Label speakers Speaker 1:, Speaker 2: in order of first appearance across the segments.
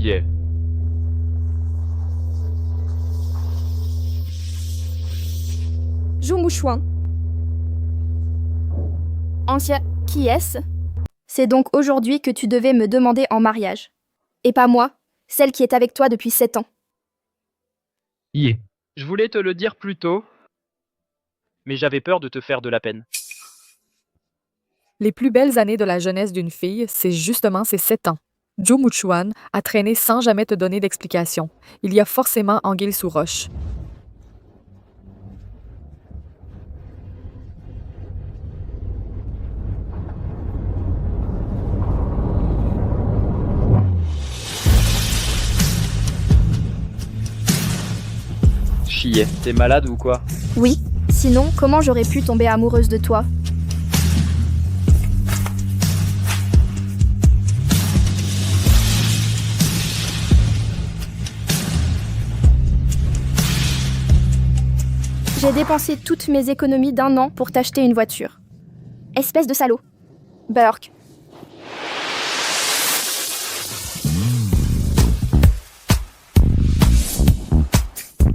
Speaker 1: Chillet.
Speaker 2: Zhou Mouchuan. Ancien, qui est-ce? C'est donc aujourd'hui que tu devais me demander en mariage. Et pas moi, celle qui est avec toi depuis 7 ans.
Speaker 1: Yé. Je voulais te le dire plus tôt, mais j'avais peur de te faire de la peine.
Speaker 3: Les plus belles années de la jeunesse d'une fille, c'est justement ces 7 ans. Zhou Mouchuan a traîné sans jamais te donner d'explication. Il y a forcément anguille sous roche.
Speaker 1: Chillet. T'es malade ou quoi?
Speaker 2: Oui, sinon, comment j'aurais pu tomber amoureuse de toi? J'ai dépensé toutes mes économies d'1 an pour t'acheter une voiture. Espèce de salaud. Burk.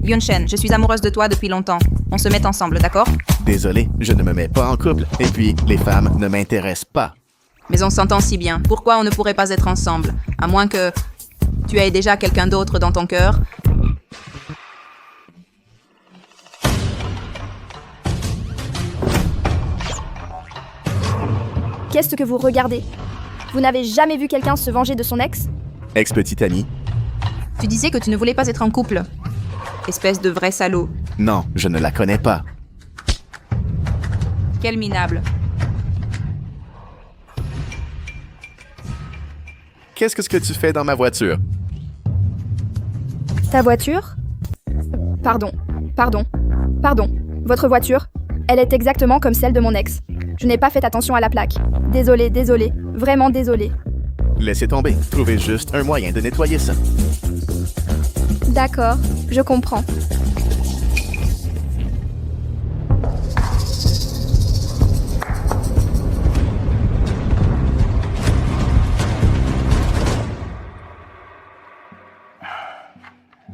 Speaker 4: Yun-Shen, je suis amoureuse de toi depuis longtemps. On se met ensemble, d'accord?
Speaker 5: Désolé, je ne me mets pas en couple. Et puis, les femmes ne m'intéressent pas.
Speaker 4: Mais on s'entend si bien. Pourquoi on ne pourrait pas être ensemble? À moins que tu aies déjà quelqu'un d'autre dans ton cœur.
Speaker 2: Qu'est-ce que vous regardez? Vous n'avez jamais vu quelqu'un se venger de son ex?
Speaker 5: Ex-petite amie?
Speaker 4: Tu disais que tu ne voulais pas être en couple. Espèce de vrai salaud.
Speaker 5: Non, je ne la connais pas.
Speaker 4: Quel minable.
Speaker 5: Qu'est-ce que tu fais dans ma voiture?
Speaker 2: Ta voiture? Pardon. Votre voiture, elle est exactement comme celle de mon ex. Je n'ai pas fait attention à la plaque. Désolée, vraiment désolée.
Speaker 5: Laissez tomber. Trouvez juste un moyen de nettoyer ça.
Speaker 2: D'accord, je comprends.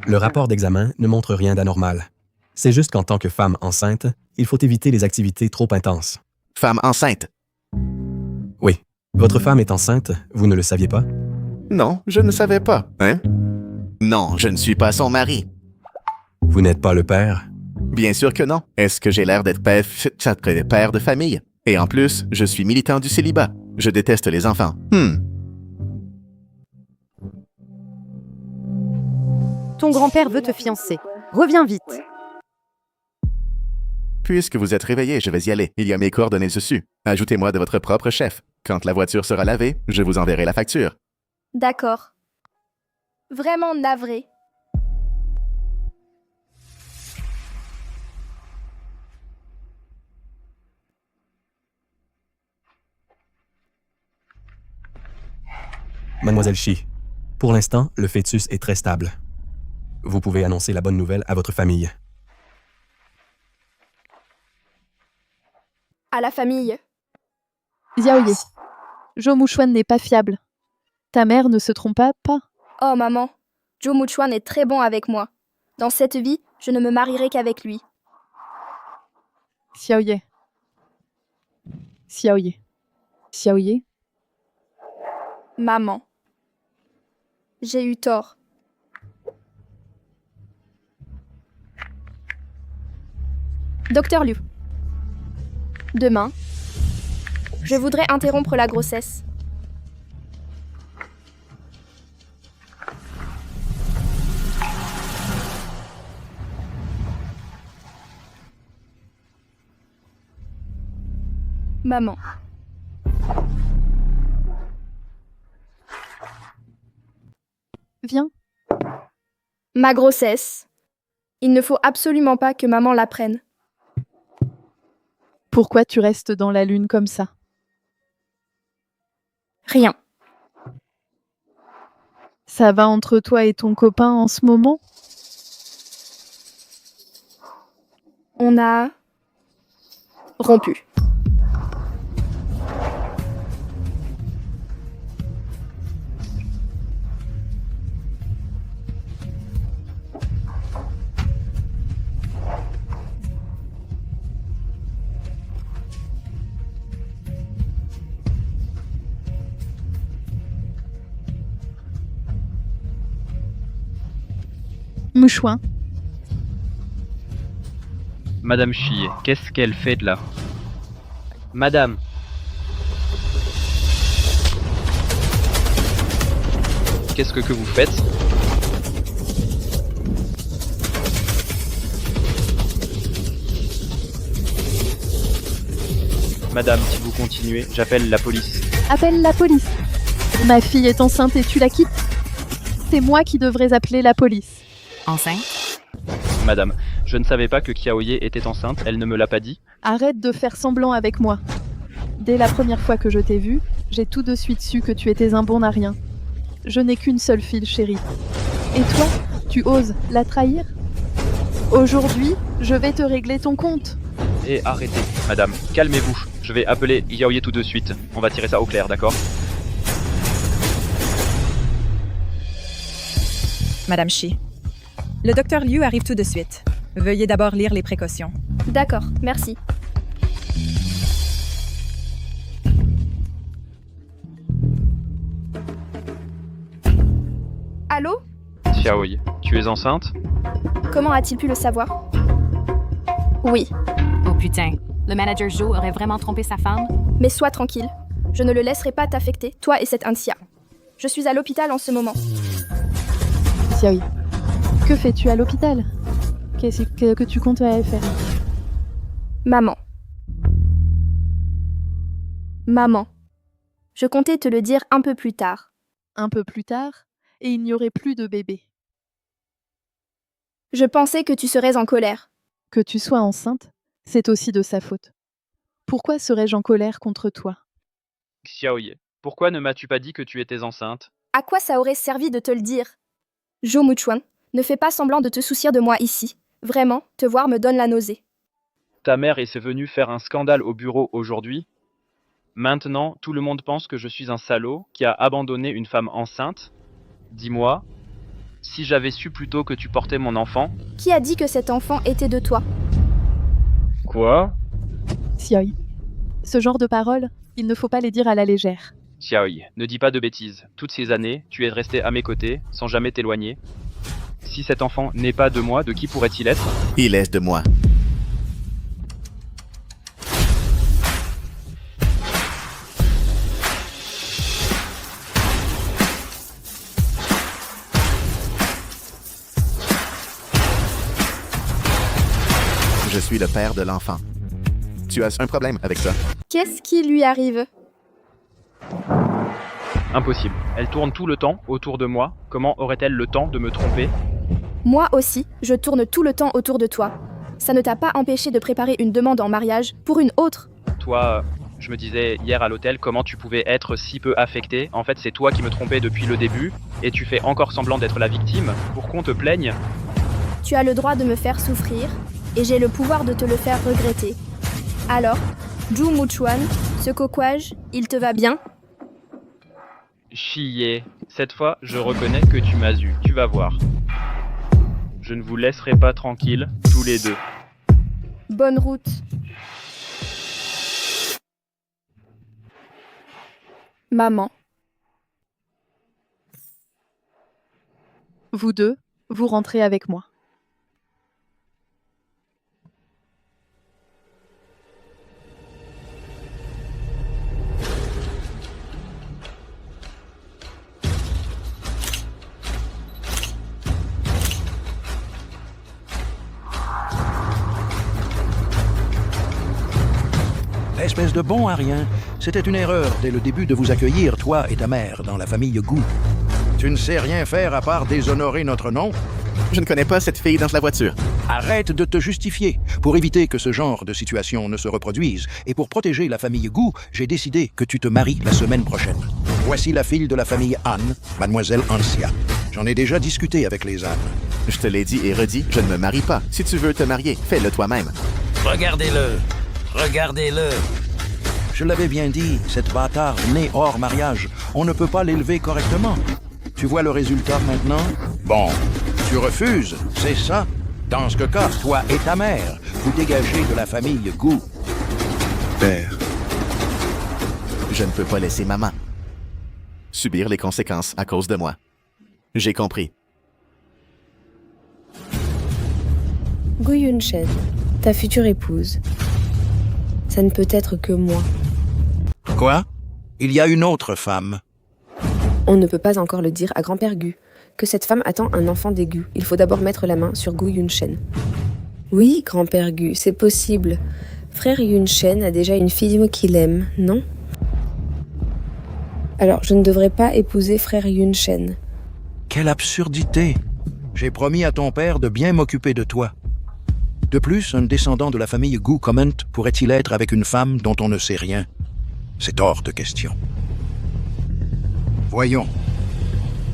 Speaker 6: Le rapport d'examen ne montre rien d'anormal. C'est juste qu'en tant que femme enceinte, il faut éviter les activités trop intenses.
Speaker 5: Femme enceinte?
Speaker 6: Oui, votre femme est enceinte, vous ne le saviez pas?
Speaker 5: Non, je ne savais pas. Hein? Non, je ne suis pas son mari.
Speaker 6: Vous n'êtes pas le père?
Speaker 5: Bien sûr que non. Est-ce que j'ai l'air d'être père de famille? Et en plus, je suis militant du célibat. Je déteste les enfants.
Speaker 7: Ton grand-père veut te fiancer. Reviens vite.
Speaker 5: Puisque vous êtes réveillé, je vais y aller. Il y a mes coordonnées dessus. Ajoutez-moi de votre propre chef. Quand la voiture sera lavée, je vous enverrai la facture.
Speaker 2: D'accord. Vraiment navré.
Speaker 6: Mademoiselle Shi, pour l'instant, le fœtus est très stable. Vous pouvez annoncer la bonne nouvelle à votre famille.
Speaker 2: À la famille.
Speaker 8: Xiaoye, Zhou Mouchuan n'est pas fiable. Ta mère ne se trompa pas?
Speaker 2: Oh maman, Zhou Mouchuan est très bon avec moi. Dans cette vie, je ne me marierai qu'avec lui.
Speaker 8: Xiaoye.
Speaker 2: Maman. J'ai eu tort. Docteur Liu. Demain, je voudrais interrompre la grossesse. Maman.
Speaker 8: Viens.
Speaker 2: Ma grossesse. Il ne faut absolument pas que maman l'apprenne.
Speaker 8: Pourquoi tu restes dans la lune comme ça?
Speaker 2: Rien.
Speaker 8: Ça va entre toi et ton copain en ce moment?
Speaker 2: On a rompu.
Speaker 8: Mouchouin,
Speaker 1: Madame Chie, qu'est-ce qu'elle fait de là? Madame. Qu'est-ce que vous faites? Madame, si vous continuez, j'appelle la police.
Speaker 8: appelle la police. Ma fille est enceinte et tu la quittes? C'est moi qui devrais appeler la police.
Speaker 4: Enceinte?
Speaker 1: Madame, je ne savais pas que Kiaoye était enceinte, elle ne me l'a pas dit.
Speaker 8: Arrête de faire semblant avec moi. Dès la première fois que je t'ai vu, j'ai tout de suite su que tu étais un bon à rien. Je n'ai qu'une seule fille, chérie. Et toi, tu oses la trahir? Aujourd'hui, je vais te régler ton compte.
Speaker 1: Et arrêtez, madame, calmez-vous. Je vais appeler Yaoye tout de suite. On va tirer ça au clair, d'accord?
Speaker 9: Madame Shi. Le docteur Liu arrive tout de suite. Veuillez d'abord lire les précautions.
Speaker 2: D'accord, merci. Allô?
Speaker 1: Xiaoye, tu es enceinte?
Speaker 2: Comment a-t-il pu le savoir? Oui,
Speaker 10: Oh putain, le manager Joe aurait vraiment trompé sa femme?
Speaker 2: mais sois tranquille. Je ne le laisserai pas t'affecter, toi et cette Ansia. Je suis à l'hôpital en ce moment.
Speaker 8: Xiaoyi, que fais-tu à l'hôpital? Qu'est-ce que tu comptes faire?
Speaker 2: Maman. Maman. Je comptais te le dire un peu plus tard.
Speaker 8: Un peu plus tard, et il n'y aurait plus de bébé.
Speaker 2: Je pensais que tu serais en colère.
Speaker 8: Que tu sois enceinte, c'est aussi de sa faute. Pourquoi serais-je en colère contre toi?
Speaker 1: Xiaoye, pourquoi ne m'as-tu pas dit que tu étais enceinte?
Speaker 2: À quoi ça aurait servi de te le dire? Jo Muchuan, ne fais pas semblant de te soucier de moi ici. Vraiment, te voir me donne la nausée.
Speaker 1: Ta mère est venue faire un scandale au bureau aujourd'hui. Maintenant, tout le monde pense que je suis un salaud qui a abandonné une femme enceinte. Dis-moi, si j'avais su plus tôt que tu portais mon enfant...
Speaker 2: Qui a dit que cet enfant était de toi?
Speaker 1: Quoi?
Speaker 8: Xiaoyi, ce genre de paroles, il ne faut pas les dire à la légère.
Speaker 1: Xiaoyi, ne dis pas de bêtises. Toutes ces années, tu es resté à mes côtés, sans jamais t'éloigner. Si cet enfant n'est pas de moi, de qui pourrait-il être?
Speaker 5: Il est de moi. Je suis le père de l'enfant. Tu as un problème avec ça?
Speaker 2: Qu'est-ce qui lui arrive?
Speaker 1: Impossible. Elle tourne tout le temps autour de moi. Comment aurait-elle le temps de me tromper?
Speaker 2: Moi aussi, je tourne tout le temps autour de toi. Ça ne t'a pas empêché de préparer une demande en mariage pour une autre?
Speaker 1: Toi, je me disais hier à l'hôtel comment tu pouvais être si peu affecté. En fait, c'est toi qui me trompais depuis le début, et tu fais encore semblant d'être la victime pour qu'on te plaigne.
Speaker 2: Tu as le droit de me faire souffrir, et j'ai le pouvoir de te le faire regretter. Alors, Jo Muchuan, ce coquage, il te va bien?
Speaker 1: Chier. Cette fois, je reconnais que tu m'as eu. Tu vas voir. Je ne vous laisserai pas tranquille, tous les deux.
Speaker 2: Bonne route. Maman.
Speaker 8: Vous deux, vous rentrez avec moi.
Speaker 11: Espèce de bon à rien. C'était une erreur dès le début de vous accueillir, toi et ta mère, dans la famille Gu. Tu ne sais rien faire à part déshonorer notre nom?
Speaker 5: Je ne connais pas cette fille dans la voiture.
Speaker 11: Arrête de te justifier. Pour éviter que ce genre de situation ne se reproduise, et pour protéger la famille Gu, j'ai décidé que tu te maries la semaine prochaine. Voici la fille de la famille Han, mademoiselle Ansia. J'en ai déjà discuté avec les Han.
Speaker 5: Je te l'ai dit et redit, je ne me marie pas. Si tu veux te marier, fais-le toi-même.
Speaker 11: Regardez-le. Regardez-le. Je l'avais bien dit, cette bâtarde née hors mariage, on ne peut pas l'élever correctement. Tu vois le résultat maintenant? Bon, tu refuses, c'est ça? Dans ce cas, toi et ta mère, vous dégagez de la famille Gu.
Speaker 5: Père. Je ne peux pas laisser maman subir les conséquences à cause de moi. J'ai compris.
Speaker 12: Gu Yunshen, ta future épouse. Ça ne peut être que moi.
Speaker 11: Quoi? Il y a une autre femme.
Speaker 12: On ne peut pas encore le dire à grand-père Gu, que cette femme attend un enfant des Gu. Il faut d'abord mettre la main sur Gu Yunshen. Oui, grand-père Gu, c'est possible. Frère Yunshen a déjà une fille qu'il aime, non? Alors, je ne devrais pas épouser frère Yunshen.
Speaker 11: Quelle absurdité! J'ai promis à ton père de bien m'occuper de toi. De plus, un descendant de la famille Gu Comment pourrait-il être avec une femme dont on ne sait rien? C'est hors de question. Voyons.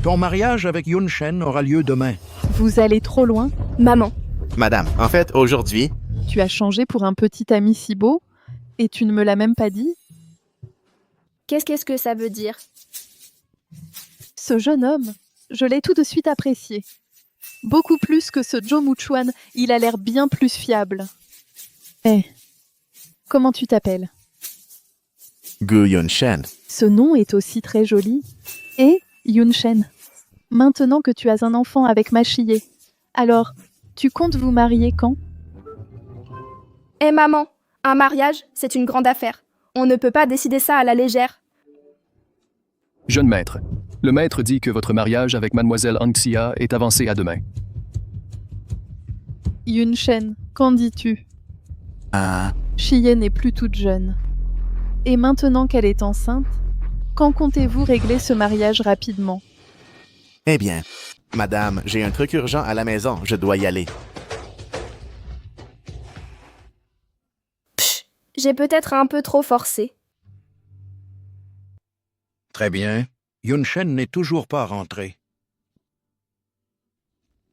Speaker 11: Ton mariage avec Yunshen aura lieu demain.
Speaker 8: Vous allez trop loin.
Speaker 2: Maman,
Speaker 5: Madame, en fait, aujourd'hui,
Speaker 8: Tu as changé pour un petit ami si beau et tu ne me l'as même pas dit.
Speaker 2: qu'est-ce que ça veut dire?
Speaker 8: Ce jeune homme, je l'ai tout de suite apprécié. Beaucoup plus que ce Joe Muchuan, il a l'air bien plus fiable. Eh, comment tu t'appelles?
Speaker 5: Gu Yunshen.
Speaker 8: Ce nom est aussi très joli. Et Yunshen, maintenant que tu as un enfant avec Machie, alors, tu comptes vous marier quand?
Speaker 2: Eh maman, un mariage, c'est une grande affaire. On ne peut pas décider ça à la légère.
Speaker 13: Jeune maître, le maître dit que votre mariage avec mademoiselle Anxia est avancé à demain.
Speaker 8: Yunshen, qu'en dis-tu?
Speaker 5: Ah,
Speaker 8: Chie n'est plus toute jeune. Et maintenant qu'elle est enceinte, quand comptez-vous régler ce mariage rapidement?
Speaker 5: eh bien, madame, j'ai un truc urgent à la maison, je dois y aller.
Speaker 2: J'ai peut-être un peu trop forcé.
Speaker 11: Très bien. Yunshen n'est toujours pas rentré.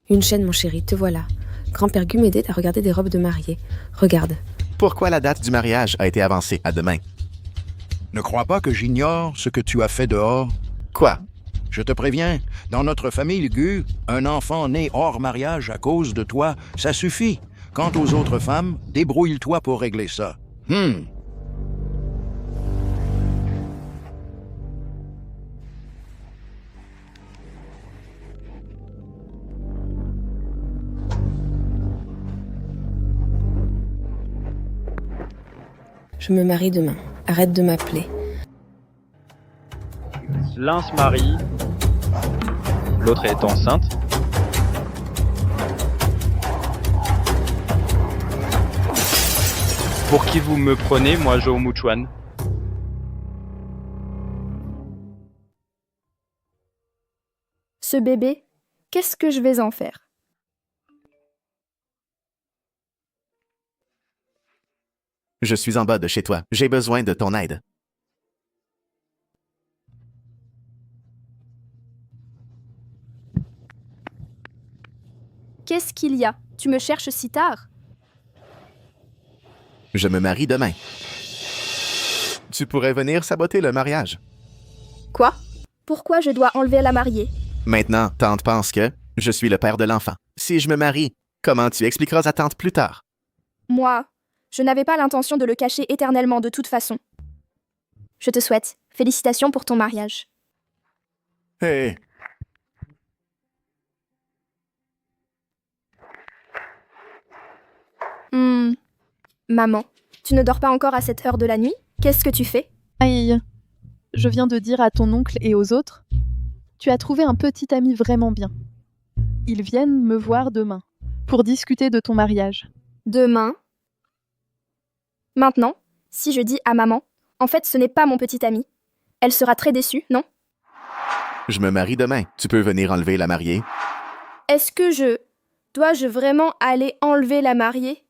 Speaker 12: Yunshen, mon chéri, te voilà. Grand-père Gu m'aidait à regarder des robes de mariée. Regarde.
Speaker 5: Pourquoi la date du mariage a été avancée à demain?
Speaker 11: Ne crois pas que j'ignore ce que tu as fait dehors.
Speaker 5: Quoi?
Speaker 11: Je te préviens, dans notre famille Gu, un enfant né hors mariage à cause de toi, ça suffit. Quant aux autres femmes, débrouille-toi pour régler ça.
Speaker 12: Je me marie demain. Arrête de m'appeler.
Speaker 1: L'un se marie, l'autre est enceinte. Pour qui vous me prenez, moi, Joe Muchuan?
Speaker 2: Ce bébé, qu'est-ce que je vais en faire?
Speaker 5: Je suis en bas de chez toi. J'ai besoin de ton aide.
Speaker 2: Qu'est-ce qu'il y a? Tu me cherches si tard?
Speaker 5: Je me marie demain. Tu pourrais venir saboter le mariage.
Speaker 2: Quoi? Pourquoi je dois enlever la mariée?
Speaker 5: Maintenant, tante pense que je suis le père de l'enfant. Si je me marie, comment tu expliqueras à tante plus tard?
Speaker 2: Moi, je n'avais pas l'intention de le cacher éternellement de toute façon. Je te souhaite félicitations pour ton mariage.
Speaker 5: Hé!
Speaker 2: Maman, tu ne dors pas encore à cette heure de la nuit? Qu'est-ce que tu fais?
Speaker 8: Aïe, je viens de dire à ton oncle et aux autres, tu as trouvé un petit ami vraiment bien. Ils viennent me voir demain, pour discuter de ton mariage.
Speaker 2: Demain? Maintenant, si je dis à maman, en fait ce n'est pas mon petit ami, elle sera très déçue, non?
Speaker 5: Je me marie demain. Tu peux venir enlever la mariée?
Speaker 2: Est-ce que dois-je vraiment aller enlever la mariée?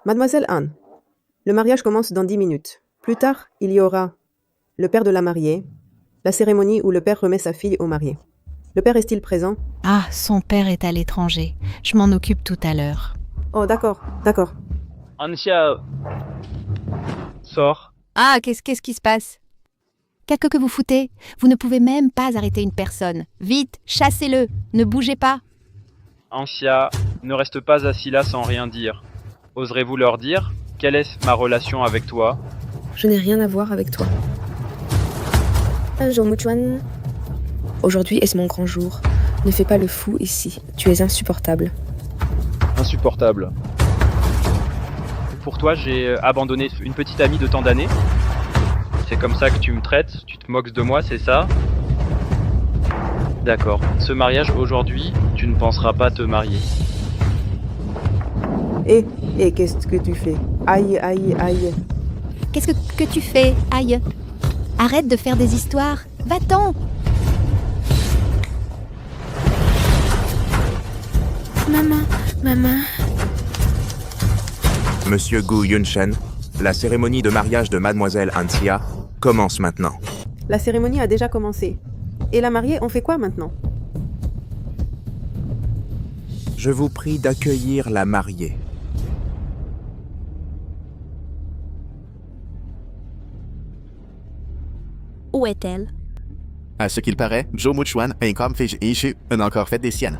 Speaker 14: Mademoiselle Anne, le mariage commence dans 10 minutes. Plus tard, il y aura le père de la mariée, la cérémonie où le père remet sa fille au marié. Le père est-il présent?
Speaker 15: Ah, son père est à l'étranger. Je m'en occupe tout à l'heure.
Speaker 14: Oh, d'accord, d'accord.
Speaker 1: Anxia sort.
Speaker 15: Ah, qu'est-ce qui se passe? Qu'est-ce que vous foutez? Vous ne pouvez même pas arrêter une personne. Vite, chassez-le. Ne bougez pas.
Speaker 1: Anxia, ne reste pas assis là sans rien dire. Oserez-vous leur dire quelle est ma relation avec toi?
Speaker 12: Je n'ai rien à voir avec toi.
Speaker 2: Joe Muchuan,
Speaker 12: Aujourd'hui est mon grand jour. Ne fais pas le fou ici. Tu es insupportable.
Speaker 1: Insupportable. Pour toi, j'ai abandonné une petite amie de tant d'années. C'est comme ça que tu me traites, tu te moques de moi, c'est ça? D'accord. Ce mariage aujourd'hui, tu ne penseras pas te marier.
Speaker 14: Et qu'est-ce que tu fais? Aïe, aïe, aïe.
Speaker 15: Qu'est-ce que tu fais? Aïe. Arrête de faire des histoires. Va-t'en.
Speaker 12: Maman.
Speaker 5: Monsieur Gu Yunshen, la cérémonie de mariage de Mademoiselle Anxia commence maintenant.
Speaker 14: La cérémonie a déjà commencé. Et la mariée, on fait quoi maintenant?
Speaker 5: Je vous prie d'accueillir la mariée.
Speaker 15: Où est-elle?
Speaker 5: À ce qu'il paraît, Zhou Muchuan a encore fait des siennes.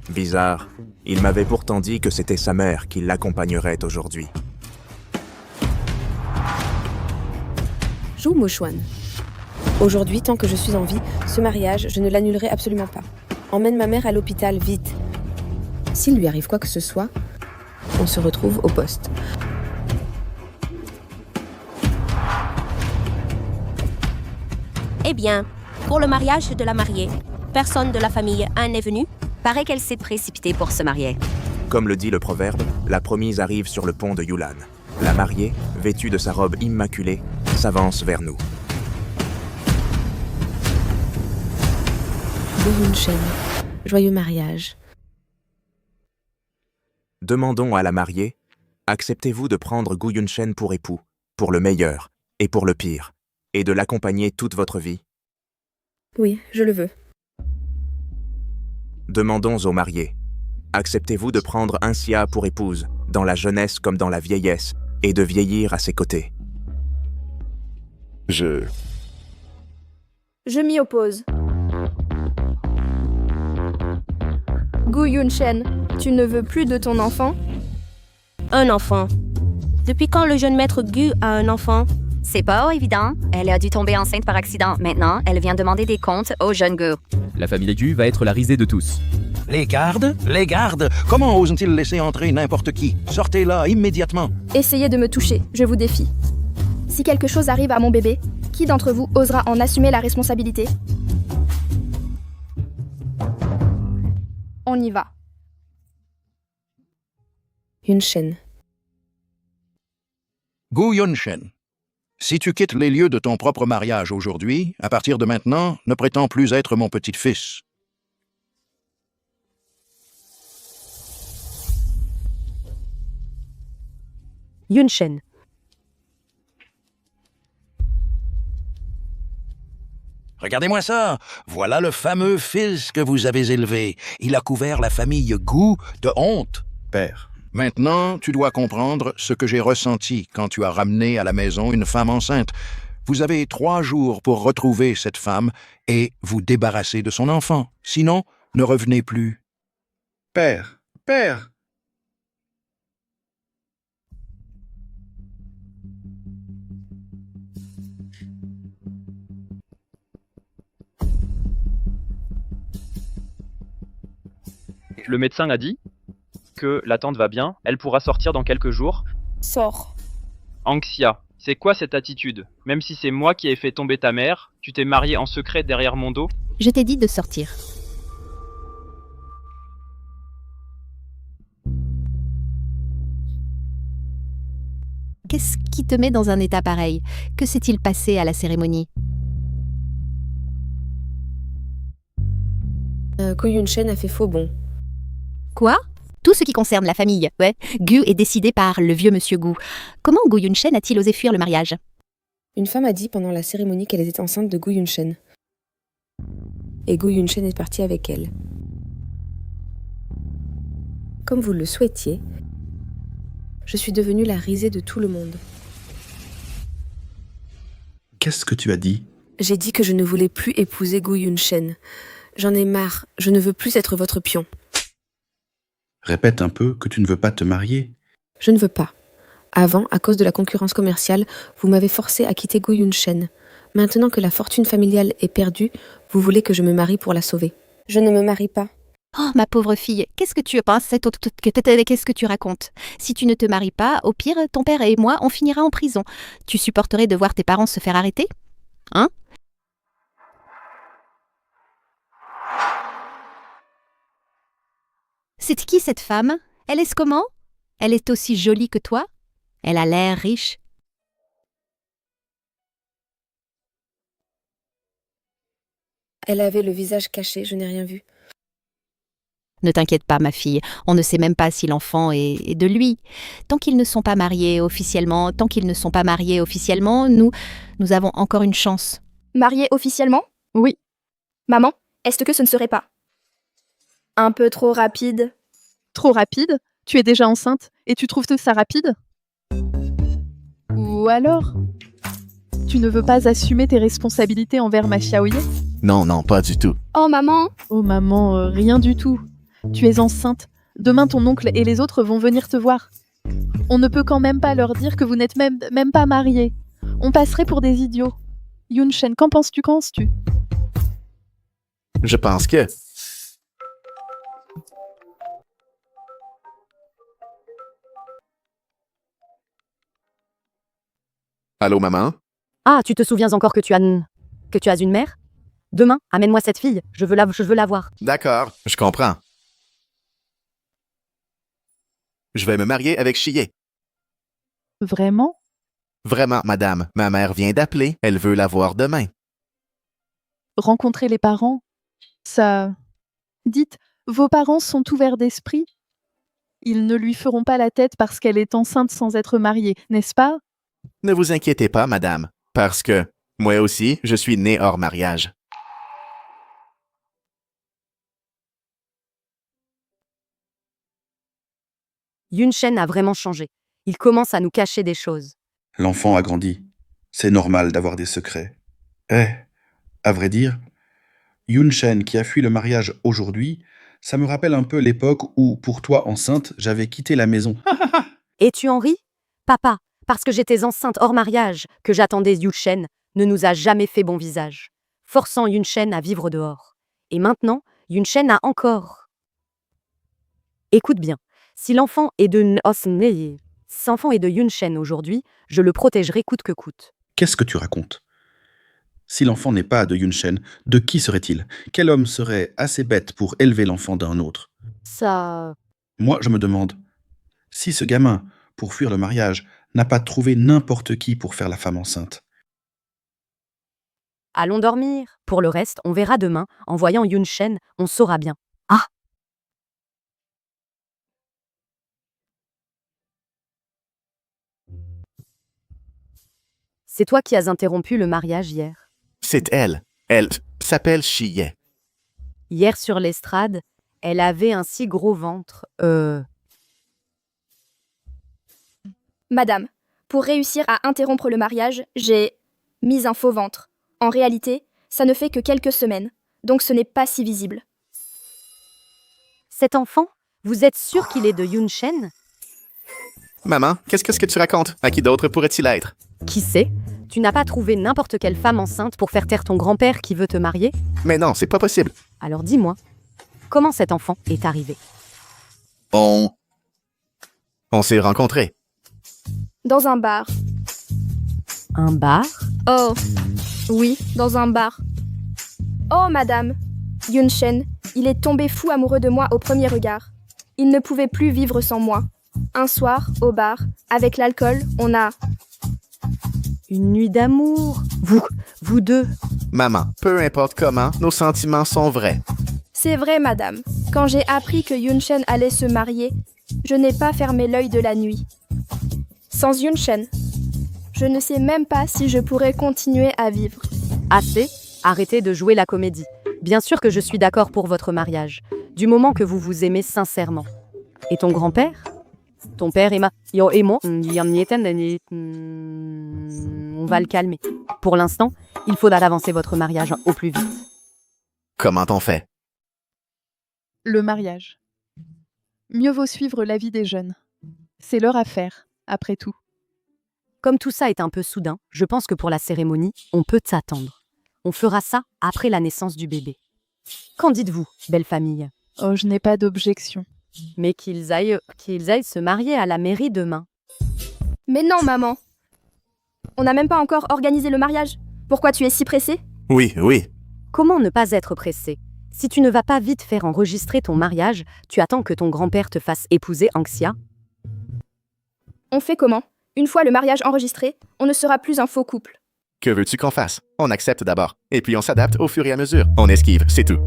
Speaker 5: Bizarre. Il m'avait pourtant dit que c'était sa mère qui l'accompagnerait aujourd'hui.
Speaker 12: Zhou Muchuan. Aujourd'hui, tant que je suis en vie, ce mariage, je ne l'annulerai absolument pas. Emmène ma mère à l'hôpital, vite. S'il lui arrive quoi que ce soit, on se retrouve au poste.
Speaker 16: Eh bien, pour le mariage de la mariée, personne de la famille Anne n'est venu?
Speaker 17: Paraît qu'elle s'est précipitée pour se marier.
Speaker 5: Comme le dit le proverbe, la promise arrive sur le pont de Yulan. La mariée, vêtue de sa robe immaculée, s'avance vers nous.
Speaker 12: Gu Yunshen, joyeux mariage.
Speaker 5: Demandons à la mariée, acceptez-vous de prendre Gu Yunshen pour époux, pour le meilleur et pour le pire, et de l'accompagner toute votre vie?
Speaker 12: Oui, je le veux.
Speaker 5: Demandons aux mariés, acceptez-vous de prendre Anxia pour épouse, dans la jeunesse comme dans la vieillesse, et de vieillir à ses côtés?
Speaker 2: Je m'y oppose. Gu Yunshen, tu ne veux plus de ton enfant?
Speaker 16: Un enfant. Depuis quand le jeune maître Gu a un enfant?
Speaker 17: C'est pas évident. Elle a dû tomber enceinte par accident. Maintenant, elle vient demander des comptes au jeune Gu.
Speaker 18: La famille Gu va être la risée de tous.
Speaker 11: Les gardes? Les gardes? Comment osent-ils laisser entrer n'importe qui? Sortez-la immédiatement.
Speaker 2: Essayez de me toucher, je vous défie. Si quelque chose arrive à mon bébé, qui d'entre vous osera en assumer la responsabilité? On y va.
Speaker 12: Yunshen.
Speaker 11: Gu Yunshen, si tu quittes les lieux de ton propre mariage aujourd'hui, à partir de maintenant, ne prétends plus être mon petit-fils.
Speaker 7: Yunshen.
Speaker 11: Regardez-moi ça. Voilà le fameux fils que vous avez élevé. Il a couvert la famille Gu de honte.
Speaker 19: Père.
Speaker 11: Maintenant, tu dois comprendre ce que j'ai ressenti quand tu as ramené à la maison une femme enceinte. Vous avez 3 jours pour retrouver cette femme et vous débarrasser de son enfant. Sinon, ne revenez plus.
Speaker 19: Père. Père.
Speaker 1: Le médecin a dit que la tante va bien, elle pourra sortir dans quelques jours.
Speaker 2: Sors.
Speaker 1: Anxia, c'est quoi cette attitude? Même si c'est moi qui ai fait tomber ta mère, tu t'es mariée en secret derrière mon dos?
Speaker 15: Je t'ai dit de sortir. Qu'est-ce qui te met dans un état pareil? Que s'est-il passé à la cérémonie?
Speaker 12: Gu Yunshen a fait faux bond.
Speaker 15: Quoi? Tout ce qui concerne la famille, ouais. Gu est décidé par le vieux monsieur Gu. Comment Gu Yunshen a-t-il osé fuir le mariage?
Speaker 12: Une femme a dit pendant la cérémonie qu'elle était enceinte de Gu Yunshen. Et Gu Yunshen est parti avec elle. Comme vous le souhaitiez, je suis devenue la risée de tout le monde.
Speaker 19: Qu'est-ce que tu as dit?
Speaker 12: J'ai dit que je ne voulais plus épouser Gu Yunshen. J'en ai marre, je ne veux plus être votre pion.
Speaker 19: Répète un peu que tu ne veux pas te marier.
Speaker 12: Je ne veux pas. Avant, à cause de la concurrence commerciale, vous m'avez forcé à quitter Gu Yunshen. Maintenant que la fortune familiale est perdue, vous voulez que je me marie pour la sauver. Je ne me marie pas.
Speaker 15: Oh, ma pauvre fille, qu'est-ce que tu penses? Qu'est-ce que tu racontes? Si tu ne te maries pas, au pire, ton père et moi, on finira en prison. Tu supporterais de voir tes parents se faire arrêter? Hein? C'est qui cette femme? Elle est comment? Elle est aussi jolie que toi? Elle a l'air riche.
Speaker 12: Elle avait le visage caché, je n'ai rien vu.
Speaker 15: Ne t'inquiète pas, ma fille, on ne sait même pas si l'enfant est de lui. Tant qu'ils ne sont pas mariés officiellement, nous avons encore une chance.
Speaker 2: Mariés officiellement?
Speaker 8: Oui.
Speaker 2: Maman, est-ce que ce ne serait pas un peu trop rapide?
Speaker 8: Trop rapide? Tu es déjà enceinte et tu trouves ça rapide? Ou alors, tu ne veux pas assumer tes responsabilités envers ma Xiaoye?
Speaker 11: Non, pas du tout.
Speaker 2: Oh maman!
Speaker 8: Oh maman, rien du tout. Tu es enceinte. Demain, ton oncle et les autres vont venir te voir. On ne peut quand même pas leur dire que vous n'êtes même pas mariés. On passerait pour des idiots. Yunshen, qu'en penses-tu?
Speaker 11: Je pense que... Allô, maman?
Speaker 7: Ah, tu te souviens encore que tu as une mère? Demain, amène-moi cette fille, je veux la voir.
Speaker 11: D'accord, je comprends. Je vais me marier avec Chie.
Speaker 8: Vraiment?
Speaker 11: Vraiment, madame. Ma mère vient d'appeler. Elle veut la voir demain.
Speaker 8: Rencontrer les parents, ça... Dites, vos parents sont ouverts d'esprit? Ils ne lui feront pas la tête parce qu'elle est enceinte sans être mariée, n'est-ce pas?
Speaker 11: Ne vous inquiétez pas, madame, parce que moi aussi, je suis né hors mariage.
Speaker 7: Yunshen a vraiment changé. Il commence à nous cacher des choses.
Speaker 19: L'enfant a grandi. C'est normal d'avoir des secrets. À vrai dire, Yunshen qui a fui le mariage aujourd'hui, ça me rappelle un peu l'époque où, pour toi enceinte, j'avais quitté la maison.
Speaker 7: Et tu en ris? Papa, parce que j'étais enceinte hors mariage, que j'attendais Yunshen, ne nous a jamais fait bon visage, forçant Yunshen à vivre dehors. Et maintenant, Yunshen a encore... Écoute bien, si l'enfant est de Yunshen aujourd'hui, je le protégerai coûte que coûte.
Speaker 19: Qu'est-ce que tu racontes? Si l'enfant n'est pas de Yunshen, de qui serait-il? Quel homme serait assez bête pour élever l'enfant d'un autre?
Speaker 7: Ça...
Speaker 19: Moi, je me demande, si ce gamin, pour fuir le mariage, n'a pas trouvé n'importe qui pour faire la femme enceinte.
Speaker 7: Allons dormir. Pour le reste, on verra demain. En voyant Yunshen, on saura bien. Ah! C'est toi qui as interrompu le mariage hier.
Speaker 11: C'est elle. Elle s'appelle Chie.
Speaker 7: Hier sur l'estrade, elle avait un si gros ventre.
Speaker 2: Madame, pour réussir à interrompre le mariage, j'ai mis un faux ventre. En réalité, ça ne fait que quelques semaines, donc ce n'est pas si visible.
Speaker 7: Cet enfant, vous êtes sûr qu'il est de Yunshen?
Speaker 11: Maman, qu'est-ce que tu racontes? À qui d'autre pourrait-il être?
Speaker 7: Qui sait? Tu n'as pas trouvé n'importe quelle femme enceinte pour faire taire ton grand-père qui veut te marier?
Speaker 11: Mais non, c'est pas possible.
Speaker 7: Alors dis-moi, comment cet enfant est arrivé?
Speaker 11: On s'est rencontrés.
Speaker 2: Dans un bar.
Speaker 7: Un bar?
Speaker 2: Oh, oui, dans un bar. Oh, madame, Yunshen, il est tombé fou amoureux de moi au premier regard. Il ne pouvait plus vivre sans moi. Un soir, au bar, avec l'alcool, on a...
Speaker 7: Une nuit d'amour. Vous deux.
Speaker 11: Maman, peu importe comment, nos sentiments sont vrais.
Speaker 2: C'est vrai, madame. Quand j'ai appris que Yunshen allait se marier, je n'ai pas fermé l'œil de la nuit. Sans Yunshen, je ne sais même pas si je pourrais continuer à vivre.
Speaker 7: Assez, arrêtez de jouer la comédie. Bien sûr que je suis d'accord pour votre mariage, du moment que vous vous aimez sincèrement. Et ton grand-père? Ton père et moi, on va le calmer. Pour l'instant, il faudra avancer votre mariage au plus vite.
Speaker 20: Comment on fait?
Speaker 8: Le mariage. Mieux vaut suivre l'avis des jeunes. C'est leur affaire, après tout.
Speaker 7: Comme tout ça est un peu soudain, je pense que pour la cérémonie, on peut s'attendre. On fera ça après la naissance du bébé. Qu'en dites-vous, belle famille?
Speaker 8: Oh, je n'ai pas d'objection.
Speaker 7: Mais qu'ils aillent se marier à la mairie demain.
Speaker 2: Mais non, maman. On n'a même pas encore organisé le mariage. Pourquoi tu es si pressée?
Speaker 20: Oui, oui.
Speaker 7: Comment ne pas être pressé? Si tu ne vas pas vite faire enregistrer ton mariage, tu attends que ton grand-père te fasse épouser Anxia?
Speaker 2: On fait comment? Une fois le mariage enregistré, on ne sera plus un faux couple.
Speaker 20: Que veux-tu qu'on fasse? On accepte d'abord, et puis on s'adapte au fur et à mesure. On esquive, c'est tout.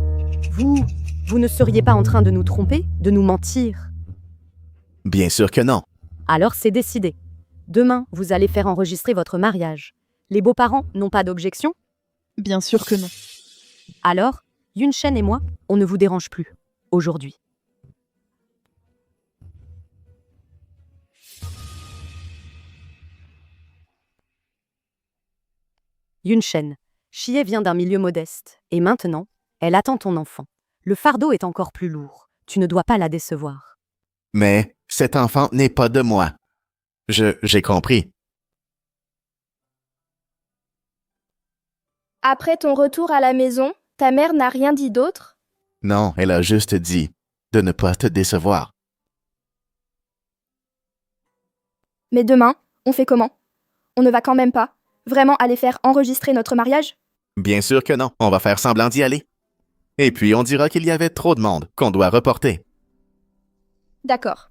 Speaker 7: Vous ne seriez pas en train de nous tromper, de nous mentir?
Speaker 20: Bien sûr que non.
Speaker 7: Alors c'est décidé. Demain, vous allez faire enregistrer votre mariage. Les beaux-parents n'ont pas d'objection?
Speaker 8: Bien sûr que non.
Speaker 7: Alors, Yunshen et moi, on ne vous dérange plus. Aujourd'hui. Yunshen, Chie vient d'un milieu modeste, et maintenant, elle attend ton enfant. Le fardeau est encore plus lourd. Tu ne dois pas la décevoir.
Speaker 20: Mais cet enfant n'est pas de moi. J'ai compris.
Speaker 2: Après ton retour à la maison, ta mère n'a rien dit d'autre?
Speaker 20: Non, elle a juste dit de ne pas te décevoir.
Speaker 2: Mais demain, on fait comment? On ne va quand même pas vraiment aller faire enregistrer notre mariage?
Speaker 20: Bien sûr que non, on va faire semblant d'y aller. Et puis on dira qu'il y avait trop de monde, qu'on doit reporter.
Speaker 2: D'accord.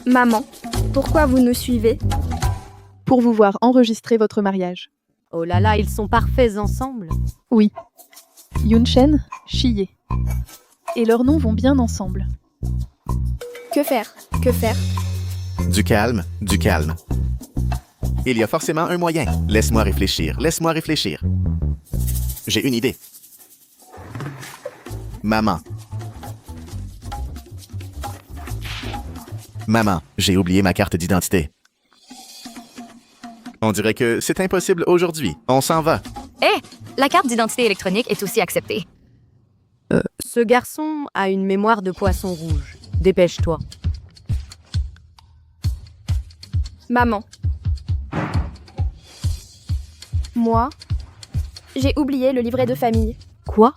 Speaker 2: Maman, pourquoi vous nous suivez?
Speaker 8: Pour vous voir enregistrer votre mariage.
Speaker 7: Oh là là, ils sont parfaits ensemble.
Speaker 8: Oui. Yunshen, Chie. Et leurs noms vont bien ensemble.
Speaker 2: Que faire? Que faire?
Speaker 20: Du calme, du calme. Il y a forcément un moyen. Laisse-moi réfléchir, laisse-moi réfléchir. J'ai une idée. Maman. Maman, j'ai oublié ma carte d'identité. On dirait que c'est impossible aujourd'hui. On s'en va.
Speaker 17: Hé, la carte d'identité électronique est aussi acceptée.
Speaker 7: Ce garçon a une mémoire de poisson rouge. Dépêche-toi.
Speaker 2: Maman. Moi, j'ai oublié le livret de famille.
Speaker 7: Quoi?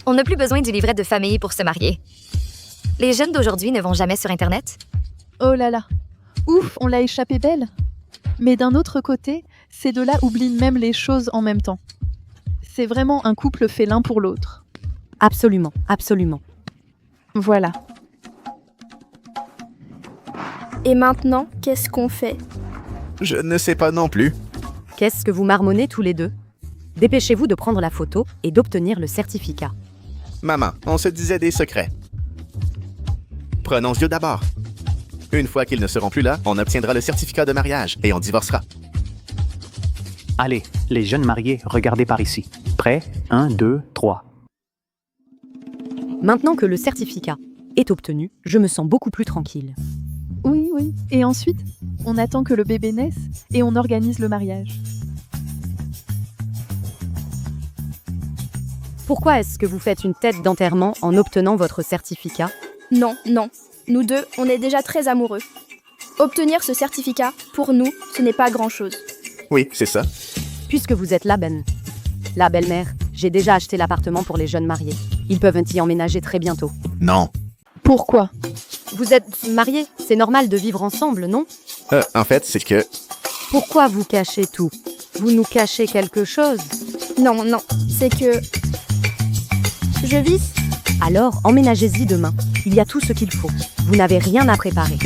Speaker 17: On n'a plus besoin du livret de famille pour se marier. Les jeunes d'aujourd'hui ne vont jamais sur Internet.
Speaker 8: Oh là là. Ouf, on l'a échappé belle. Mais d'un autre côté, ces deux-là oublient même les choses en même temps. C'est vraiment un couple fait l'un pour l'autre.
Speaker 7: Absolument, absolument.
Speaker 8: Voilà.
Speaker 2: Et maintenant, qu'est-ce qu'on fait?
Speaker 20: Je ne sais pas non plus.
Speaker 7: Qu'est-ce que vous marmonnez tous les deux? Dépêchez-vous de prendre la photo et d'obtenir le certificat.
Speaker 20: Maman, on se disait des secrets. Prenons Dieu d'abord. Une fois qu'ils ne seront plus là, on obtiendra le certificat de mariage et on divorcera.
Speaker 21: Allez, les jeunes mariés, regardez par ici. Prêts? 1, 2, 3.
Speaker 7: Maintenant que le certificat est obtenu, je me sens beaucoup plus tranquille.
Speaker 8: Oui, oui. Et ensuite, on attend que le bébé naisse et on organise le mariage.
Speaker 7: Pourquoi est-ce que vous faites une tête d'enterrement en obtenant votre certificat?
Speaker 2: Non, non. Nous deux, on est déjà très amoureux. Obtenir ce certificat, pour nous, ce n'est pas grand-chose.
Speaker 20: Oui, c'est ça.
Speaker 7: Puisque vous êtes là, Ben. La belle-mère, j'ai déjà acheté l'appartement pour les jeunes mariés. Ils peuvent y emménager très bientôt.
Speaker 20: Non.
Speaker 8: Pourquoi?
Speaker 7: Vous êtes mariés, c'est normal de vivre ensemble, non?
Speaker 20: En fait, c'est que...
Speaker 7: Pourquoi vous cachez tout? Vous nous cachez quelque chose?
Speaker 2: Non, non, c'est que... Je vis.
Speaker 7: Alors, emménagez-y demain. Il y a tout ce qu'il faut. Vous n'avez rien à préparer.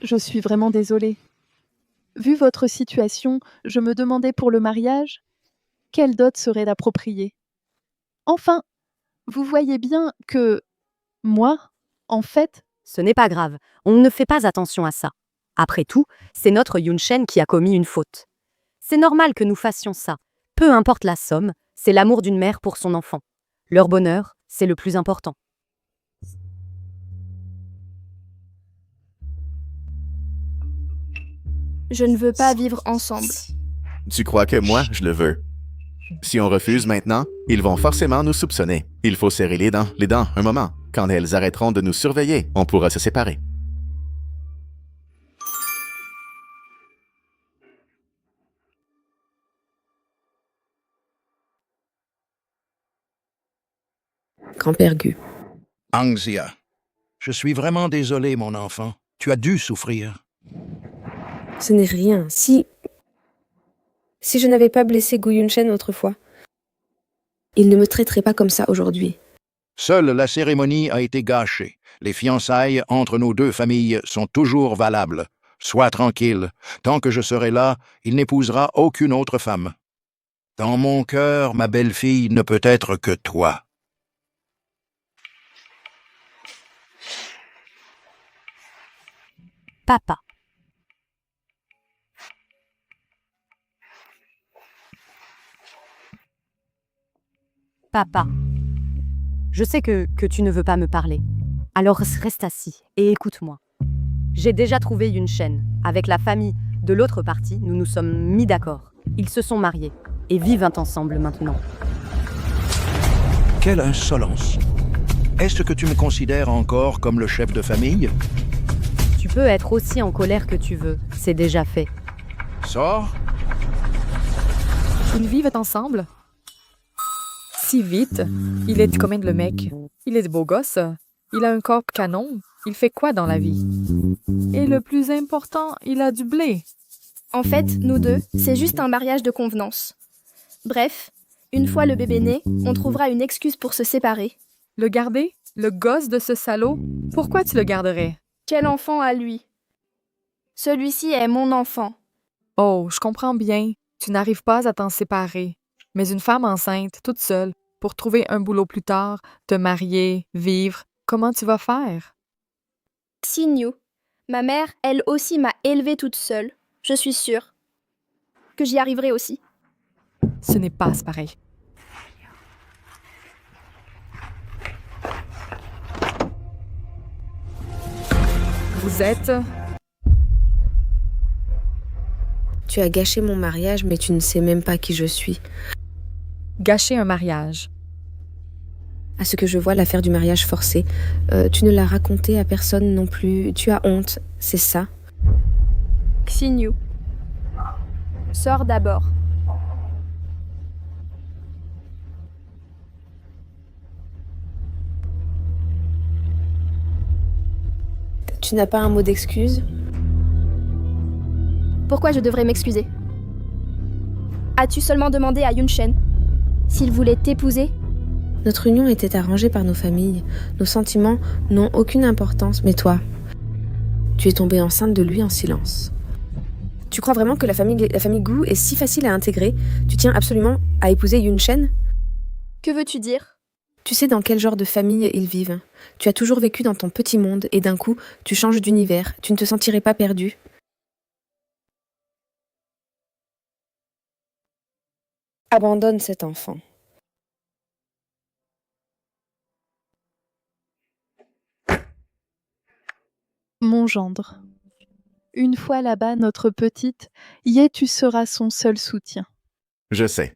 Speaker 8: Je suis vraiment désolée. Vu votre situation, je me demandais pour le mariage, quelle dot serait appropriée. Enfin, vous voyez bien que, moi, en fait...
Speaker 7: Ce n'est pas grave, on ne fait pas attention à ça. Après tout, c'est notre Yunshen qui a commis une faute. C'est normal que nous fassions ça. Peu importe la somme, c'est l'amour d'une mère pour son enfant. Leur bonheur, c'est le plus important.
Speaker 2: Je ne veux pas vivre ensemble.
Speaker 20: Tu crois que moi, je le veux? Si on refuse maintenant, ils vont forcément nous soupçonner. Il faut serrer les dents, un moment. Quand elles arrêteront de nous surveiller, on pourra se séparer.
Speaker 12: Grand-père Gu.
Speaker 11: Angzia, je suis vraiment désolé, mon enfant. Tu as dû souffrir.
Speaker 12: Ce n'est rien. Si je n'avais pas blessé Gu Yunshen autrefois, il ne me traiterait pas comme ça aujourd'hui.
Speaker 11: Seule la cérémonie a été gâchée. Les fiançailles entre nos deux familles sont toujours valables. Sois tranquille. Tant que je serai là, il n'épousera aucune autre femme. Dans mon cœur, ma belle-fille ne peut être que toi.
Speaker 7: Papa. Papa. Je sais que tu ne veux pas me parler. Alors reste assis et écoute-moi. J'ai déjà trouvé Yunshen. Avec la famille de l'autre partie, nous nous sommes mis d'accord. Ils se sont mariés et vivent ensemble maintenant.
Speaker 11: Quelle insolence! Est-ce que tu me considères encore comme le chef de famille?
Speaker 7: Tu peux être aussi en colère que tu veux. C'est déjà fait.
Speaker 11: Sors!
Speaker 3: Ils vivent ensemble? Si vite? Il est combien le mec? Il est beau gosse? Il a un corps canon? Il fait quoi dans la vie? Et le plus important, il a du blé.
Speaker 2: En fait, nous deux, c'est juste un mariage de convenance. Bref, une fois le bébé né, on trouvera une excuse pour se séparer.
Speaker 3: Le garder? Le gosse de ce salaud? Pourquoi tu le garderais?
Speaker 2: Quel enfant a lui? Celui-ci est mon enfant.
Speaker 3: Oh, je comprends bien. Tu n'arrives pas à t'en séparer. Mais une femme enceinte, toute seule, pour trouver un boulot plus tard, te marier, vivre, comment tu vas faire?
Speaker 2: Xinyu, ma mère, elle aussi m'a élevée toute seule. Je suis sûre que j'y arriverai aussi.
Speaker 3: Ce n'est pas pareil. Vous êtes...
Speaker 12: Tu as gâché mon mariage, mais tu ne sais même pas qui je suis.
Speaker 3: Gâcher un mariage.
Speaker 12: À ce que je vois, l'affaire du mariage forcé. Tu ne l'as raconté à personne non plus. Tu as honte, c'est ça?
Speaker 2: Xinyu, sors d'abord.
Speaker 12: Tu n'as pas un mot d'excuse?
Speaker 2: Pourquoi je devrais m'excuser? As-tu seulement demandé à Yunshen s'il voulait t'épouser?
Speaker 12: Notre union était arrangée par nos familles. Nos sentiments n'ont aucune importance, mais toi, tu es tombée enceinte de lui en silence. Tu crois vraiment que la famille Gu est si facile à intégrer? Tu tiens absolument à épouser Yunshen?
Speaker 2: Que veux-tu dire?
Speaker 12: Tu sais dans quel genre de famille ils vivent. Tu as toujours vécu dans ton petit monde et d'un coup, tu changes d'univers. Tu ne te sentirais pas perdu? Abandonne cet enfant.
Speaker 8: Mon gendre. Une fois là-bas, notre petite, Yé, tu seras son seul soutien.
Speaker 20: Je sais.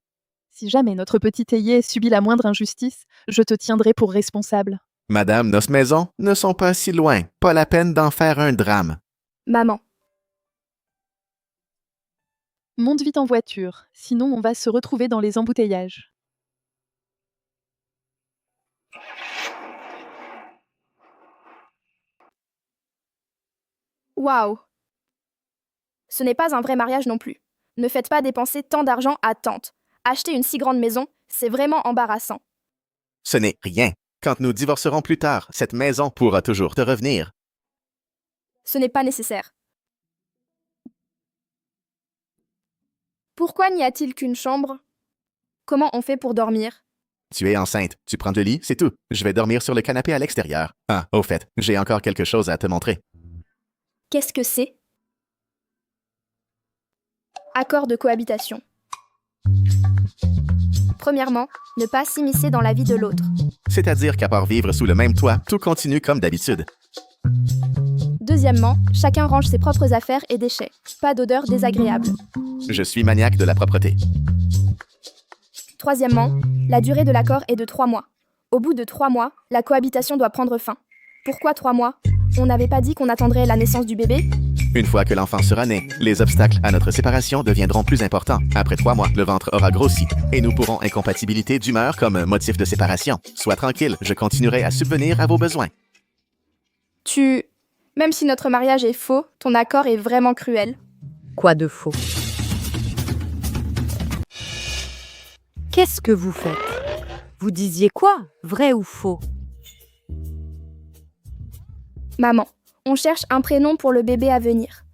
Speaker 8: Si jamais notre petite Yé subit la moindre injustice, je te tiendrai pour responsable.
Speaker 20: Madame, nos maisons ne sont pas si loin. Pas la peine d'en faire un drame.
Speaker 2: Maman.
Speaker 8: Monte vite en voiture, sinon on va se retrouver dans les embouteillages.
Speaker 2: Waouh! Ce n'est pas un vrai mariage non plus. Ne faites pas dépenser tant d'argent à tante. Acheter une si grande maison, c'est vraiment embarrassant.
Speaker 20: Ce n'est rien. Quand nous divorcerons plus tard, cette maison pourra toujours te revenir.
Speaker 2: Ce n'est pas nécessaire. Pourquoi n'y a-t-il qu'une chambre? Comment on fait pour dormir?
Speaker 20: Tu es enceinte. Tu prends le lit, c'est tout. Je vais dormir sur le canapé à l'extérieur. Ah, au fait, j'ai encore quelque chose à te montrer.
Speaker 2: Qu'est-ce que c'est? Accord de cohabitation. Premièrement, ne pas s'immiscer dans la vie de l'autre.
Speaker 20: C'est-à-dire qu'à part vivre sous le même toit, tout continue comme d'habitude.
Speaker 2: Deuxièmement, chacun range ses propres affaires et déchets. Pas d'odeur désagréable.
Speaker 20: Je suis maniaque de la propreté.
Speaker 2: Troisièmement, la durée de l'accord est de 3 mois. Au bout de 3 mois, la cohabitation doit prendre fin. Pourquoi 3 mois? On n'avait pas dit qu'on attendrait la naissance du bébé?
Speaker 20: Une fois que l'enfant sera né, les obstacles à notre séparation deviendront plus importants. Après 3 mois, le ventre aura grossi et nous pourrons incompatibilité d'humeur comme motif de séparation. Sois tranquille, je continuerai à subvenir à vos besoins.
Speaker 2: Même si notre mariage est faux, ton accord est vraiment cruel.
Speaker 7: Quoi de faux? Qu'est-ce que vous faites? Vous disiez quoi? Vrai ou faux?
Speaker 2: Maman, on cherche un prénom pour le bébé à venir.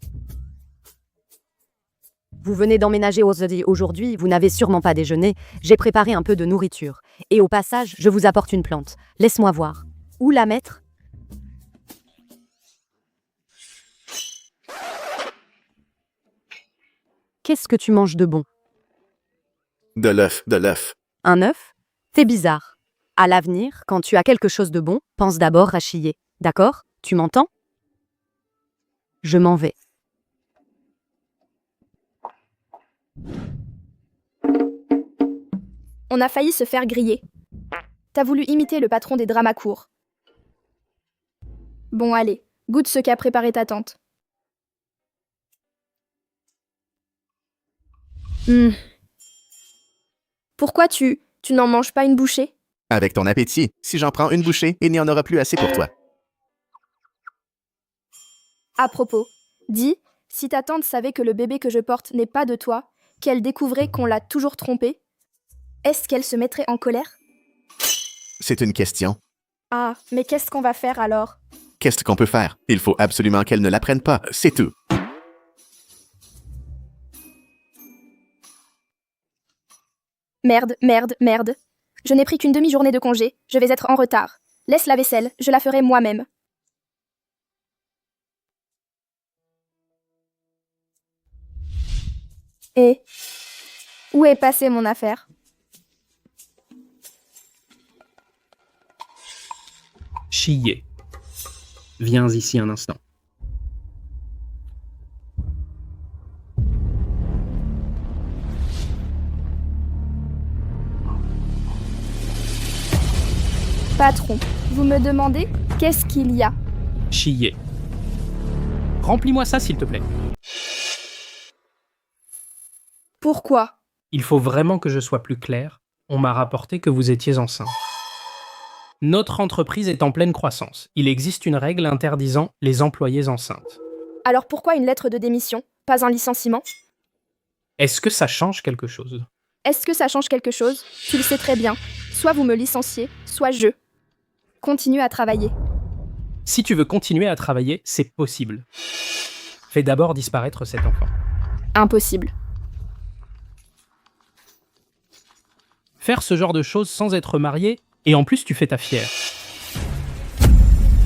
Speaker 7: Vous venez d'emménager aujourd'hui, vous n'avez sûrement pas déjeuné. J'ai préparé un peu de nourriture. Et au passage, je vous apporte une plante. Laisse-moi voir. Où la mettre? Qu'est-ce que tu manges de bon?
Speaker 20: De l'œuf, de l'œuf.
Speaker 7: Un œuf? C'est bizarre. À l'avenir, quand tu as quelque chose de bon, pense d'abord à chiller. D'accord? Tu m'entends? Je m'en vais.
Speaker 2: On a failli se faire griller. T'as voulu imiter le patron des dramas courts. Bon, allez, goûte ce qu'a préparé ta tante. Pourquoi tu n'en manges pas une bouchée?
Speaker 20: Avec ton appétit, si j'en prends une bouchée, il n'y en aura plus assez pour toi.
Speaker 2: À propos, dis, si ta tante savait que le bébé que je porte n'est pas de toi, qu'elle découvrait qu'on l'a toujours trompé, est-ce qu'elle se mettrait en colère?
Speaker 20: C'est une question.
Speaker 2: Ah, mais qu'est-ce qu'on va faire alors?
Speaker 20: Qu'est-ce qu'on peut faire? Il faut absolument qu'elle ne l'apprenne pas, c'est tout.
Speaker 2: Merde. Je n'ai pris qu'une demi-journée de congé, je vais être en retard. Laisse la vaisselle, je la ferai moi-même. Et où est passée mon affaire?
Speaker 6: Chiyé. Viens ici un instant.
Speaker 2: Patron, vous me demandez qu'est-ce qu'il y a?
Speaker 6: Chiyé. Remplis-moi ça, s'il te plaît.
Speaker 2: Pourquoi?
Speaker 6: Il faut vraiment que je sois plus clair. On m'a rapporté que vous étiez enceinte. Notre entreprise est en pleine croissance. Il existe une règle interdisant les employés enceintes.
Speaker 2: Alors pourquoi une lettre de démission, pas un licenciement?
Speaker 6: Est-ce que ça change quelque chose?
Speaker 2: Est-ce que ça change quelque chose? Tu le sais très bien. Soit vous me licenciez, soit je continue à travailler.
Speaker 6: Si tu veux continuer à travailler, c'est possible. Fais d'abord disparaître cet enfant.
Speaker 2: Impossible.
Speaker 6: Faire ce genre de choses sans être marié, et en plus tu fais ta fière.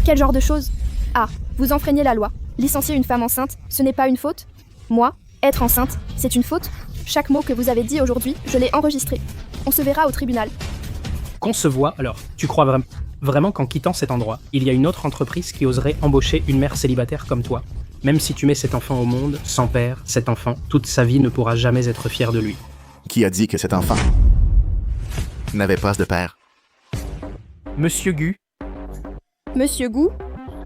Speaker 2: Quel genre de choses? Ah, vous enfreignez la loi. Licencier une femme enceinte, ce n'est pas une faute? Moi, être enceinte, c'est une faute? Chaque mot que vous avez dit aujourd'hui, je l'ai enregistré. On se verra au tribunal.
Speaker 6: Qu'on se voit, alors, tu crois vraiment qu'en quittant cet endroit, il y a une autre entreprise qui oserait embaucher une mère célibataire comme toi? Même si tu mets cet enfant au monde, sans père, cet enfant, toute sa vie ne pourra jamais être fier de lui.
Speaker 20: Qui a dit que cet enfant n'avait pas de père?
Speaker 6: Monsieur Gu.
Speaker 2: Monsieur Gu?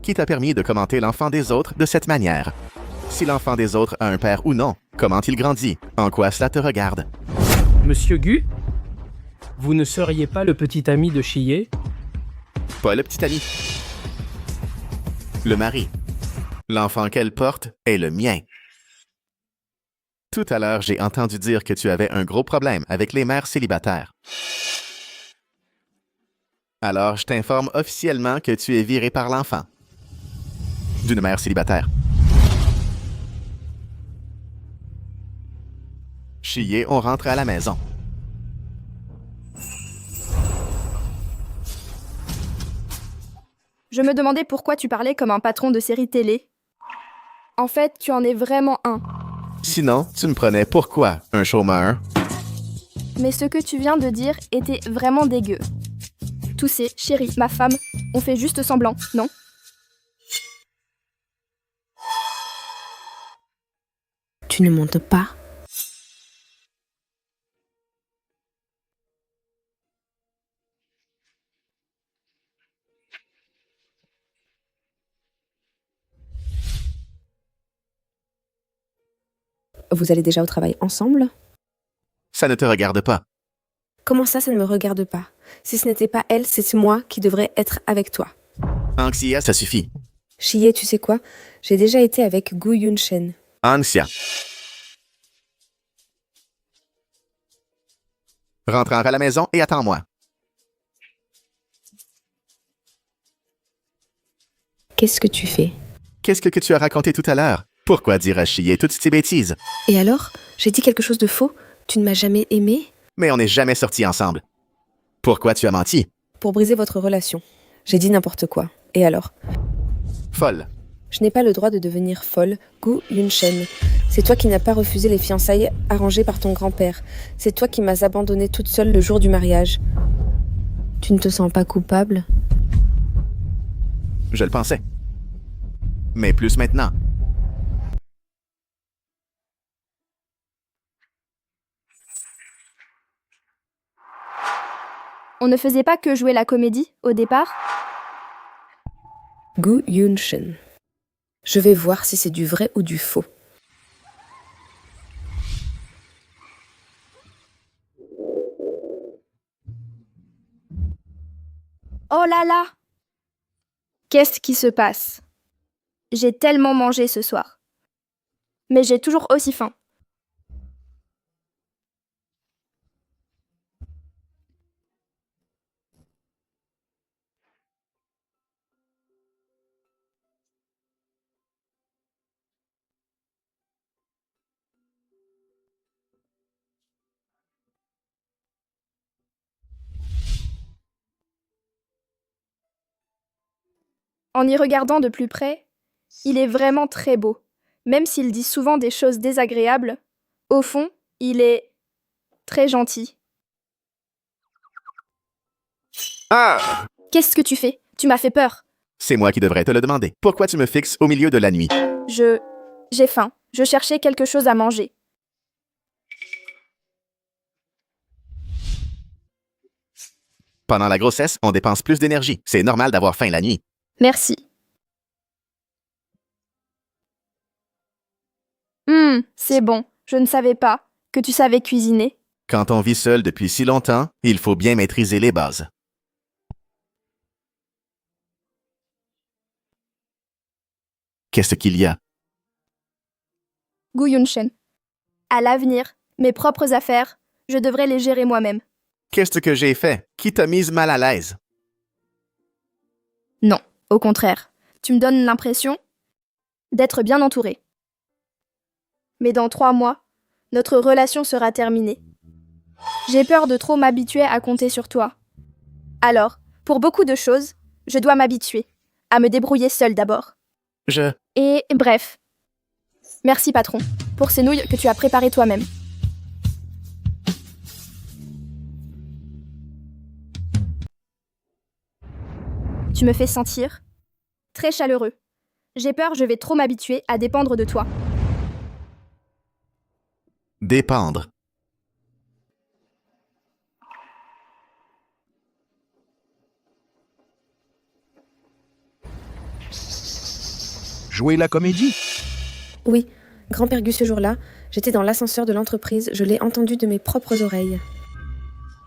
Speaker 20: Qui t'a permis de commenter l'enfant des autres de cette manière? Si l'enfant des autres a un père ou non, comment il grandit? En quoi cela te regarde?
Speaker 6: Monsieur Gu? Vous ne seriez pas le petit ami de Chiyé?
Speaker 20: Pas le petit ami. Le mari. L'enfant qu'elle porte est le mien. Tout à l'heure, j'ai entendu dire que tu avais un gros problème avec les mères célibataires. Alors, je t'informe officiellement que tu es viré par l'enfant d'une mère célibataire. Chiyé, on rentre à la maison.
Speaker 2: Je me demandais pourquoi tu parlais comme un patron de série télé. En fait, tu en es vraiment un.
Speaker 20: Sinon, tu me prenais pour quoi, un chômeur?
Speaker 2: Mais ce que tu viens de dire était vraiment dégueu. Tousser, chérie, ma femme, on fait juste semblant, non?
Speaker 12: Tu ne montes pas. Vous allez déjà au travail ensemble?
Speaker 20: Ça ne te regarde pas.
Speaker 12: Comment ça ne me regarde pas? Si ce n'était pas elle, c'est moi qui devrais être avec toi.
Speaker 20: Anxia, ça suffit.
Speaker 12: Chie, tu sais quoi? J'ai déjà été avec Gu Yunshen.
Speaker 20: Anxia. Rentre à la maison et attends-moi.
Speaker 12: Qu'est-ce que tu fais?
Speaker 20: Qu'est-ce que tu as raconté tout à l'heure? Pourquoi dire à Chier toutes ces bêtises?
Speaker 12: Et alors? J'ai dit quelque chose de faux? Tu ne m'as jamais aimé?
Speaker 20: Mais on n'est jamais sortis ensemble. Pourquoi tu as menti?
Speaker 12: Pour briser votre relation. J'ai dit n'importe quoi. Et alors?
Speaker 20: Folle.
Speaker 12: Je n'ai pas le droit de devenir folle, Gu Yunshen. C'est toi qui n'as pas refusé les fiançailles arrangées par ton grand-père. C'est toi qui m'as abandonnée toute seule le jour du mariage. Tu ne te sens pas coupable?
Speaker 20: Je le pensais. Mais plus maintenant.
Speaker 2: On ne faisait pas que jouer la comédie, au départ?
Speaker 12: Gu Yunshen. Je vais voir si c'est du vrai ou du faux.
Speaker 2: Oh là là! Qu'est-ce qui se passe? J'ai tellement mangé ce soir. Mais j'ai toujours aussi faim. En y regardant de plus près, il est vraiment très beau. Même s'il dit souvent des choses désagréables, au fond, il est très gentil.
Speaker 20: Ah!
Speaker 2: Qu'est-ce que tu fais? Tu m'as fait peur.
Speaker 20: C'est moi qui devrais te le demander. Pourquoi tu me fixes au milieu de la nuit?
Speaker 2: J'ai faim. Je cherchais quelque chose à manger.
Speaker 20: Pendant la grossesse, on dépense plus d'énergie. C'est normal d'avoir faim la nuit.
Speaker 2: Merci. C'est bon. Je ne savais pas que tu savais cuisiner.
Speaker 20: Quand on vit seul depuis si longtemps, il faut bien maîtriser les bases. Qu'est-ce qu'il y a?
Speaker 2: Gu Yunshen. À l'avenir, mes propres affaires, je devrais les gérer moi-même.
Speaker 20: Qu'est-ce que j'ai fait? Qui t'a mise mal à l'aise?
Speaker 2: Non, au contraire. Tu me donnes l'impression d'être bien entourée. Mais dans 3 mois, notre relation sera terminée. J'ai peur de trop m'habituer à compter sur toi. Alors, pour beaucoup de choses, je dois m'habituer à me débrouiller seule d'abord. Et bref. Merci patron, pour ces nouilles que tu as préparées toi-même. Tu me fais sentir très chaleureux. J'ai peur, je vais trop m'habituer à dépendre de toi.
Speaker 20: Dépendre.
Speaker 11: Jouer la comédie?
Speaker 12: Oui, grand-père Gu ce jour-là, j'étais dans l'ascenseur de l'entreprise, je l'ai entendu de mes propres oreilles.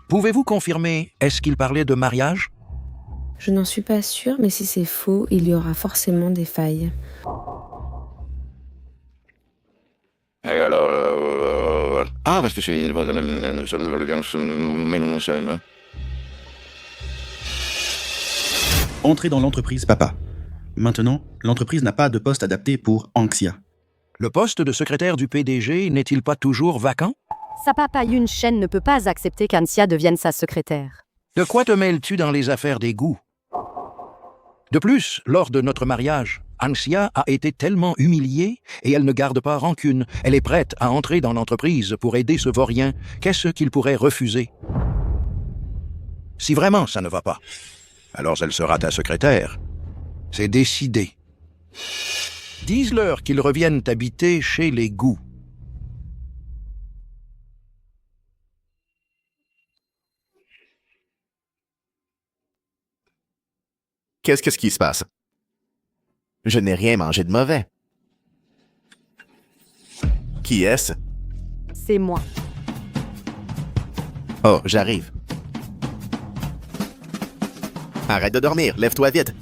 Speaker 11: Pouvez-vous confirmer, est-ce qu'il parlait de mariage?
Speaker 12: Je n'en suis pas sûre, mais si c'est faux, il y aura forcément des failles.
Speaker 11: Et alors... parce que c'est...
Speaker 19: Entrez dans l'entreprise, papa. Maintenant, l'entreprise n'a pas de poste adapté pour Anxia.
Speaker 11: Le poste de secrétaire du PDG n'est-il pas toujours vacant?
Speaker 7: Sa papa Yunshen ne peut pas accepter qu'Anxia devienne sa secrétaire.
Speaker 11: De quoi te mêles-tu dans les affaires des goûts? De plus, lors de notre mariage, Anxia a été tellement humiliée et elle ne garde pas rancune. Elle est prête à entrer dans l'entreprise pour aider ce vaurien. Qu'est-ce qu'il pourrait refuser? Si vraiment ça ne va pas, alors elle sera ta secrétaire. C'est décidé. Dis-leur qu'ils reviennent habiter chez les goûts.
Speaker 20: Qu'est-ce qui se passe? Je n'ai rien mangé de mauvais. Qui est-ce?
Speaker 7: C'est moi.
Speaker 20: Oh, j'arrive. Arrête de dormir, lève-toi vite.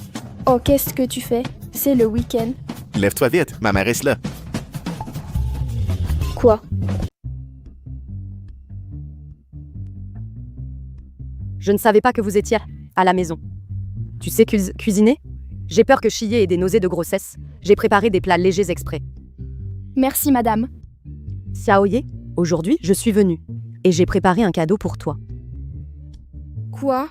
Speaker 2: Oh, qu'est-ce que tu fais? C'est le week-end.
Speaker 20: Lève-toi vite, ma mère est là.
Speaker 2: Quoi?
Speaker 7: Je ne savais pas que vous étiez à la maison. Tu sais cuisiner? J'ai peur que Chiyé ait des nausées de grossesse. J'ai préparé des plats légers exprès.
Speaker 2: Merci, madame.
Speaker 7: Xiaoye, aujourd'hui, je suis venue. Et j'ai préparé un cadeau pour toi.
Speaker 2: Quoi?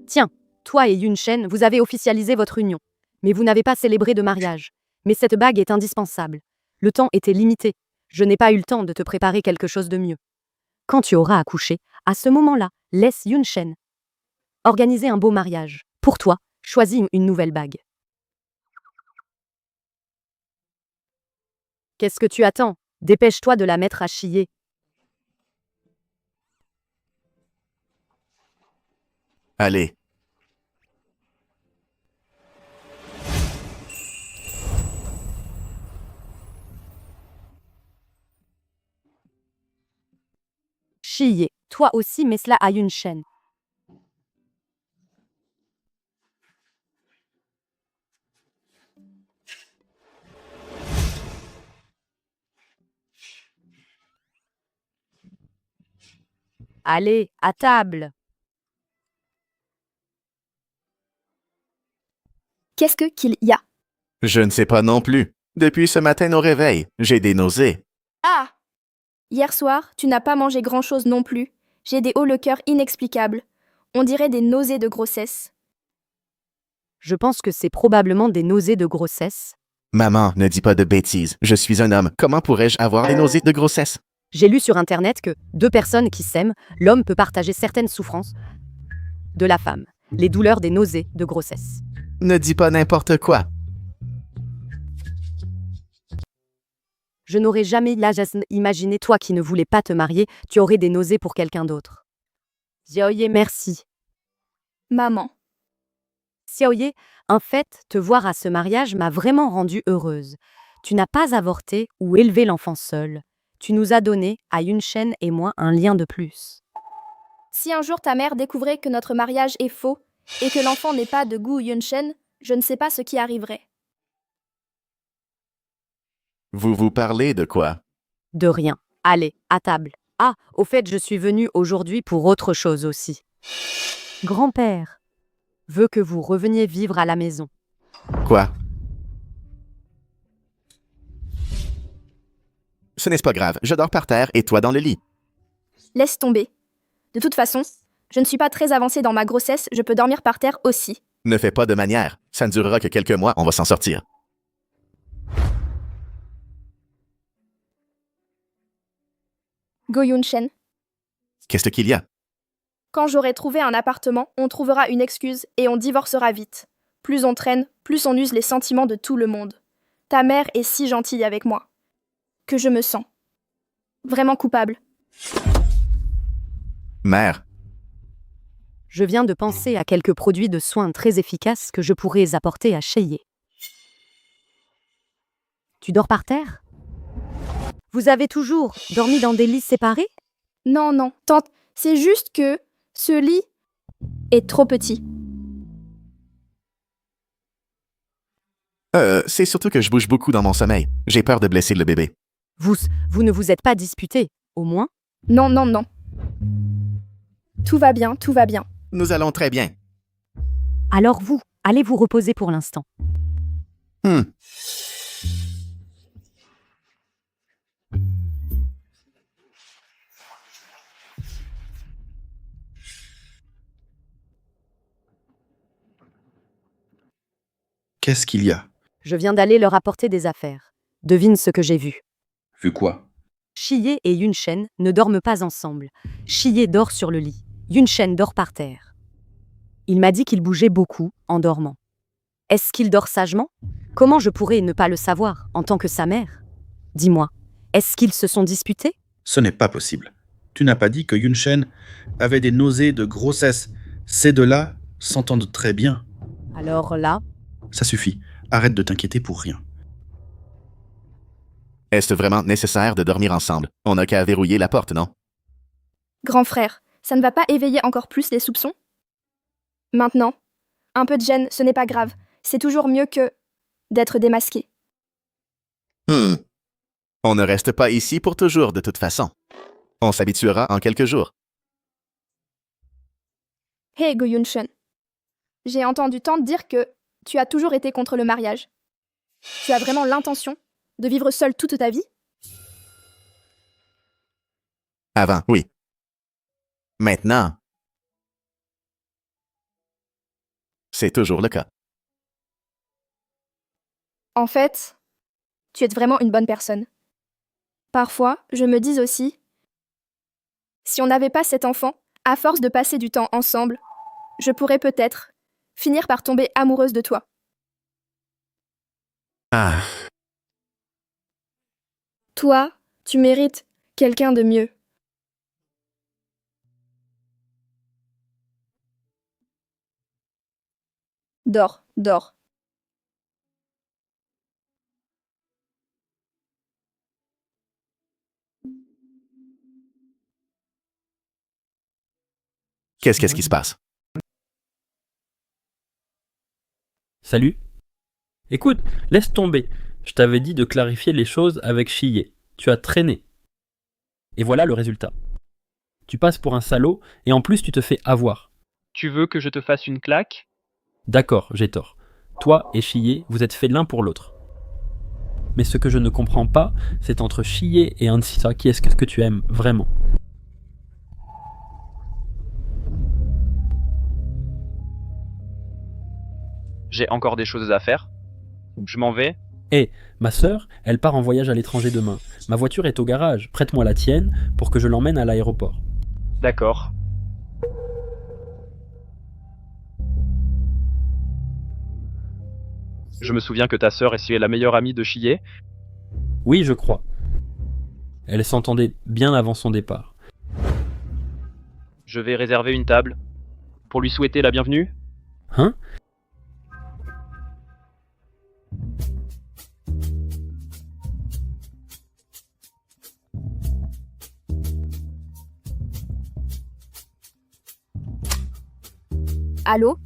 Speaker 7: Tiens, toi et Yunshen, vous avez officialisé votre union. Mais vous n'avez pas célébré de mariage. Mais cette bague est indispensable. Le temps était limité. Je n'ai pas eu le temps de te préparer quelque chose de mieux. Quand tu auras accouché, à ce moment-là, laisse Yunshen organiser un beau mariage. Pour toi, choisis une nouvelle bague. Qu'est-ce que tu attends? Dépêche-toi de la mettre à Chiyé.
Speaker 20: Allez.
Speaker 7: Chiyé, toi aussi mets cela à Yunshen. Allez, à table.
Speaker 2: Qu'est-ce qu'il y a?
Speaker 20: Je ne sais pas non plus. Depuis ce matin au réveil, j'ai des nausées.
Speaker 2: Ah! Hier soir, tu n'as pas mangé grand-chose non plus. J'ai des hauts le cœur inexplicables. On dirait des nausées de grossesse.
Speaker 7: Je pense que c'est probablement des nausées de grossesse.
Speaker 20: Maman, ne dis pas de bêtises. Je suis un homme. Comment pourrais-je avoir des nausées de grossesse?
Speaker 7: J'ai lu sur Internet que 2 personnes qui s'aiment, l'homme peut partager certaines souffrances de la femme, les douleurs des nausées de grossesse.
Speaker 20: Ne dis pas n'importe quoi.
Speaker 7: Je n'aurais jamais imaginé, toi qui ne voulais pas te marier, tu aurais des nausées pour quelqu'un d'autre. Xiaoye, merci.
Speaker 2: Maman.
Speaker 7: Xiaoye, en fait, te voir à ce mariage m'a vraiment rendue heureuse. Tu n'as pas avorté ou élevé l'enfant seul. Tu nous as donné, à Yunshen et moi, un lien de plus.
Speaker 2: Si un jour ta mère découvrait que notre mariage est faux et que l'enfant n'est pas de Gu Yunshen, je ne sais pas ce qui arriverait.
Speaker 20: Vous parlez de quoi?
Speaker 7: De rien. Allez, à table. Ah, au fait, je suis venue aujourd'hui pour autre chose aussi. Grand-père veut que vous reveniez vivre à la maison.
Speaker 20: Quoi? Ce n'est pas grave, je dors par terre et toi dans le lit.
Speaker 2: Laisse tomber. De toute façon, je ne suis pas très avancée dans ma grossesse, je peux dormir par terre aussi.
Speaker 20: Ne fais pas de manière. Ça ne durera que quelques mois, on va s'en sortir.
Speaker 2: Go Yunshen.
Speaker 20: Qu'est-ce qu'il y a?
Speaker 2: Quand j'aurai trouvé un appartement, on trouvera une excuse et on divorcera vite. Plus on traîne, plus on use les sentiments de tout le monde. Ta mère est si gentille avec moi que je me sens vraiment coupable.
Speaker 20: Mère.
Speaker 7: Je viens de penser à quelques produits de soins très efficaces que je pourrais apporter à Chiyé. Tu dors par terre? Vous avez toujours dormi dans des lits séparés?
Speaker 2: Non, tante, c'est juste que ce lit est trop petit.
Speaker 20: C'est surtout que je bouge beaucoup dans mon sommeil. J'ai peur de blesser le bébé.
Speaker 7: Vous ne vous êtes pas disputés, au moins?
Speaker 2: Non. Tout va bien, tout va bien.
Speaker 20: Nous allons très bien.
Speaker 7: Alors vous, allez vous reposer pour l'instant.
Speaker 19: Qu'est-ce qu'il y a?
Speaker 7: Je viens d'aller leur apporter des affaires. Devine ce que j'ai vu.
Speaker 19: Vu quoi?
Speaker 7: Chiyé et Yunshen ne dorment pas ensemble. Chiyé dort sur le lit. Yunshen dort par terre. Il m'a dit qu'il bougeait beaucoup en dormant. Est-ce qu'il dort sagement? Comment je pourrais ne pas le savoir en tant que sa mère? Dis-moi, est-ce qu'ils se sont disputés?
Speaker 19: Ce n'est pas possible. Tu n'as pas dit que Yunshen avait des nausées de grossesse. Ces deux-là s'entendent très bien.
Speaker 7: Alors là,
Speaker 19: Ça suffit. Arrête de t'inquiéter pour rien.
Speaker 20: Est-ce vraiment nécessaire de dormir ensemble? On n'a qu'à verrouiller la porte, non?
Speaker 2: Grand frère, ça ne va pas éveiller encore plus les soupçons? Maintenant, un peu de gêne, ce n'est pas grave. C'est toujours mieux que d'être démasqué.
Speaker 20: On ne reste pas ici pour toujours, de toute façon. On s'habituera en quelques jours.
Speaker 2: Hey Go Yun-shen, j'ai entendu tant dire que tu as toujours été contre le mariage. Tu as vraiment l'intention de vivre seul toute ta vie?
Speaker 20: Avant, oui. Maintenant, c'est toujours le cas.
Speaker 2: En fait, tu es vraiment une bonne personne. Parfois, je me dis aussi, si on n'avait pas cet enfant, à force de passer du temps ensemble, je pourrais peut-être finir par tomber amoureuse de toi.
Speaker 20: Ah,
Speaker 2: Toi, tu mérites quelqu'un de mieux. Dors, dors.
Speaker 20: qu'est-ce qui se passe?
Speaker 4: Salut. Écoute, laisse tomber. Je t'avais dit de clarifier les choses avec Chie. Tu as traîné. Et voilà le résultat. Tu passes pour un salaud et en plus tu te fais avoir.
Speaker 1: Tu veux que je te fasse une claque?
Speaker 4: D'accord, j'ai tort. Toi et Chie, vous êtes faits l'un pour l'autre. Mais ce que je ne comprends pas, c'est entre Chie et Ansita, qui est-ce que tu aimes vraiment?
Speaker 1: J'ai encore des choses à faire. Je m'en vais.
Speaker 4: Et ma sœur, elle part en voyage à l'étranger demain. Ma voiture est au garage. Prête-moi la tienne pour que je l'emmène à l'aéroport.
Speaker 1: D'accord. Je me souviens que ta sœur est la meilleure amie de Chie.
Speaker 4: Oui, je crois. Elle s'entendait bien avant son départ.
Speaker 1: Je vais réserver une table pour lui souhaiter la bienvenue.
Speaker 4: Hein?
Speaker 2: Allô?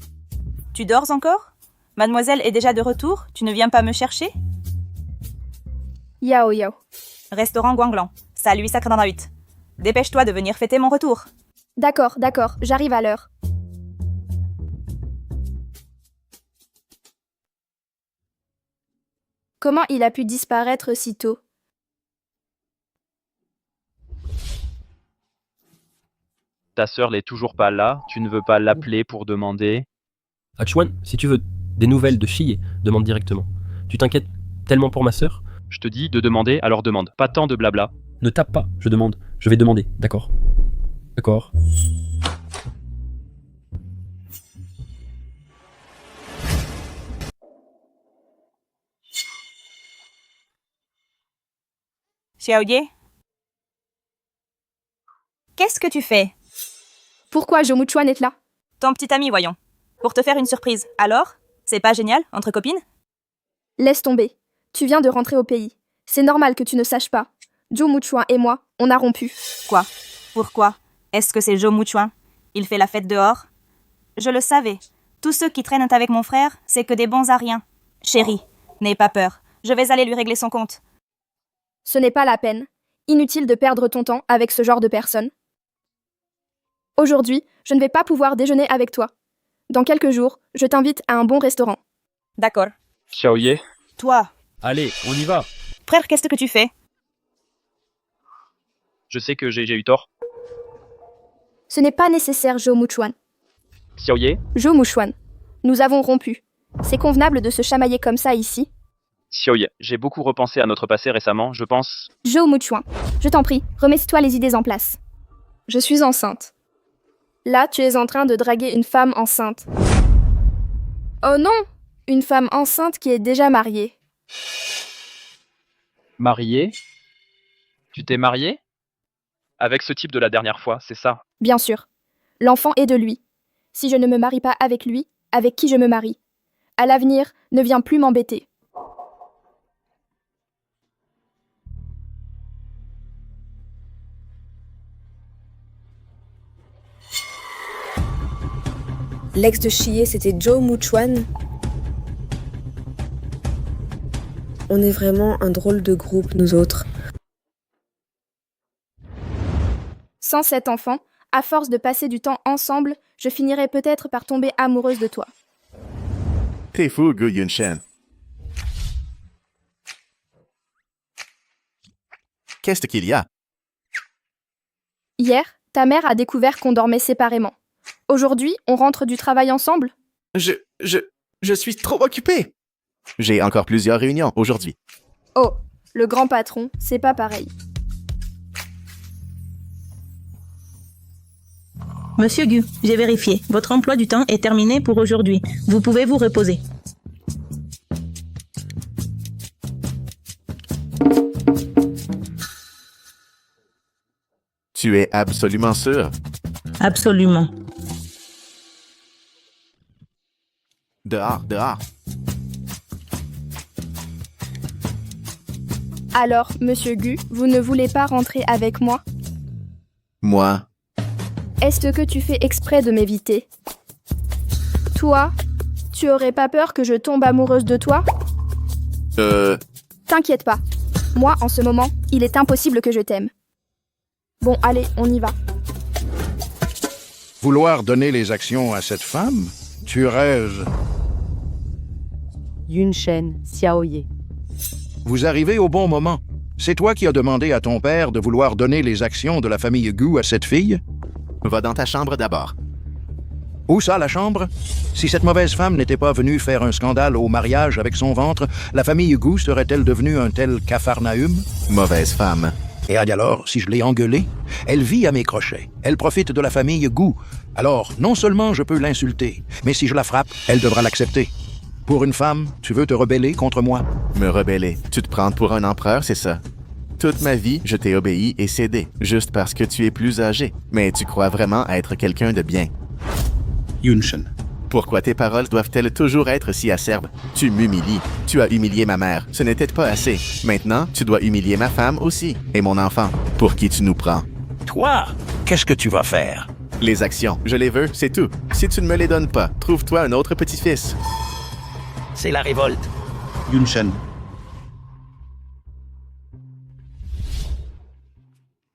Speaker 22: Tu dors encore? Mademoiselle est déjà de retour? Tu ne viens pas me chercher?
Speaker 2: Yao Yao.
Speaker 22: Restaurant Guanglan. Ça lui sacre dans la hutte. Dépêche-toi de venir fêter mon retour.
Speaker 2: D'accord, d'accord, j'arrive à l'heure. Comment il a pu disparaître si tôt?
Speaker 1: Ta sœur n'est toujours pas là. Tu ne veux pas l'appeler pour demander.
Speaker 4: Achuan, si tu veux des nouvelles de Chie, demande directement. Tu t'inquiètes tellement pour ma sœur?
Speaker 1: Je te dis de demander, alors demande. Pas tant de blabla.
Speaker 4: Ne tape pas, je demande. Je vais demander, d'accord? D'accord.
Speaker 22: Xiaoye? Qu'est-ce que tu fais?
Speaker 2: Pourquoi Jo Mu-chuan est là?
Speaker 22: Ton petit ami, voyons. Pour te faire une surprise. Alors? C'est pas génial, entre copines?
Speaker 2: Laisse tomber. Tu viens de rentrer au pays. C'est normal que tu ne saches pas. Jo Mu-chuan et moi, on a rompu.
Speaker 22: Quoi? Pourquoi? Est-ce que c'est Jo Mu-chuan? Il fait la fête dehors? Je le savais. Tous ceux qui traînent avec mon frère, c'est que des bons à rien. Chérie, n'aie pas peur. Je vais aller lui régler son compte.
Speaker 2: Ce n'est pas la peine. Inutile de perdre ton temps avec ce genre de personnes. Aujourd'hui, je ne vais pas pouvoir déjeuner avec toi. Dans quelques jours, je t'invite à un bon restaurant.
Speaker 22: D'accord.
Speaker 1: Xiaoye.
Speaker 22: Toi.
Speaker 4: Allez, on y va.
Speaker 22: Frère, qu'est-ce que tu fais?
Speaker 1: Je sais que j'ai eu tort.
Speaker 2: Ce n'est pas nécessaire, Jo Mu-chuan.
Speaker 1: Xiaoye.
Speaker 2: Jo Mu-chuan, nous avons rompu. C'est convenable de se chamailler comme ça ici?
Speaker 1: Xiaoye, j'ai beaucoup repensé à notre passé récemment, je pense...
Speaker 2: Jo Mu-chuan, je t'en prie, remets-toi les idées en place. Je suis enceinte. Là, tu es en train de draguer une femme enceinte. Oh non! Une femme enceinte qui est déjà mariée.
Speaker 1: Mariée? Tu t'es mariée? Avec ce type de la dernière fois, c'est ça?
Speaker 2: Bien sûr. L'enfant est de lui. Si je ne me marie pas avec lui, avec qui je me marie? À l'avenir, ne viens plus m'embêter.
Speaker 12: L'ex de Chie, c'était Joe Muchuan. On est vraiment un drôle de groupe, nous autres.
Speaker 2: Sans cet enfant, à force de passer du temps ensemble, je finirais peut-être par tomber amoureuse de toi.
Speaker 20: T'es fou, Gu Yunshen. Qu'est-ce qu'il y a?
Speaker 2: Hier, ta mère a découvert qu'on dormait séparément. Aujourd'hui, on rentre du travail ensemble?
Speaker 20: Je suis trop occupé. J'ai encore plusieurs réunions aujourd'hui.
Speaker 2: Oh, le grand patron, c'est pas pareil.
Speaker 9: Monsieur Gu, j'ai vérifié. Votre emploi du temps est terminé pour aujourd'hui. Vous pouvez vous reposer.
Speaker 20: Tu es absolument sûr?
Speaker 9: Absolument.
Speaker 20: Dehors, dehors.
Speaker 2: Alors, monsieur Gu, vous ne voulez pas rentrer avec moi?
Speaker 20: Moi?
Speaker 2: Est-ce que tu fais exprès de m'éviter? Toi, tu aurais pas peur que je tombe amoureuse de toi? T'inquiète pas. Moi, en ce moment, il est impossible que je t'aime. Bon, allez, on y va.
Speaker 10: Vouloir donner les actions à cette femme? Tu rêves.
Speaker 7: Yunshen, Xiaoye.
Speaker 10: Vous arrivez au bon moment. C'est toi qui as demandé à ton père de vouloir donner les actions de la famille Gu à cette fille?
Speaker 20: Va dans ta chambre d'abord.
Speaker 10: Où ça, la chambre? Si cette mauvaise femme n'était pas venue faire un scandale au mariage avec son ventre, la famille Gu serait-elle devenue un tel capharnaüm?
Speaker 20: Mauvaise femme.
Speaker 10: Et alors, si je l'ai engueulée, elle vit à mes crochets. Elle profite de la famille Gu. Alors, non seulement je peux l'insulter, mais si je la frappe, elle devra l'accepter. Pour une femme, tu veux te rebeller contre moi?
Speaker 20: Me rebeller? Tu te prends pour un empereur, c'est ça? Toute ma vie, je t'ai obéi et cédé, juste parce que tu es plus âgé. Mais tu crois vraiment être quelqu'un de bien.
Speaker 19: Yunshen.
Speaker 20: Pourquoi tes paroles doivent-elles toujours être si acerbes? Tu m'humilies. Tu as humilié ma mère. Ce n'était pas assez. Maintenant, tu dois humilier ma femme aussi. Et mon enfant. Pour qui tu nous prends?
Speaker 11: Toi, qu'est-ce que tu vas faire?
Speaker 20: Les actions. Je les veux, c'est tout. Si tu ne me les donnes pas, trouve-toi un autre petit-fils.
Speaker 11: C'est la révolte.
Speaker 19: Yunshen.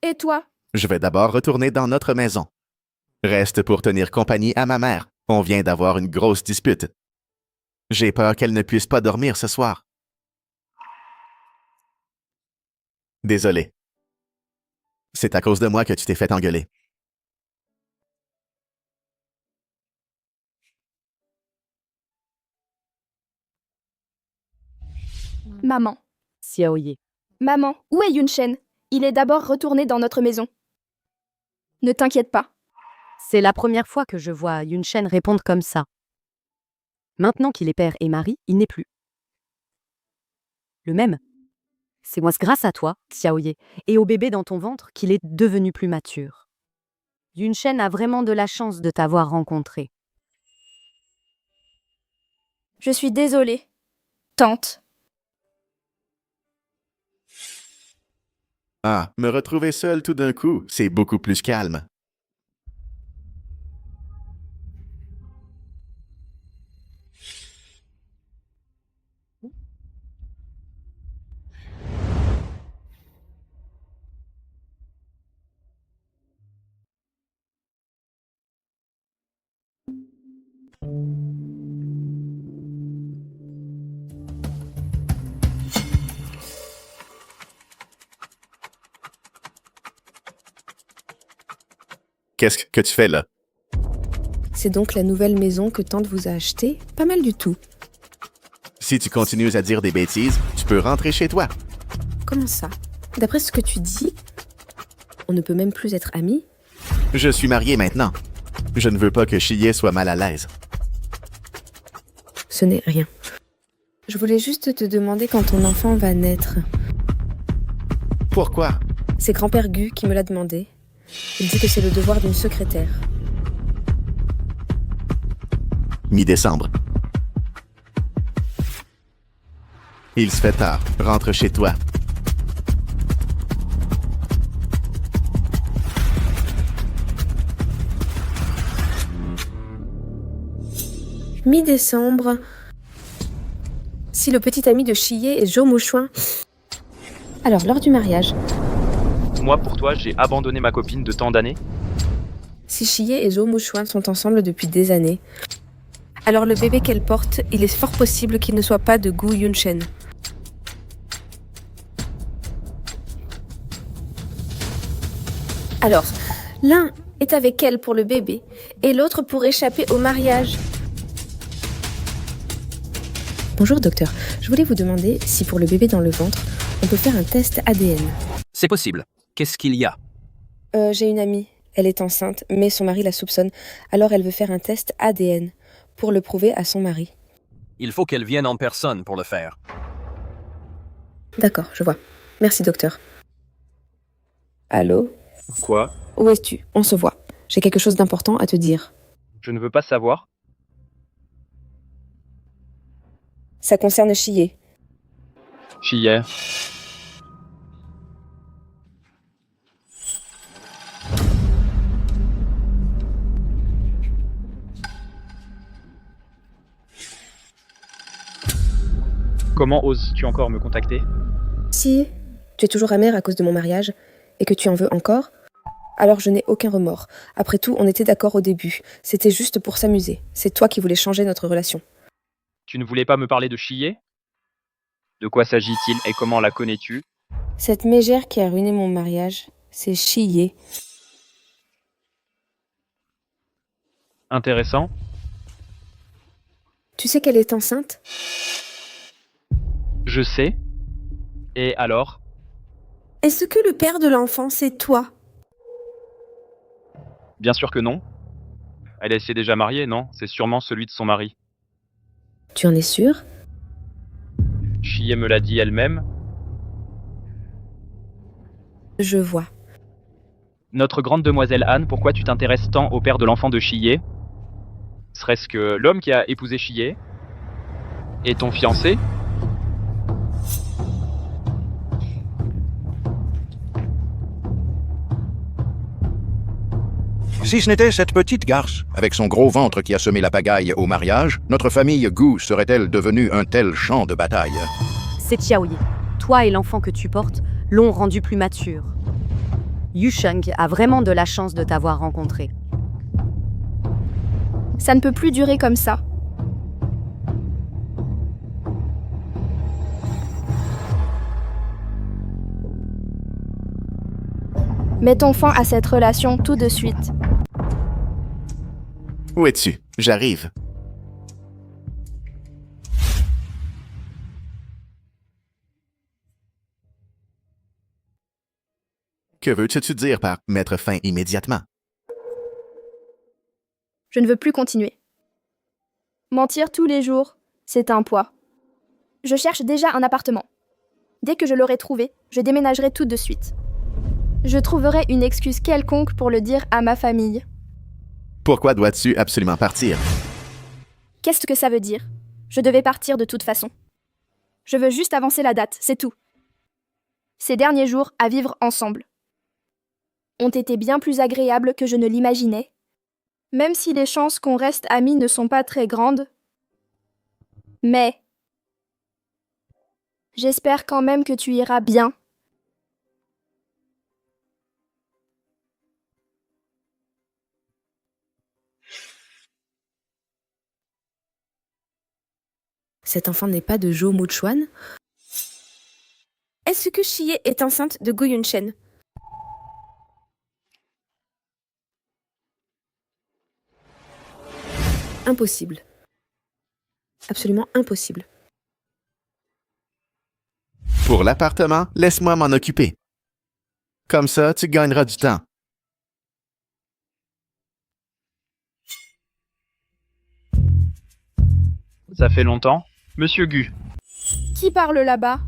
Speaker 2: Et toi?
Speaker 20: Je vais d'abord retourner dans notre maison. Reste pour tenir compagnie à ma mère. On vient d'avoir une grosse dispute. J'ai peur qu'elle ne puisse pas dormir ce soir. Désolé. C'est à cause de moi que tu t'es fait engueuler.
Speaker 2: Maman.
Speaker 7: Xiaoye.
Speaker 2: Maman, où est Yunshen? Il est d'abord retourné dans notre maison. Ne t'inquiète pas.
Speaker 7: C'est la première fois que je vois Yunshen répondre comme ça. Maintenant qu'il est père et mari, il n'est plus le même. C'est moi, grâce à toi, Xiaoye, et au bébé dans ton ventre qu'il est devenu plus mature. Yunshen a vraiment de la chance de t'avoir rencontré.
Speaker 2: Je suis désolée. Tante.
Speaker 20: Ah, me retrouver seul tout d'un coup, c'est beaucoup plus calme. Qu'est-ce que tu fais là?
Speaker 12: C'est donc la nouvelle maison que tante vous a achetée? Pas mal du tout.
Speaker 20: Si tu continues à dire des bêtises, tu peux rentrer chez toi.
Speaker 12: Comment ça? D'après ce que tu dis, on ne peut même plus être amis?
Speaker 20: Je suis marié maintenant. Je ne veux pas que Chie soit mal à l'aise.
Speaker 12: Ce n'est rien. Je voulais juste te demander quand ton enfant va naître.
Speaker 20: Pourquoi?
Speaker 12: C'est grand-père Gu qui me l'a demandé. Il dit que c'est le devoir d'une secrétaire.
Speaker 20: mi-décembre. Il se fait tard. Rentre chez toi.
Speaker 12: Mi-décembre. Si le petit ami de Chiyé est Jo Mouchouin. Alors, lors du mariage,
Speaker 1: Moi, pour toi, j'ai abandonné ma copine de tant d'années.
Speaker 12: si Chiyé et Jo Mouchouin sont ensemble depuis des années, alors le bébé qu'elle porte, il est fort possible qu'il ne soit pas de Gu Yunshen. Alors, l'un est avec elle pour le bébé et l'autre pour échapper au mariage. Bonjour docteur, je voulais vous demander si pour le bébé dans le ventre, on peut faire un test ADN.
Speaker 13: C'est possible. Qu'est-ce qu'il y a?
Speaker 12: J'ai une amie, elle est enceinte, mais son mari la soupçonne, alors elle veut faire un test ADN pour le prouver à son mari.
Speaker 13: Il faut qu'elle vienne en personne pour le faire.
Speaker 12: D'accord, je vois. Merci docteur. Allô?
Speaker 1: Quoi?
Speaker 12: Où es-tu? On se voit. J'ai quelque chose d'important à te dire.
Speaker 1: Je ne veux pas savoir.
Speaker 12: Ça concerne Chiyé.
Speaker 1: Chiyé. Comment oses-tu encore me contacter?
Speaker 12: Si tu es toujours amère à cause de mon mariage et que tu en veux encore, alors je n'ai aucun remords. Après tout, on était d'accord au début. C'était juste pour s'amuser. C'est toi qui voulais changer notre relation.
Speaker 1: Tu ne voulais pas me parler de Chiyé? De quoi s'agit-il et comment la connais-tu?
Speaker 12: Cette mégère qui a ruiné mon mariage, c'est Chiyé.
Speaker 1: Intéressant.
Speaker 12: Tu sais qu'elle est enceinte?
Speaker 1: Je sais. Et alors?
Speaker 12: Est-ce que le père de l'enfant, c'est toi?
Speaker 1: Bien sûr que non. Elle s'est déjà mariée, non? C'est sûrement celui de son mari.
Speaker 12: Tu en es sûr?
Speaker 1: Chiyé me l'a dit elle-même.
Speaker 12: Je vois.
Speaker 1: Notre grande demoiselle Anne, pourquoi tu t'intéresses tant au père de l'enfant de Chiyé? Serait-ce que l'homme qui a épousé Chiyé est ton fiancé?
Speaker 10: Si ce n'était cette petite garce, avec son gros ventre qui a semé la pagaille au mariage, notre famille Gu serait-elle devenue un tel champ de bataille?
Speaker 7: C'est Xiaoye. Toi et l'enfant que tu portes l'ont rendu plus mature. Yusheng a vraiment de la chance de t'avoir rencontré.
Speaker 2: Ça ne peut plus durer comme ça. Mettons fin à cette relation tout de suite.
Speaker 20: Où es-tu? J'arrive. Que veux-tu dire par mettre fin immédiatement?
Speaker 2: Je ne veux plus continuer. Mentir tous les jours, c'est un poids. Je cherche déjà un appartement. Dès que je l'aurai trouvé, je déménagerai tout de suite. Je trouverai une excuse quelconque pour le dire à ma famille.
Speaker 20: Pourquoi dois-tu absolument partir?
Speaker 2: Qu'est-ce que ça veut dire? Je devais partir de toute façon. Je veux juste avancer la date, c'est tout. Ces derniers jours à vivre ensemble ont été bien plus agréables que je ne l'imaginais. Même si les chances qu'on reste amis ne sont pas très grandes. Mais j'espère quand même que tu iras bien.
Speaker 12: Cet enfant n'est pas de Jo Mouchuan? Est-ce que Chiyé est enceinte de Gu Yunshen? Impossible. Absolument impossible.
Speaker 20: Pour l'appartement, laisse-moi m'en occuper. Comme ça, tu gagneras du temps.
Speaker 1: Ça fait longtemps. Monsieur Gu.
Speaker 2: Qui parle là-bas?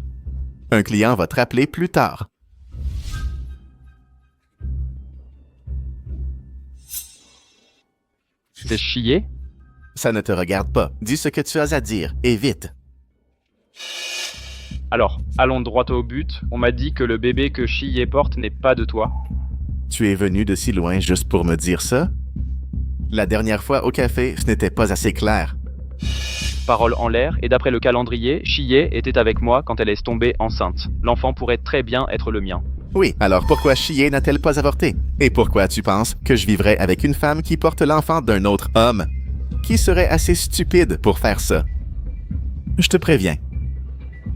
Speaker 20: Un client va te rappeler plus tard.
Speaker 1: C'est Chiyé?
Speaker 20: Ça ne te regarde pas. Dis ce que tu as à dire, et vite.
Speaker 1: Alors, allons droit au but. On m'a dit que le bébé que Chiyé porte n'est pas de toi.
Speaker 20: Tu es venu de si loin juste pour me dire ça? La dernière fois au café, ce n'était pas assez clair.
Speaker 1: Parole en l'air, et d'après le calendrier, Chiyé était avec moi quand elle est tombée enceinte. L'enfant pourrait très bien être le mien.
Speaker 20: Oui, alors pourquoi Chiyé n'a-t-elle pas avorté? Et pourquoi tu penses que je vivrais avec une femme qui porte l'enfant d'un autre homme? Qui serait assez stupide pour faire ça? Je te préviens.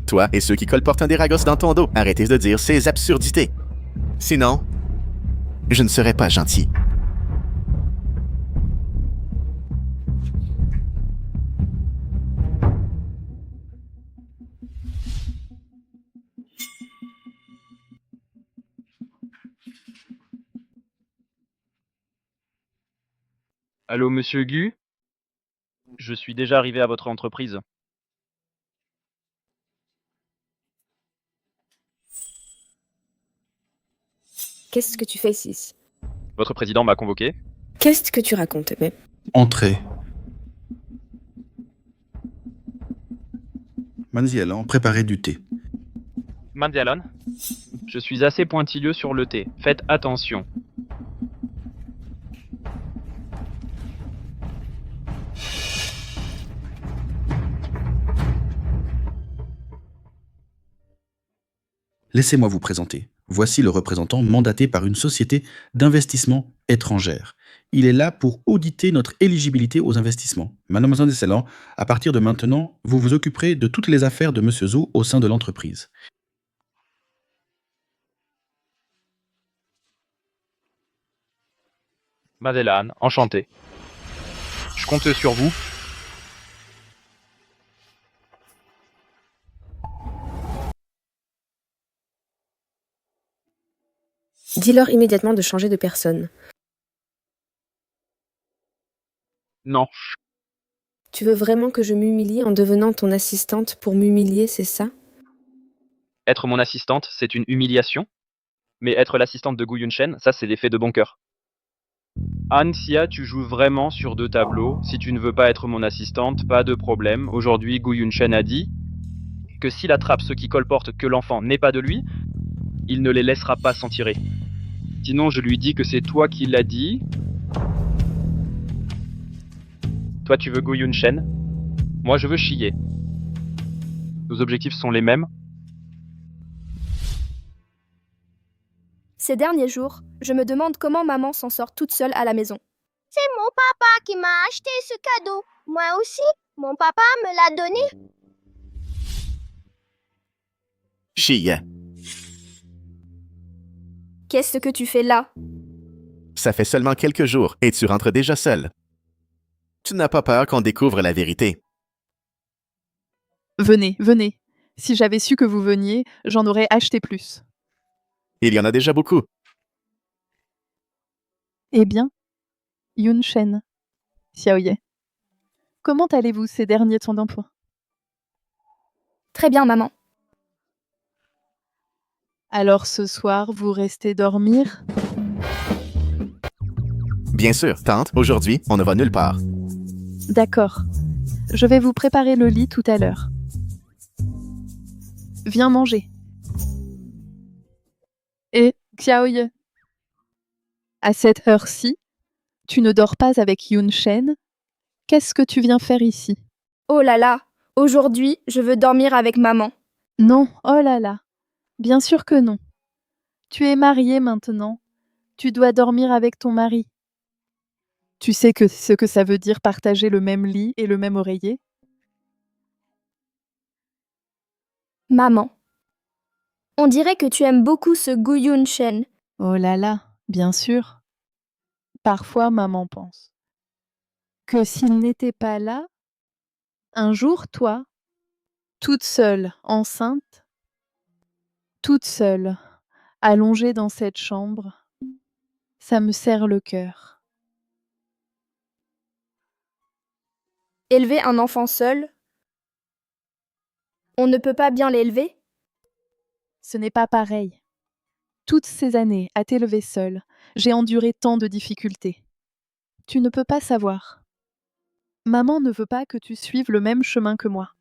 Speaker 20: Toi et ceux qui colportent un déragos dans ton dos, arrêtez de dire ces absurdités. Sinon, je ne serai pas gentil.
Speaker 1: Allô, monsieur Gu? Je suis déjà arrivé à votre entreprise.
Speaker 12: Qu'est-ce que tu fais ici?
Speaker 1: Votre président m'a convoqué.
Speaker 12: Qu'est-ce que tu racontes, mais...
Speaker 19: Entrez. Manzialan, préparez du thé.
Speaker 1: Mandialon, je suis assez pointilleux sur le thé. Faites attention.
Speaker 19: Laissez-moi vous présenter. Voici le représentant mandaté par une société d'investissement étrangère. Il est là pour auditer notre éligibilité aux investissements. Mademoiselle Descellants, à partir de maintenant, vous vous occuperez de toutes les affaires de Monsieur Zhou au sein de l'entreprise.
Speaker 1: Madeleine, enchanté. Je compte sur vous.
Speaker 12: Dis-leur immédiatement de changer de personne.
Speaker 1: Non.
Speaker 12: Tu veux vraiment que je m'humilie en devenant ton assistante pour m'humilier, c'est ça?
Speaker 1: Être mon assistante, c'est une humiliation. Mais être l'assistante de Gu Yunshen, ça c'est l'effet de bon cœur. Anne Xia, tu joues vraiment sur 2 tableaux. Si tu ne veux pas être mon assistante, pas de problème. Aujourd'hui, Gu Yunshen a dit que s'il attrape ceux qui colportent que l'enfant n'est pas de lui, il ne les laissera pas s'en tirer. Sinon, je lui dis que c'est toi qui l'as dit. Toi, tu veux Gu Yunshen. Moi, je veux Chiyé. Nos objectifs sont les mêmes.
Speaker 2: Ces derniers jours, je me demande comment maman s'en sort toute seule à la maison.
Speaker 5: C'est mon papa qui m'a acheté ce cadeau. Moi aussi, mon papa me l'a donné.
Speaker 20: Chiyé,
Speaker 2: Qu'est-ce que tu fais là?
Speaker 20: ça fait seulement quelques jours et tu rentres déjà seul. Tu n'as pas peur qu'on découvre la vérité.
Speaker 8: Venez, venez. Si j'avais su que vous veniez, j'en aurais acheté plus.
Speaker 20: Il y en a déjà beaucoup.
Speaker 8: Eh bien, Yunshen, Xiaoye, comment allez-vous ces derniers temps d'emploi?
Speaker 2: Très bien, maman.
Speaker 8: Alors ce soir, vous restez dormir?
Speaker 20: Bien sûr, tante, aujourd'hui, on ne va nulle part.
Speaker 8: D'accord. Je vais vous préparer le lit tout à l'heure. Viens manger. Et, Xiaoye, à cette heure-ci, tu ne dors pas avec Yunshen. Qu'est-ce que tu viens faire ici?
Speaker 2: Oh là là, aujourd'hui, je veux dormir avec maman.
Speaker 8: Non, oh là là. Bien sûr que non. Tu es mariée maintenant. Tu dois dormir avec ton mari. Tu sais ce que ça veut dire partager le même lit et le même oreiller?
Speaker 2: Maman, on dirait que tu aimes beaucoup ce Gu Yunshen.
Speaker 8: Oh là là, bien sûr. Parfois, maman pense que s'il n'était pas là, un jour, toi, toute seule, enceinte, toute seule, allongée dans cette chambre, ça me serre le cœur.
Speaker 2: Élever un enfant seul, on ne peut pas bien l'élever?
Speaker 8: Ce n'est pas pareil. Toutes ces années à t'élever seule, j'ai enduré tant de difficultés. Tu ne peux pas savoir. Maman ne veut pas que tu suives le même chemin que moi.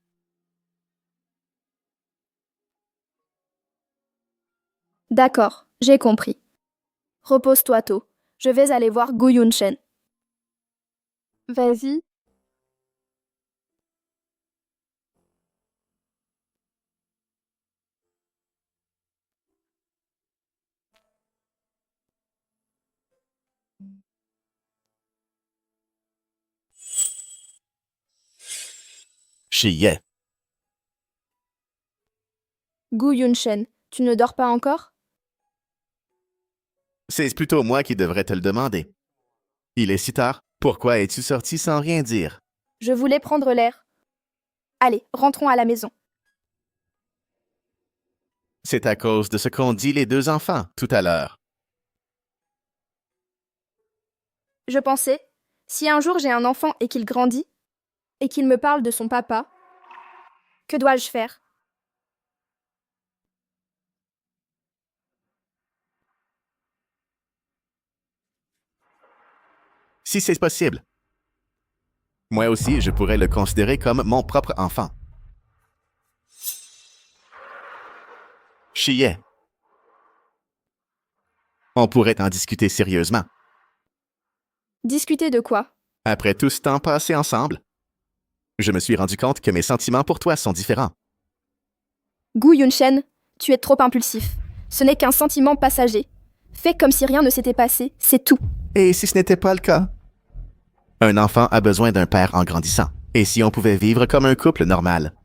Speaker 2: D'accord, j'ai compris. Repose-toi tôt. Je vais aller voir Gu Yunshen.
Speaker 8: Vas-y.
Speaker 20: Chiye.
Speaker 2: Gu Yunshen, tu ne dors pas encore?
Speaker 20: C'est plutôt moi qui devrais te le demander. Il est si tard. Pourquoi es-tu sorti sans rien dire?
Speaker 2: Je voulais prendre l'air. Allez, rentrons à la maison.
Speaker 20: C'est à cause de ce qu'ont dit les deux enfants tout à l'heure.
Speaker 2: Je pensais, si un jour j'ai un enfant et qu'il grandit, et qu'il me parle de son papa, que dois-je faire?
Speaker 20: Si c'est possible. Moi aussi, je pourrais le considérer comme mon propre enfant. Chiye. On pourrait en discuter sérieusement.
Speaker 2: Discuter de quoi?
Speaker 20: Après tout ce temps passé ensemble, je me suis rendu compte que mes sentiments pour toi sont différents.
Speaker 2: Gu Yunshen, tu es trop impulsif. Ce n'est qu'un sentiment passager. Fais comme si rien ne s'était passé, c'est tout.
Speaker 20: Et si ce n'était pas le cas? Un enfant a besoin d'un père en grandissant. Et si on pouvait vivre comme un couple normal?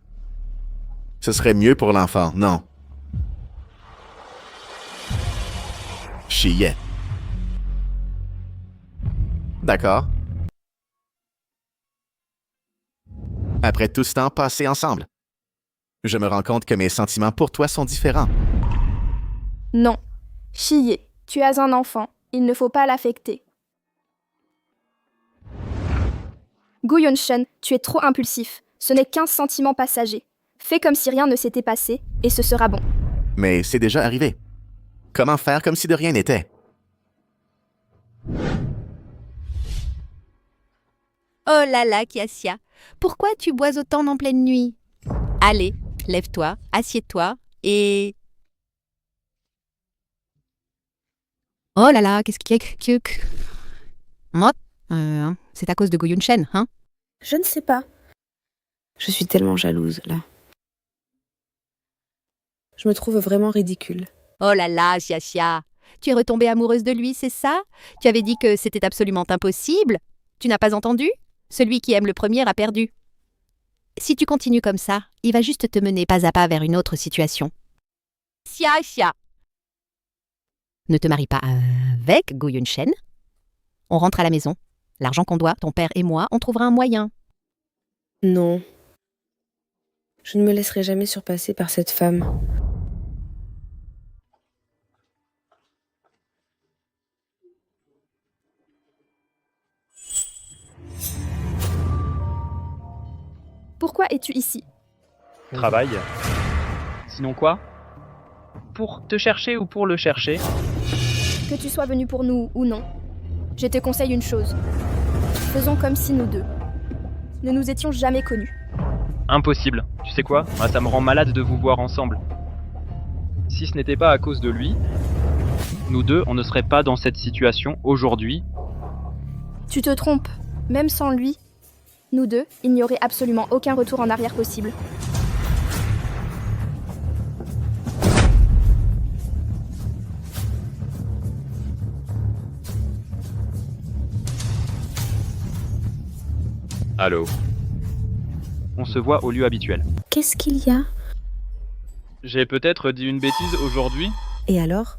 Speaker 20: Ce serait mieux pour l'enfant, non? Chiye. D'accord. Après tout ce temps passé ensemble, je me rends compte que mes sentiments pour toi sont différents.
Speaker 2: Non. Chiye, tu as un enfant. Il ne faut pas l'affecter. Gu Yunshen, tu es trop impulsif. Ce n'est qu'un sentiment passager. Fais comme si rien ne s'était passé, et ce sera bon.
Speaker 20: Mais c'est déjà arrivé. Comment faire comme si de rien n'était?
Speaker 15: Oh là là, Kiasia, pourquoi tu bois autant en pleine nuit? Allez, lève-toi, assieds-toi et... Oh là là, qu'est-ce qu'il y a Moi, c'est à cause de Gu Yunshen, hein?
Speaker 12: Je ne sais pas. Je suis tellement jalouse, là. Je me trouve vraiment ridicule.
Speaker 15: Oh là là, Xiaxia, tu es retombée amoureuse de lui, c'est ça? Tu avais dit que c'était absolument impossible. Tu n'as pas entendu? Celui qui aime le premier a perdu. Si tu continues comme ça, il va juste te mener pas à pas vers une autre situation. Xiaxia, ne te marie pas avec Gu Yunshen. On rentre à la maison. L'argent qu'on doit, ton père et moi, on trouvera un moyen.
Speaker 12: Non. Je ne me laisserai jamais surpasser par cette femme.
Speaker 2: Pourquoi es-tu ici?
Speaker 1: Travail. Sinon quoi? Pour te chercher ou pour le chercher?
Speaker 2: Que tu sois venu pour nous ou non, je te conseille une chose. Faisons comme si nous deux ne nous étions jamais connus.
Speaker 1: Impossible. Tu sais quoi? Ah, ça me rend malade de vous voir ensemble. Si ce n'était pas à cause de lui, nous deux, on ne serait pas dans cette situation aujourd'hui.
Speaker 2: Tu te trompes. Même sans lui, nous deux, il n'y aurait absolument aucun retour en arrière possible.
Speaker 1: Allô? On se voit au lieu habituel.
Speaker 12: Qu'est-ce qu'il y a?
Speaker 1: J'ai peut-être dit une bêtise aujourd'hui?
Speaker 12: Et alors?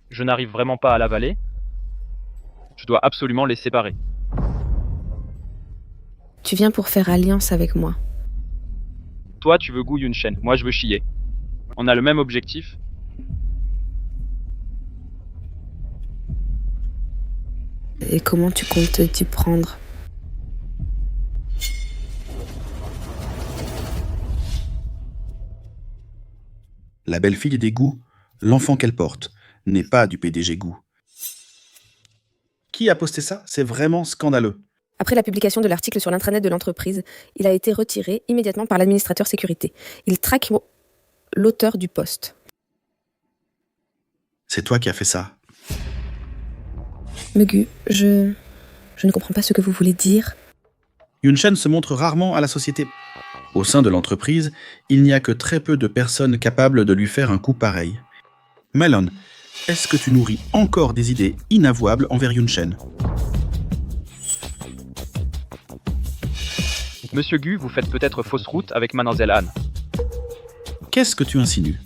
Speaker 1: Je n'arrive vraiment pas à l'avaler. Je dois absolument les séparer.
Speaker 12: Tu viens pour faire alliance avec moi.
Speaker 1: Toi, tu veux Gu Yunshen, moi je veux Chiye. On a le même objectif.
Speaker 12: Et comment tu comptes t'y prendre?
Speaker 19: La belle-fille des Gu, l'enfant qu'elle porte, n'est pas du PDG Gu. Qui a posté ça? C'est vraiment scandaleux.
Speaker 12: Après la publication de l'article sur l'intranet de l'entreprise, il a été retiré immédiatement par l'administrateur sécurité. Il traque l'auteur du post.
Speaker 19: C'est toi qui as fait ça.
Speaker 12: Megu, je ne comprends pas ce que vous voulez dire.
Speaker 19: Yunshen se montre rarement à la société. Au sein de l'entreprise, il n'y a que très peu de personnes capables de lui faire un coup pareil. Melon, est-ce que tu nourris encore des idées inavouables envers Yunshen?
Speaker 1: Monsieur Gu, vous faites peut-être fausse route avec Mademoiselle Anne.
Speaker 19: Qu'est-ce que tu insinues?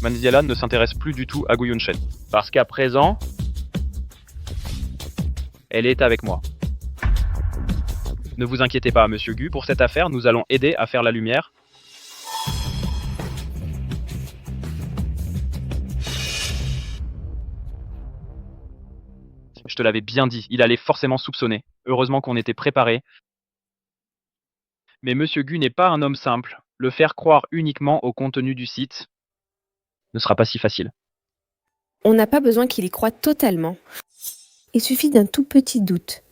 Speaker 1: Mademoiselle Anne ne s'intéresse plus du tout à Gu Yunshen. Parce qu'à présent, elle est avec moi. Ne vous inquiétez pas, Monsieur Gu, pour cette affaire, nous allons aider à faire la lumière. Je te l'avais bien dit, il allait forcément soupçonner. Heureusement qu'on était préparés. Mais Monsieur Gu n'est pas un homme simple. Le faire croire uniquement au contenu du site ne sera pas si facile.
Speaker 12: On n'a pas besoin qu'il y croie totalement. Il suffit d'un tout petit doute.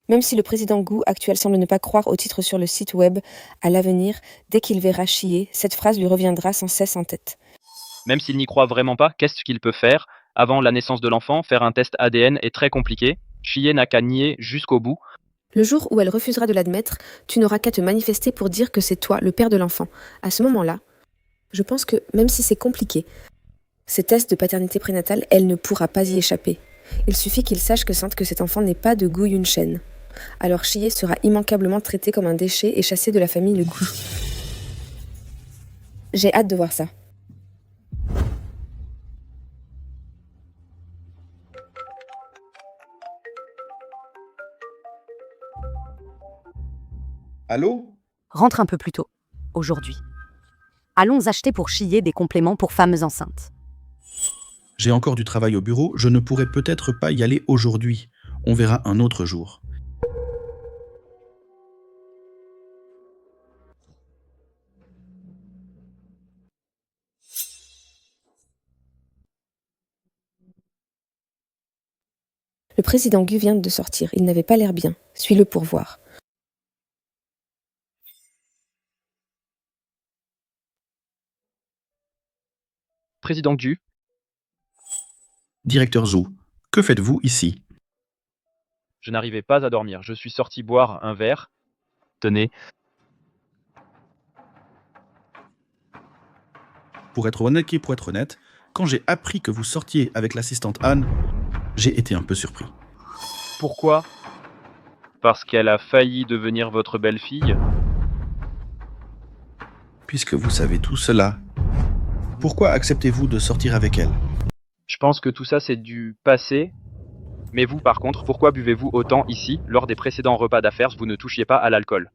Speaker 12: Même si le président Gu actuel semble ne pas croire au titre sur le site web, à l'avenir, dès qu'il verra chier, cette phrase lui reviendra sans cesse en tête.
Speaker 1: Même s'il n'y croit vraiment pas, qu'est-ce qu'il peut faire? Avant la naissance de l'enfant, faire un test ADN est très compliqué. Chier n'a qu'à nier jusqu'au bout.
Speaker 12: Le jour où elle refusera de l'admettre, tu n'auras qu'à te manifester pour dire que c'est toi, le père de l'enfant. À ce moment-là, je pense que, même si c'est compliqué, ces tests de paternité prénatale, elle ne pourra pas y échapper. Il suffit qu'il sache que cet enfant n'est pas de Gu Yunshen. Alors Chie sera immanquablement traité comme un déchet et chassé de la famille Le Gu. J'ai hâte de voir ça.
Speaker 19: Allô?
Speaker 7: Rentre un peu plus tôt, aujourd'hui. Allons acheter pour Chie des compléments pour femmes enceintes.
Speaker 19: J'ai encore du travail au bureau, je ne pourrai peut-être pas y aller aujourd'hui. On verra un autre jour.
Speaker 12: Le président Gu vient de sortir, il n'avait pas l'air bien. Suis-le pour voir.
Speaker 1: Président Gu.
Speaker 19: Directeur Zhou, que faites-vous ici?
Speaker 1: Je n'arrivais pas à dormir. Je suis sorti boire un verre. Tenez.
Speaker 19: Pour être honnête, quand j'ai appris que vous sortiez avec l'assistante Anne, j'ai été un peu surpris.
Speaker 1: Pourquoi? Parce qu'elle a failli devenir votre belle-fille?
Speaker 19: Puisque vous savez tout cela, pourquoi acceptez-vous de sortir avec elle?
Speaker 1: Je pense que tout ça c'est du passé. Mais vous par contre, pourquoi buvez-vous autant ici? Lors des précédents repas d'affaires, vous ne touchiez pas à l'alcool.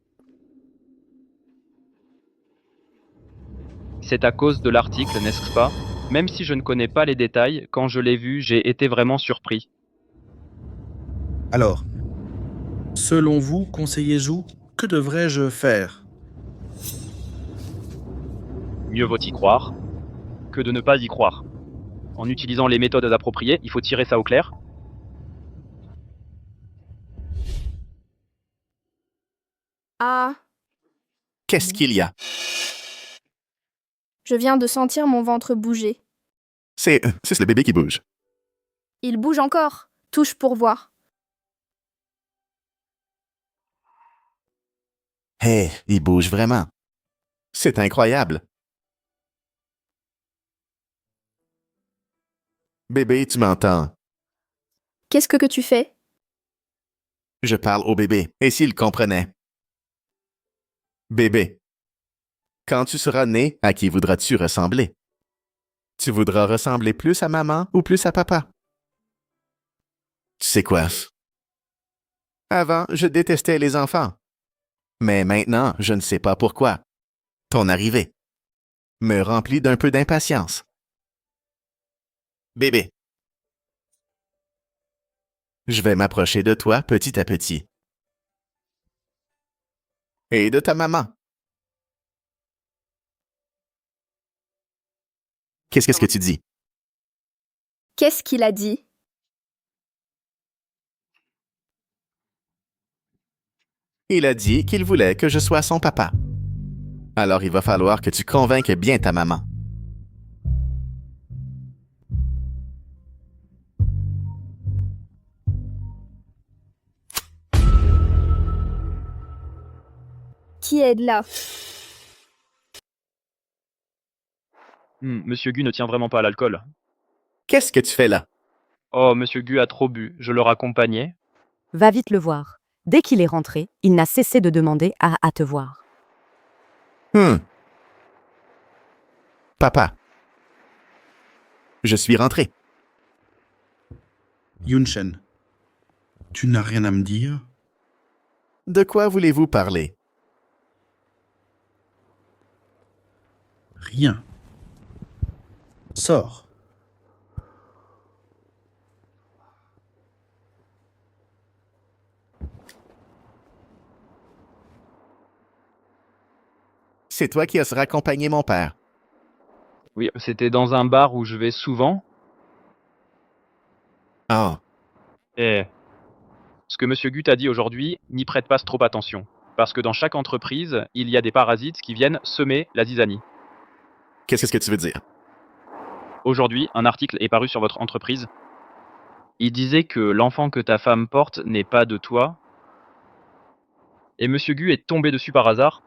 Speaker 1: C'est à cause de l'article, n'est-ce pas? Même si je ne connais pas les détails, quand je l'ai vu, j'ai été vraiment surpris.
Speaker 19: Alors, selon vous, conseiller Zhou, que devrais-je faire?
Speaker 1: Mieux vaut y croire que de ne pas y croire. En utilisant les méthodes appropriées, il faut tirer ça au clair.
Speaker 2: Ah,
Speaker 20: Qu'est-ce qu'il y a?
Speaker 2: je viens de sentir mon ventre bouger.
Speaker 20: C'est le bébé qui bouge.
Speaker 2: Il bouge encore. Touche pour voir.
Speaker 20: Hé, il bouge vraiment. C'est incroyable. Bébé, tu m'entends?
Speaker 2: Qu'est-ce que tu fais?
Speaker 20: Je parle au bébé. Et s'il comprenait? Bébé, quand tu seras né, à qui voudras-tu ressembler? Tu voudras ressembler plus à maman ou plus à papa? Tu sais quoi? Avant, je détestais les enfants. Mais maintenant, je ne sais pas pourquoi. Ton arrivée me remplit d'un peu d'impatience. Bébé, je vais m'approcher de toi petit à petit. Et de ta maman. Qu'est-ce que tu dis?
Speaker 2: Qu'est-ce qu'il a dit?
Speaker 20: Il a dit qu'il voulait que je sois son papa. Alors il va falloir que tu convainques bien ta maman.
Speaker 2: Qui aide là?
Speaker 1: Monsieur Gu ne tient vraiment pas à l'alcool.
Speaker 20: Qu'est-ce que tu fais là?
Speaker 1: Oh, Monsieur Gu a trop bu. Je le raccompagnais.
Speaker 7: Va vite le voir. Dès qu'il est rentré, il n'a cessé de demander à te voir.
Speaker 20: Papa. Je suis rentré.
Speaker 19: Yunshen, tu n'as rien à me dire?
Speaker 20: De quoi voulez-vous parler?
Speaker 19: Rien. Sors.
Speaker 20: C'est toi qui as raccompagné mon père.
Speaker 1: Oui, c'était dans un bar où je vais souvent.
Speaker 20: Ah.
Speaker 1: Et ce que Monsieur Gu t'a dit aujourd'hui, n'y prête pas trop attention. Parce que dans chaque entreprise, il y a des parasites qui viennent semer la zizanie.
Speaker 20: Qu'est-ce que tu veux dire?
Speaker 1: Aujourd'hui, un article est paru sur votre entreprise. Il disait que l'enfant que ta femme porte n'est pas de toi. Et Monsieur Gu est tombé dessus par hasard.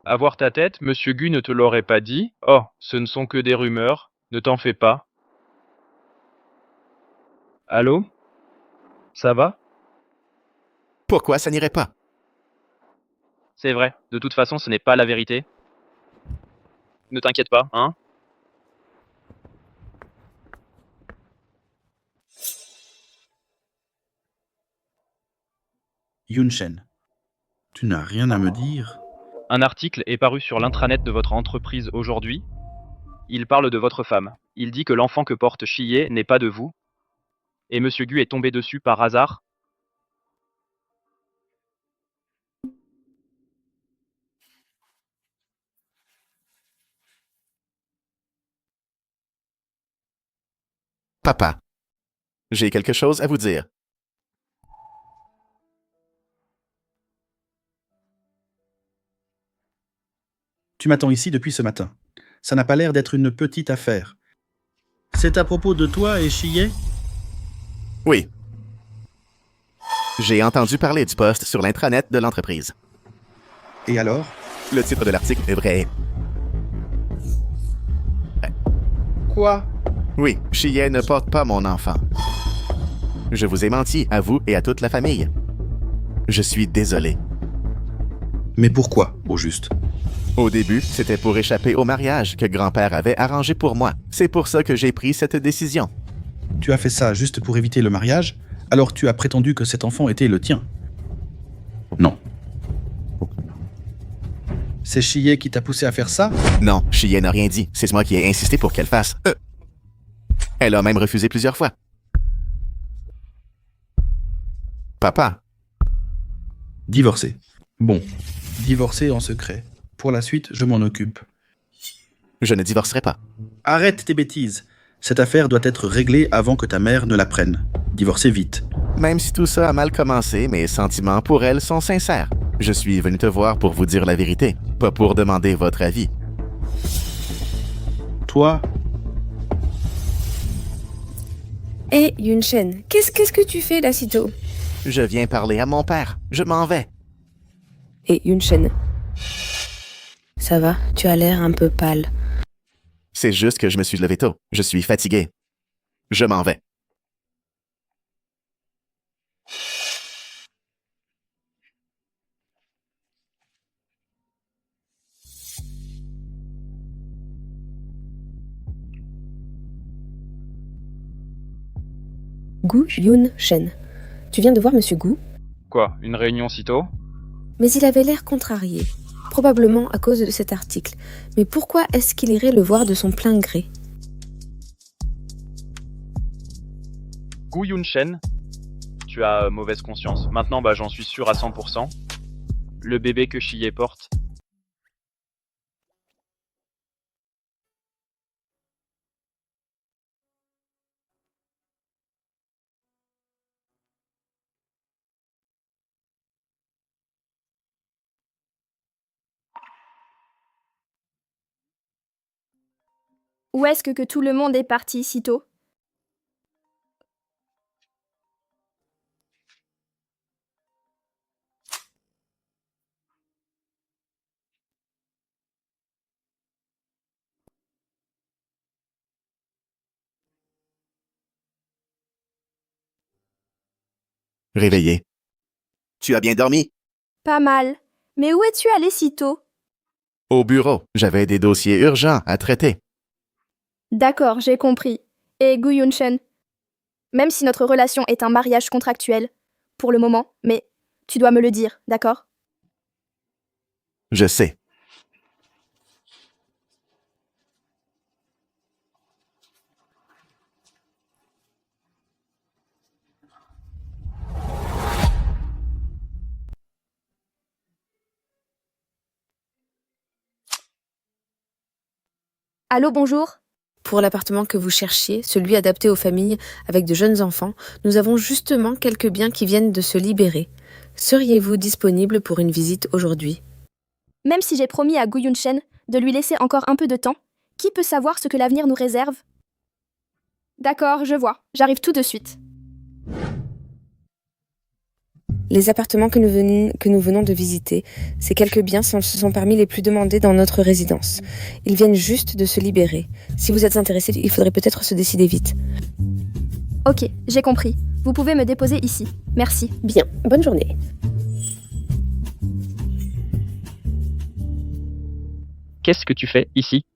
Speaker 1: À voir ta tête, Monsieur Gu ne te l'aurait pas dit. Oh, ce ne sont que des rumeurs, ne t'en fais pas. Allô? Ça va?
Speaker 20: Pourquoi ça n'irait pas?
Speaker 1: C'est vrai, de toute façon ce n'est pas la vérité. Ne t'inquiète pas, hein?
Speaker 19: Yunshen, tu n'as rien à me dire?
Speaker 1: Un article est paru sur l'intranet de votre entreprise aujourd'hui. Il parle de votre femme. Il dit que l'enfant que porte Chie n'est pas de vous. Et Monsieur Gu est tombé dessus par hasard.
Speaker 20: Papa. J'ai quelque chose à vous dire.
Speaker 19: Tu m'attends ici depuis ce matin. Ça n'a pas l'air d'être une petite affaire. C'est à propos de toi et Chie?
Speaker 20: Oui. J'ai entendu parler du poste sur l'intranet de l'entreprise.
Speaker 19: Et alors?
Speaker 20: Le titre de l'article est vrai.
Speaker 19: Quoi?
Speaker 20: Oui, Chie ne porte pas mon enfant. Je vous ai menti, à vous et à toute la famille. Je suis désolé.
Speaker 19: Mais pourquoi, au juste?
Speaker 20: Au début, c'était pour échapper au mariage que grand-père avait arrangé pour moi. C'est pour ça que j'ai pris cette décision.
Speaker 19: Tu as fait ça juste pour éviter le mariage? Alors tu as prétendu que cet enfant était le tien? Non. C'est Chie qui t'a poussé à faire ça?
Speaker 20: Non, Chie n'a rien dit. C'est moi qui ai insisté pour qu'elle fasse. Elle a même refusé plusieurs fois. Papa.
Speaker 19: Divorcé. Bon, divorcé en secret. Pour la suite, je m'en occupe.
Speaker 20: Je ne divorcerai pas.
Speaker 19: Arrête tes bêtises. Cette affaire doit être réglée avant que ta mère ne la prenne. Divorcez vite.
Speaker 20: Même si tout ça a mal commencé, mes sentiments pour elle sont sincères. Je suis venu te voir pour vous dire la vérité, pas pour demander votre avis.
Speaker 19: Toi?
Speaker 12: Hé, Yunshen, qu'est-ce que tu fais là sitôt?
Speaker 20: Je viens parler à mon père. Je m'en vais.
Speaker 12: Hé, Yunshen. Ça va, tu as l'air un peu pâle.
Speaker 20: C'est juste que je me suis levé tôt. Je suis fatigué. Je m'en vais.
Speaker 12: Gu Yunshen. Tu viens de voir Monsieur Gu?
Speaker 1: Quoi, une réunion si tôt?
Speaker 12: Mais il avait l'air contrarié. Probablement à cause de cet article. Mais pourquoi est-ce qu'il irait le voir de son plein gré?
Speaker 1: Gu Yunshen, tu as mauvaise conscience. Maintenant, j'en suis sûr à 100%. Le bébé que Chie porte,
Speaker 2: Où est-ce que tout le monde est parti si tôt?
Speaker 20: Réveillé. Tu as bien dormi?
Speaker 2: Pas mal. Mais où es-tu allé si tôt?
Speaker 20: Au bureau, j'avais des dossiers urgents à traiter.
Speaker 2: D'accord, j'ai compris. Et Gu Yunshen? Même si notre relation est un mariage contractuel, pour le moment, mais tu dois me le dire, d'accord?
Speaker 20: Je sais.
Speaker 2: Allô, bonjour?
Speaker 12: Pour l'appartement que vous cherchiez, celui adapté aux familles avec de jeunes enfants, nous avons justement quelques biens qui viennent de se libérer. Seriez-vous disponible pour une visite aujourd'hui?
Speaker 2: Même si j'ai promis à Gu Yunshen de lui laisser encore un peu de temps, qui peut savoir ce que l'avenir nous réserve? D'accord, je vois. J'arrive tout de suite.
Speaker 12: Les appartements que nous venons de visiter, ces quelques biens sont parmi les plus demandés dans notre résidence. Ils viennent juste de se libérer. Si vous êtes intéressé, il faudrait peut-être se décider vite.
Speaker 2: Ok, j'ai compris. Vous pouvez me déposer ici. Merci.
Speaker 12: Bien, bonne journée.
Speaker 1: Qu'est-ce que tu fais ici?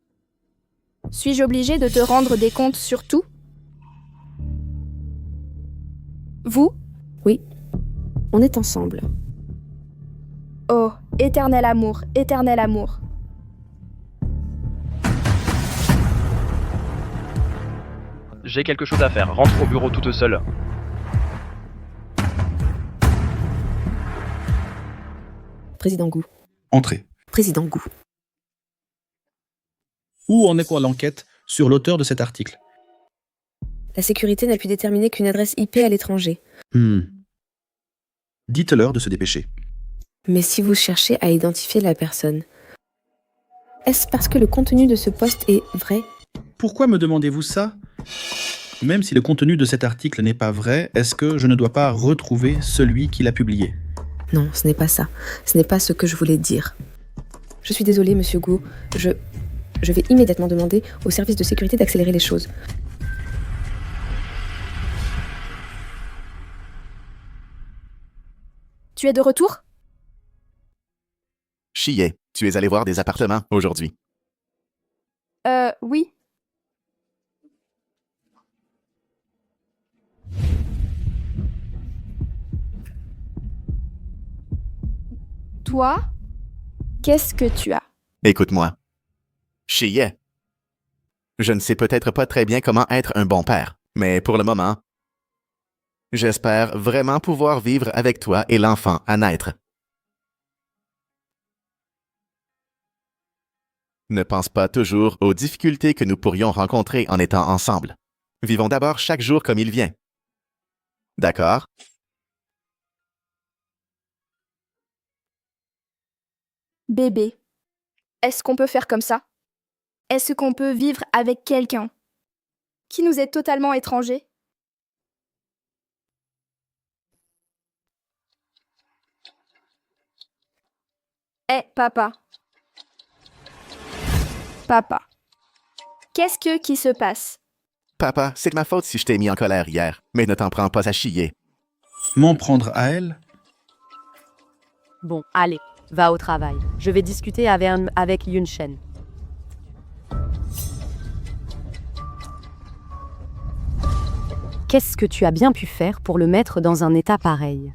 Speaker 2: Suis-je obligée de te rendre des comptes sur tout? Vous?
Speaker 12: Oui. On est ensemble.
Speaker 2: Oh, éternel amour, éternel amour.
Speaker 1: J'ai quelque chose à faire. Rentre au bureau toute seule.
Speaker 12: Président Gu.
Speaker 19: Entrez.
Speaker 12: Président Gu.
Speaker 19: Où en est quoi l'enquête sur l'auteur de cet article?
Speaker 12: La sécurité n'a pu déterminer qu'une adresse IP à l'étranger.
Speaker 19: Dites-leur de se dépêcher.
Speaker 12: Mais si vous cherchez à identifier la personne, est-ce parce que le contenu de ce poste est vrai?
Speaker 19: Pourquoi me demandez-vous ça? Même si le contenu de cet article n'est pas vrai, est-ce que je ne dois pas retrouver celui qui l'a publié?
Speaker 12: Non, ce n'est pas ça. Ce n'est pas ce que je voulais dire. Je suis désolée, monsieur Gu. Je vais immédiatement demander au service de sécurité d'accélérer les choses.
Speaker 2: Tu es de retour?
Speaker 20: Chie, tu es allé voir des appartements aujourd'hui.
Speaker 2: Oui. Toi? Qu'est-ce que tu as?
Speaker 20: Écoute-moi. Chie, je ne sais peut-être pas très bien comment être un bon père, mais pour le moment, j'espère vraiment pouvoir vivre avec toi et l'enfant à naître. Ne pense pas toujours aux difficultés que nous pourrions rencontrer en étant ensemble. Vivons d'abord chaque jour comme il vient. D'accord?
Speaker 2: Bébé, est-ce qu'on peut faire comme ça? Est-ce qu'on peut vivre avec quelqu'un qui nous est totalement étranger? Papa. Papa. Qu'est-ce qui se passe?
Speaker 20: Papa, c'est de ma faute si je t'ai mis en colère hier, mais ne t'en prends pas à chier.
Speaker 19: M'en prendre à elle?
Speaker 7: Bon, allez, va au travail. Je vais discuter avec Yunshen. Qu'est-ce que tu as bien pu faire pour le mettre dans un état pareil?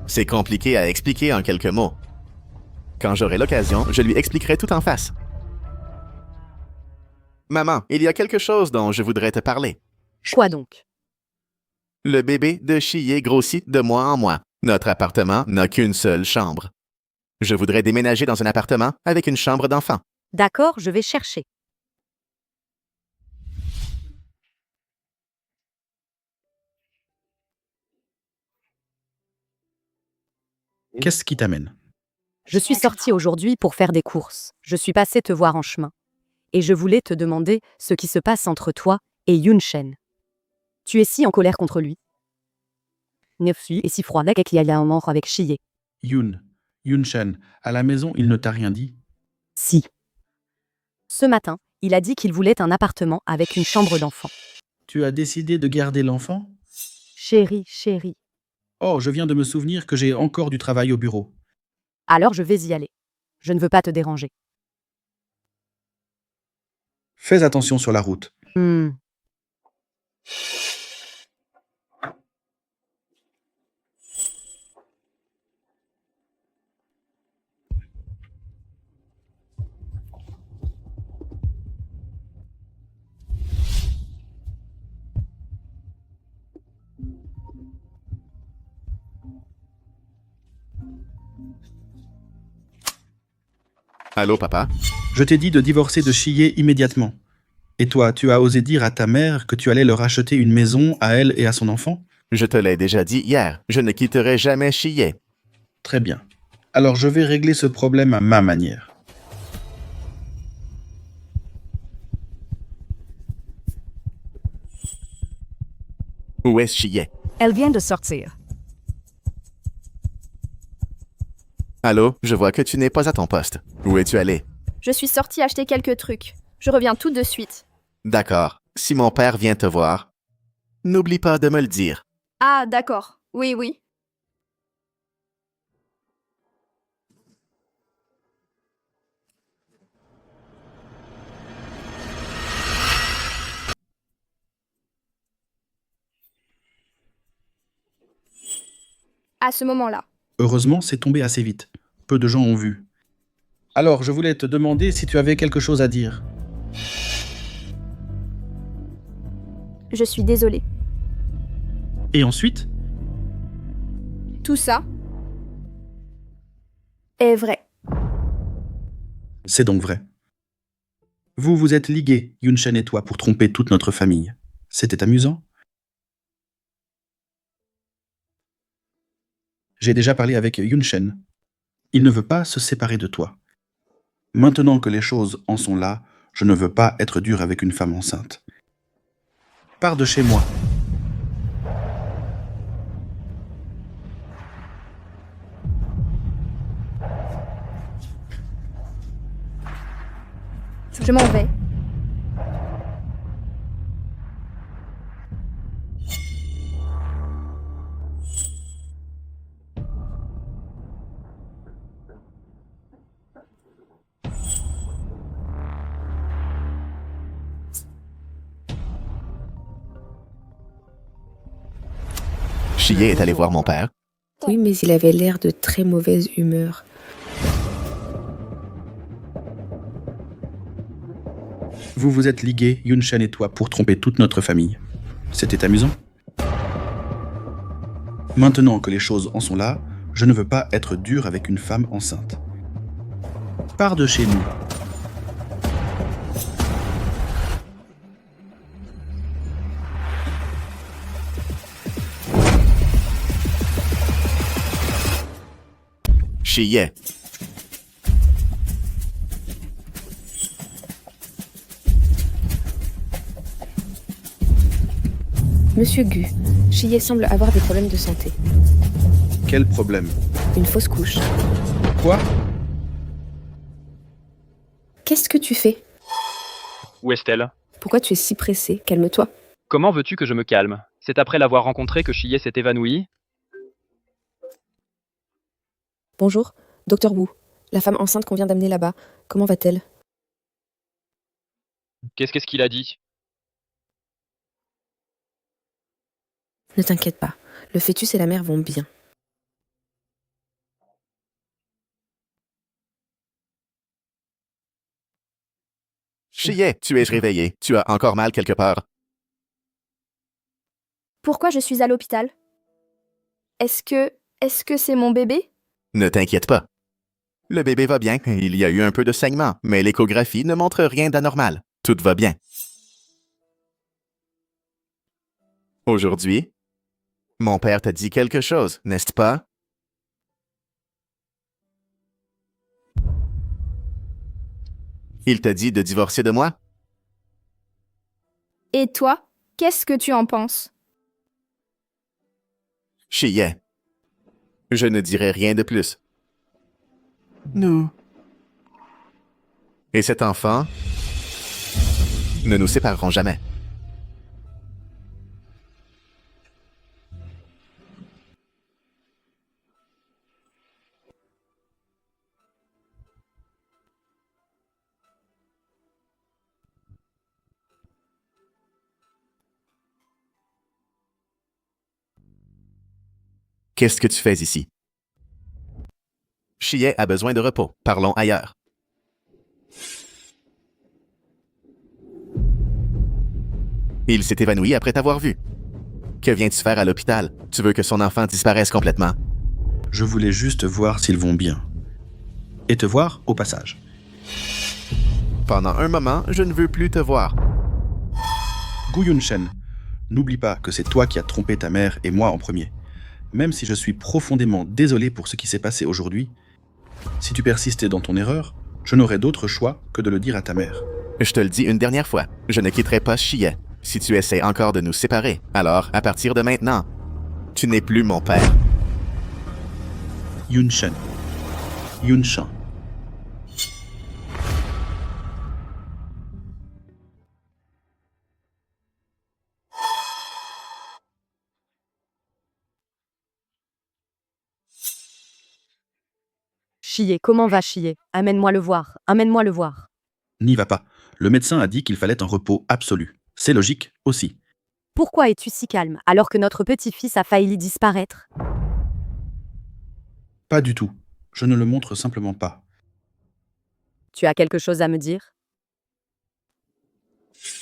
Speaker 20: C'est compliqué à expliquer en quelques mots. Quand j'aurai l'occasion, je lui expliquerai tout en face. Maman, il y a quelque chose dont je voudrais te parler.
Speaker 7: Quoi donc?
Speaker 20: Le bébé de Chie grossit de mois en mois. Notre appartement n'a qu'une seule chambre. Je voudrais déménager dans un appartement avec une chambre d'enfant.
Speaker 7: D'accord, je vais chercher.
Speaker 19: Qu'est-ce qui t'amène?
Speaker 7: Je suis sortie aujourd'hui pour faire des courses. Je suis passée te voir en chemin. et je voulais te demander ce qui se passe entre toi et Yunshen. Tu es si en colère contre lui. Nefsu est si froid qu'il y a un mort avec Shiye.
Speaker 19: Yunshen, à la maison, il ne t'a rien dit?
Speaker 7: Si. Ce matin, il a dit qu'il voulait un appartement avec une chambre d'enfant.
Speaker 19: Tu as décidé de garder l'enfant?
Speaker 7: Chérie.
Speaker 19: Oh, je viens de me souvenir que j'ai encore du travail au bureau.
Speaker 7: Alors je vais y aller. Je ne veux pas te déranger.
Speaker 19: Fais attention sur la route.
Speaker 20: Allô, papa?
Speaker 19: Je t'ai dit de divorcer de Shiye immédiatement. Et toi, tu as osé dire à ta mère que tu allais leur acheter une maison à elle et à son enfant?
Speaker 20: Je te l'ai déjà dit hier, je ne quitterai jamais Shiye.
Speaker 19: Très bien. Alors je vais régler ce problème à ma manière.
Speaker 20: Où est Shiye?
Speaker 14: Elle vient de sortir.
Speaker 20: Allô, je vois que tu n'es pas à ton poste. Où es-tu allé?
Speaker 2: Je suis sortie acheter quelques trucs. Je reviens tout de suite.
Speaker 20: D'accord. Si mon père vient te voir, n'oublie pas de me le dire.
Speaker 2: Ah, d'accord. Oui. À ce moment-là.
Speaker 19: Heureusement, c'est tombé assez vite. Peu de gens ont vu. Alors, je voulais te demander si tu avais quelque chose à dire.
Speaker 2: Je suis désolée.
Speaker 19: Et ensuite?
Speaker 2: Tout ça est vrai.
Speaker 19: C'est donc vrai. Vous vous êtes ligués, Yunshen et toi, pour tromper toute notre famille. C'était amusant? J'ai déjà parlé avec Yunshen. Il ne veut pas se séparer de toi. Maintenant que les choses en sont là, je ne veux pas être dur avec une femme enceinte. Pars de chez moi.
Speaker 2: Je m'en vais.
Speaker 20: Shiye est allé voir mon père.
Speaker 12: Oui, mais il avait l'air de très mauvaise humeur.
Speaker 19: Vous vous êtes ligués, Yunshen et toi, pour tromper toute notre famille. C'était amusant? Maintenant que les choses en sont là, je ne veux pas être dur avec une femme enceinte. Pars de chez nous.
Speaker 20: Shiye.
Speaker 12: Monsieur Gu, Shiye semble avoir des problèmes de santé.
Speaker 19: Quel problème?
Speaker 12: Une fausse couche.
Speaker 19: Quoi?
Speaker 12: Qu'est-ce que tu fais?
Speaker 1: Où est-elle?
Speaker 12: Pourquoi tu es si pressé? Calme-toi.
Speaker 1: Comment veux-tu que je me calme? C'est après l'avoir rencontrée que Shiye s'est évanouie?
Speaker 12: Bonjour, Docteur Wu. La femme enceinte qu'on vient d'amener là-bas, comment va-t-elle?
Speaker 1: Qu'est-ce qu'il a dit?
Speaker 12: Ne t'inquiète pas, le fœtus et la mère vont bien.
Speaker 20: Shiye, tu es réveillé. Tu as encore mal quelque part.
Speaker 2: Pourquoi je suis à l'hôpital? Est-ce que c'est mon bébé?
Speaker 20: Ne t'inquiète pas. Le bébé va bien. Il y a eu un peu de saignement, mais l'échographie ne montre rien d'anormal. Tout va bien. Aujourd'hui, mon père t'a dit quelque chose, n'est-ce pas? Il t'a dit de divorcer de moi?
Speaker 2: Et toi, qu'est-ce que tu en penses?
Speaker 20: Chiyé. Je ne dirai rien de plus. Nous. Et cet enfant ne nous sépareront jamais. Qu'est-ce que tu fais ici? Chiyé a besoin de repos. Parlons ailleurs. Il s'est évanoui après t'avoir vu. Que viens-tu faire à l'hôpital? Tu veux que son enfant disparaisse complètement?
Speaker 19: Je voulais juste voir s'ils vont bien. Et te voir au passage.
Speaker 20: Pendant un moment, je ne veux plus te voir.
Speaker 19: Gu Yunshen, n'oublie pas que c'est toi qui as trompé ta mère et moi en premier. Même si je suis profondément désolé pour ce qui s'est passé aujourd'hui, si tu persistais dans ton erreur, je n'aurais d'autre choix que de le dire à ta mère.
Speaker 20: Je te le dis une dernière fois, je ne quitterai pas Chiyé. Si tu essaies encore de nous séparer, alors, à partir de maintenant, tu n'es plus mon père.
Speaker 19: Yunshen. Yunshan.
Speaker 7: Chiyé, comment va Chiyé? Amène-moi le voir, amène-moi le voir.
Speaker 19: N'y va pas. Le médecin a dit qu'il fallait un repos absolu. C'est logique aussi.
Speaker 7: Pourquoi es-tu si calme alors que notre petit-fils a failli disparaître?
Speaker 19: Pas du tout. Je ne le montre simplement pas.
Speaker 7: Tu as quelque chose à me dire?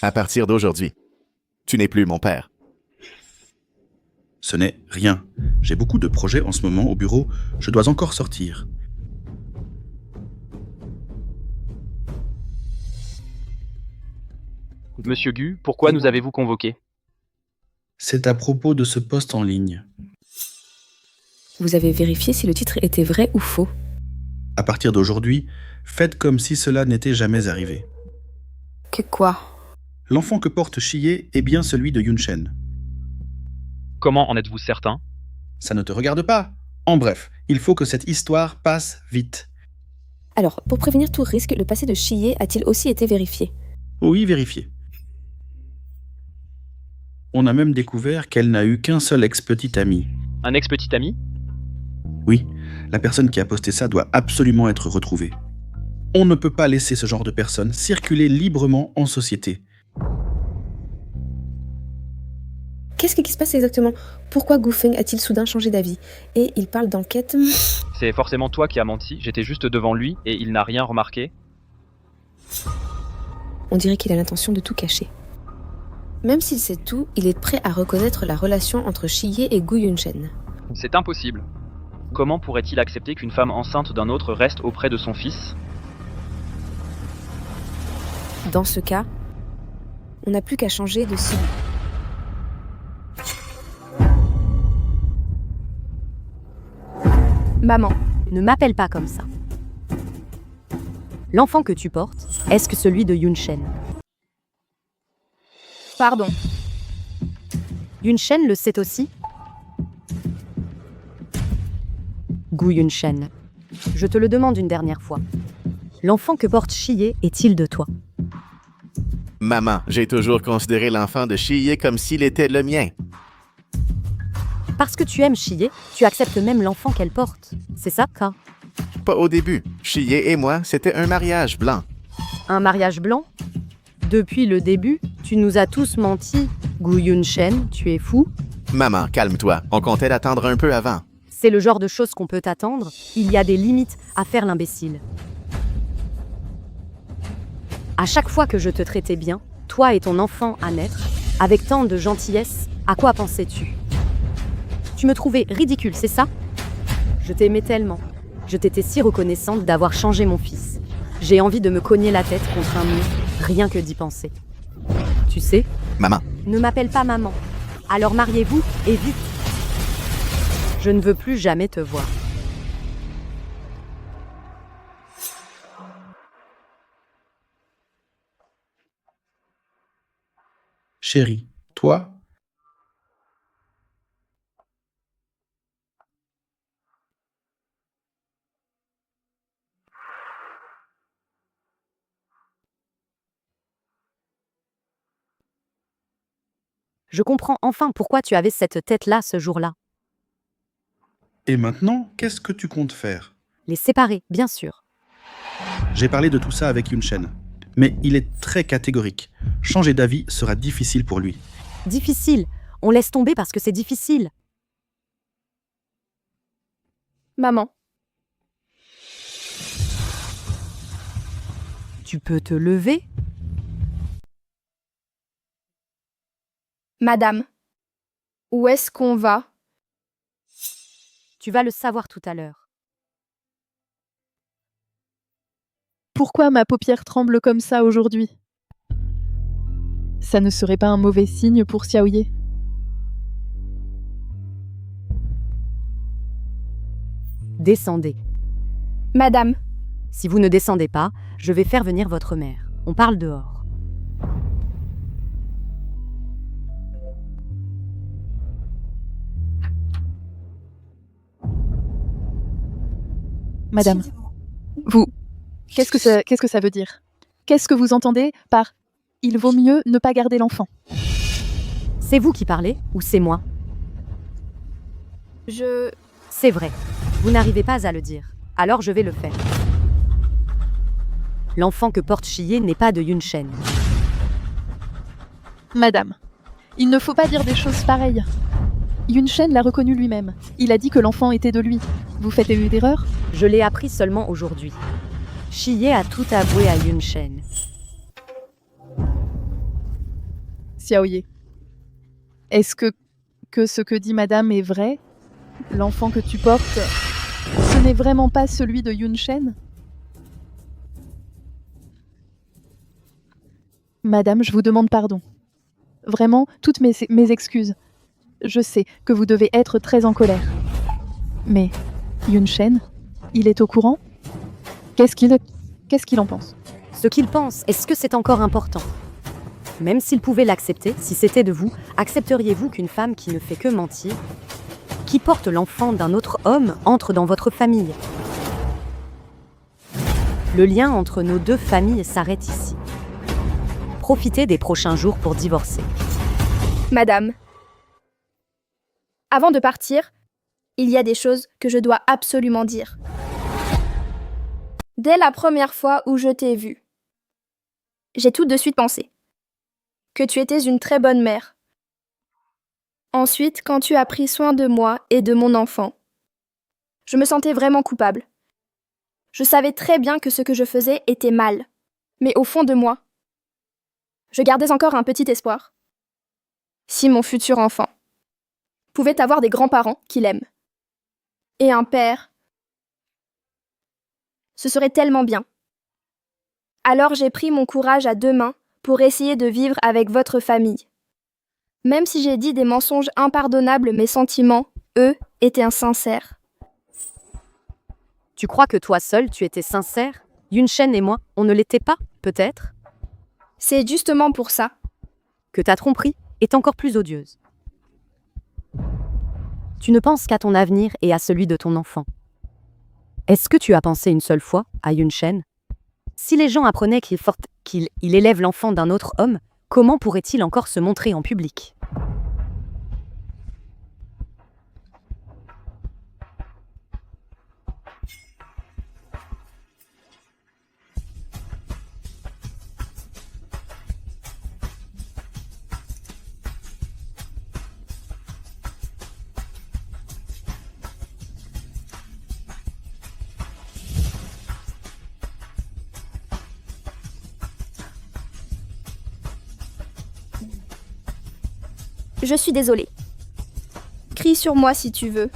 Speaker 20: À partir d'aujourd'hui, tu n'es plus mon père.
Speaker 19: Ce n'est rien. J'ai beaucoup de projets en ce moment au bureau. Je dois encore sortir.
Speaker 1: Monsieur Gu, pourquoi nous avez-vous convoqué?
Speaker 19: C'est à propos de ce poste en ligne.
Speaker 12: Vous avez vérifié si le titre était vrai ou faux?
Speaker 19: À partir d'aujourd'hui, faites comme si cela n'était jamais arrivé.
Speaker 12: Que quoi?
Speaker 19: L'enfant que porte Chiyé est bien celui de Yunshen.
Speaker 1: Comment en êtes-vous certain?
Speaker 19: Ça ne te regarde pas. En bref, il faut que cette histoire passe vite.
Speaker 12: Alors, pour prévenir tout risque, le passé de Chiyé a-t-il aussi été vérifié?
Speaker 19: Oui, vérifié. On a même découvert qu'elle n'a eu qu'un seul ex-petit ami.
Speaker 1: Un ex-petit ami?
Speaker 19: Oui, la personne qui a posté ça doit absolument être retrouvée. On ne peut pas laisser ce genre de personnes circuler librement en société.
Speaker 12: Qu'est-ce qui se passe exactement? Pourquoi Gu Feng a-t-il soudain changé d'avis? Et il parle d'enquête...
Speaker 1: C'est forcément toi qui as menti, j'étais juste devant lui et il n'a rien remarqué.
Speaker 12: On dirait qu'il a l'intention de tout cacher. Même s'il sait tout, il est prêt à reconnaître la relation entre Chiyé et Gu Yunshen.
Speaker 1: C'est impossible. Comment pourrait-il accepter qu'une femme enceinte d'un autre reste auprès de son fils?
Speaker 12: Dans ce cas, on n'a plus qu'à changer de cible.
Speaker 2: Maman.
Speaker 7: Ne m'appelle pas comme ça. L'enfant que tu portes, est-ce que celui de Yunshen?
Speaker 2: Pardon.
Speaker 7: Yunshen le sait aussi? Gu Yunshen, je te le demande une dernière fois. L'enfant que porte Chiyé est-il de toi?
Speaker 20: Maman, j'ai toujours considéré l'enfant de Chiyé comme s'il était le mien.
Speaker 7: Parce que tu aimes Chiyé, tu acceptes même l'enfant qu'elle porte. C'est ça, Ka?
Speaker 20: Pas au début. Chiyé et moi, c'était un mariage blanc.
Speaker 7: Un mariage blanc? Depuis le début, tu nous as tous menti. Gu Yunshen, tu es fou?
Speaker 20: Maman, calme-toi. On comptait l'attendre un peu avant.
Speaker 7: C'est le genre de choses qu'on peut attendre. Il y a des limites à faire l'imbécile. À chaque fois que je te traitais bien, toi et ton enfant à naître, avec tant de gentillesse, à quoi pensais-tu? Tu me trouvais ridicule, c'est ça? Je t'aimais tellement. Je t'étais si reconnaissante d'avoir changé mon fils. J'ai envie de me cogner la tête contre un mur, rien que d'y penser. Tu sais?
Speaker 20: Maman.
Speaker 7: Ne m'appelle pas maman. Alors mariez-vous, et vite. Je ne veux plus jamais te voir.
Speaker 19: Chérie, toi?
Speaker 7: Je comprends enfin pourquoi tu avais cette tête-là ce jour-là.
Speaker 19: Et maintenant, qu'est-ce que tu comptes faire?
Speaker 7: Les séparer, bien sûr.
Speaker 19: J'ai parlé de tout ça avec Yunshen, mais il est très catégorique. Changer d'avis sera difficile pour lui.
Speaker 7: Difficile. On laisse tomber parce que c'est difficile.
Speaker 2: Maman,
Speaker 7: Tu peux te lever?
Speaker 2: madame, où est-ce qu'on va?
Speaker 7: Tu vas le savoir tout à l'heure.
Speaker 8: Pourquoi ma paupière tremble comme ça aujourd'hui? Ça ne serait pas un mauvais signe pour Xiaoye?
Speaker 7: Descendez.
Speaker 2: Madame,
Speaker 7: Si vous ne descendez pas, je vais faire venir votre mère. On parle dehors.
Speaker 8: Madame, vous, qu'est-ce que ça veut dire? Qu'est-ce que vous entendez par « il vaut mieux ne pas garder l'enfant » ?
Speaker 7: C'est vous qui parlez ou c'est moi? C'est vrai. Vous n'arrivez pas à le dire. Alors je vais le faire. L'enfant que porte Shiye n'est pas de Yunshen.
Speaker 8: Madame, il ne faut pas dire des choses pareilles. Yunshen l'a reconnu lui-même. Il a dit que l'enfant était de lui. Vous faites une erreur?
Speaker 7: Je l'ai appris seulement aujourd'hui. Shiye a tout avoué à Yunshen.
Speaker 8: Xiaoye, est-ce que ce que dit madame est vrai? L'enfant que tu portes, ce n'est vraiment pas celui de Yunshen? Madame, je vous demande pardon. Vraiment, toutes mes excuses. Je sais que vous devez être très en colère. Mais Yunshen, il est au courant? Qu'est-ce qu'il en pense?
Speaker 7: Ce qu'il pense, est-ce que c'est encore important? Même s'il pouvait l'accepter, si c'était de vous, accepteriez-vous qu'une femme qui ne fait que mentir, qui porte l'enfant d'un autre homme, entre dans votre famille? Le lien entre nos deux familles s'arrête ici. Profitez des prochains jours pour divorcer.
Speaker 2: madame. Avant de partir, il y a des choses que je dois absolument dire. Dès la première fois où je t'ai vue, j'ai tout de suite pensé que tu étais une très bonne mère. Ensuite, quand tu as pris soin de moi et de mon enfant, je me sentais vraiment coupable. Je savais très bien que ce que je faisais était mal, mais au fond de moi, je gardais encore un petit espoir. Si mon futur enfant pouvait avoir des grands-parents qui l'aiment, et un père, ce serait tellement bien. Alors j'ai pris mon courage à deux mains pour essayer de vivre avec votre famille. Même si j'ai dit des mensonges impardonnables, mes sentiments, eux, étaient insincères.
Speaker 7: Tu crois que toi seul, tu étais sincère? Yunshen et moi, on ne l'était pas, peut-être?
Speaker 2: C'est justement pour ça
Speaker 7: que ta tromperie est encore plus odieuse. Tu ne penses qu'à ton avenir et à celui de ton enfant. Est-ce que tu as pensé une seule fois à Yunshen? Si les gens apprenaient qu'il élève l'enfant d'un autre homme, comment pourrait-il encore se montrer en public?
Speaker 2: Je suis désolée. Crie sur moi si tu veux.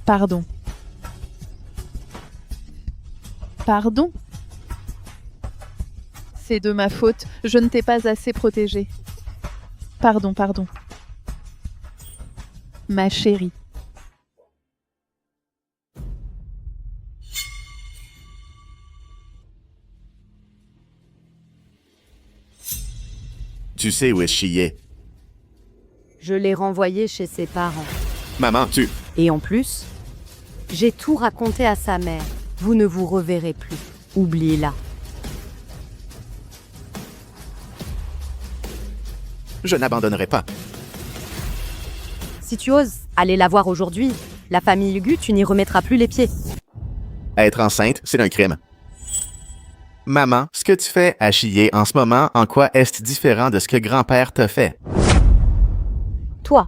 Speaker 8: Pardon. Pardon? C'est de ma faute, je ne t'ai pas assez protégée. Pardon. Ma chérie.
Speaker 20: Tu sais où est Chiyé?
Speaker 7: Je l'ai renvoyé chez ses parents.
Speaker 20: Maman, tu...
Speaker 7: Et en plus, j'ai tout raconté à sa mère. Vous ne vous reverrez plus. Oubliez-la.
Speaker 20: Je n'abandonnerai pas.
Speaker 7: Si tu oses aller la voir aujourd'hui, la famille Gu, tu n'y remettras plus les pieds.
Speaker 20: Être enceinte, c'est un crime. Maman, ce que tu fais à Chiyé en ce moment, en quoi est-ce différent de ce que grand-père t'a fait?
Speaker 7: Toi.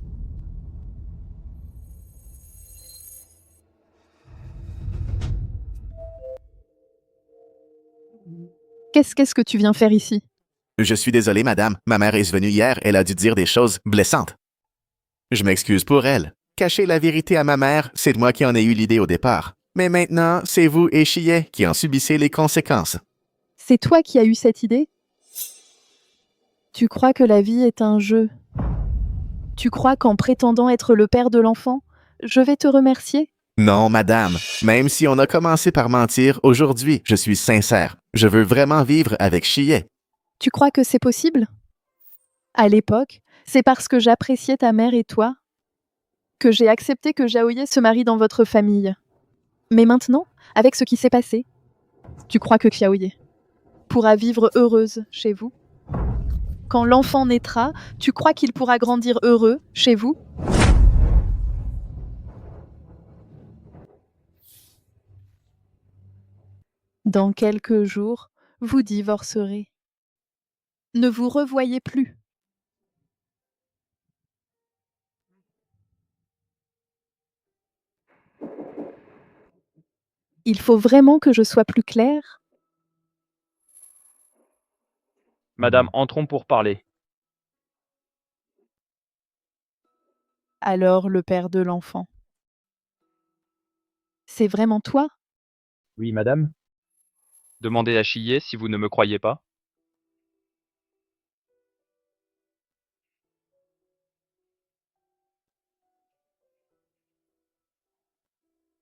Speaker 8: Qu'est-ce que tu viens faire ici?
Speaker 20: Je suis désolé, madame. Ma mère est venue hier, elle a dû dire des choses blessantes. Je m'excuse pour elle. Cacher la vérité à ma mère, c'est moi qui en ai eu l'idée au départ. Mais maintenant, c'est vous et Chiyé qui en subissez les conséquences.
Speaker 8: C'est toi qui as eu cette idée? Tu crois que la vie est un jeu? Tu crois qu'en prétendant être le père de l'enfant, je vais te remercier?
Speaker 20: Non, madame. Même si on a commencé par mentir, aujourd'hui, je suis sincère. Je veux vraiment vivre avec Chiyé.
Speaker 8: Tu crois que c'est possible? À l'époque, c'est parce que j'appréciais ta mère et toi que j'ai accepté que Jaoye se marie dans votre famille. Mais maintenant, avec ce qui s'est passé, tu crois que Xiaoye pourra vivre heureuse chez vous? Quand l'enfant naîtra, tu crois qu'il pourra grandir heureux chez vous? Dans quelques jours, vous divorcerez. Ne vous revoyez plus. Il faut vraiment que je sois plus claire?
Speaker 1: Madame, entrons pour parler.
Speaker 8: Alors le père de l'enfant. C'est vraiment toi?
Speaker 1: Oui, madame. Demandez à Chiyé si vous ne me croyez pas.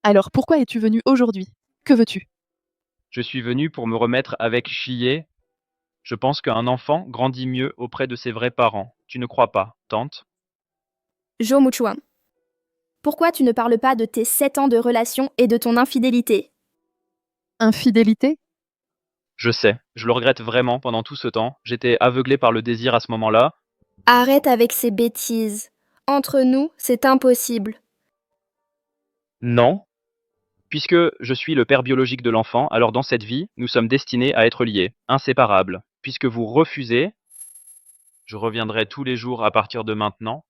Speaker 8: Alors pourquoi es-tu venu aujourd'hui? Que veux-tu?
Speaker 1: Je suis venu pour me remettre avec Chiyé. Je pense qu'un enfant grandit mieux auprès de ses vrais parents. Tu ne crois pas, tante?
Speaker 2: Jo Muchuan, pourquoi tu ne parles pas de tes 7 ans de relation et de ton infidélité?
Speaker 8: Infidélité?
Speaker 1: Je sais, je le regrette vraiment pendant tout ce temps. J'étais aveuglé par le désir à ce moment-là.
Speaker 2: Arrête avec ces bêtises. Entre nous, c'est impossible.
Speaker 1: Non. Puisque je suis le père biologique de l'enfant, alors dans cette vie, nous sommes destinés à être liés, inséparables. Puisque vous refusez, je reviendrai tous les jours à partir de maintenant.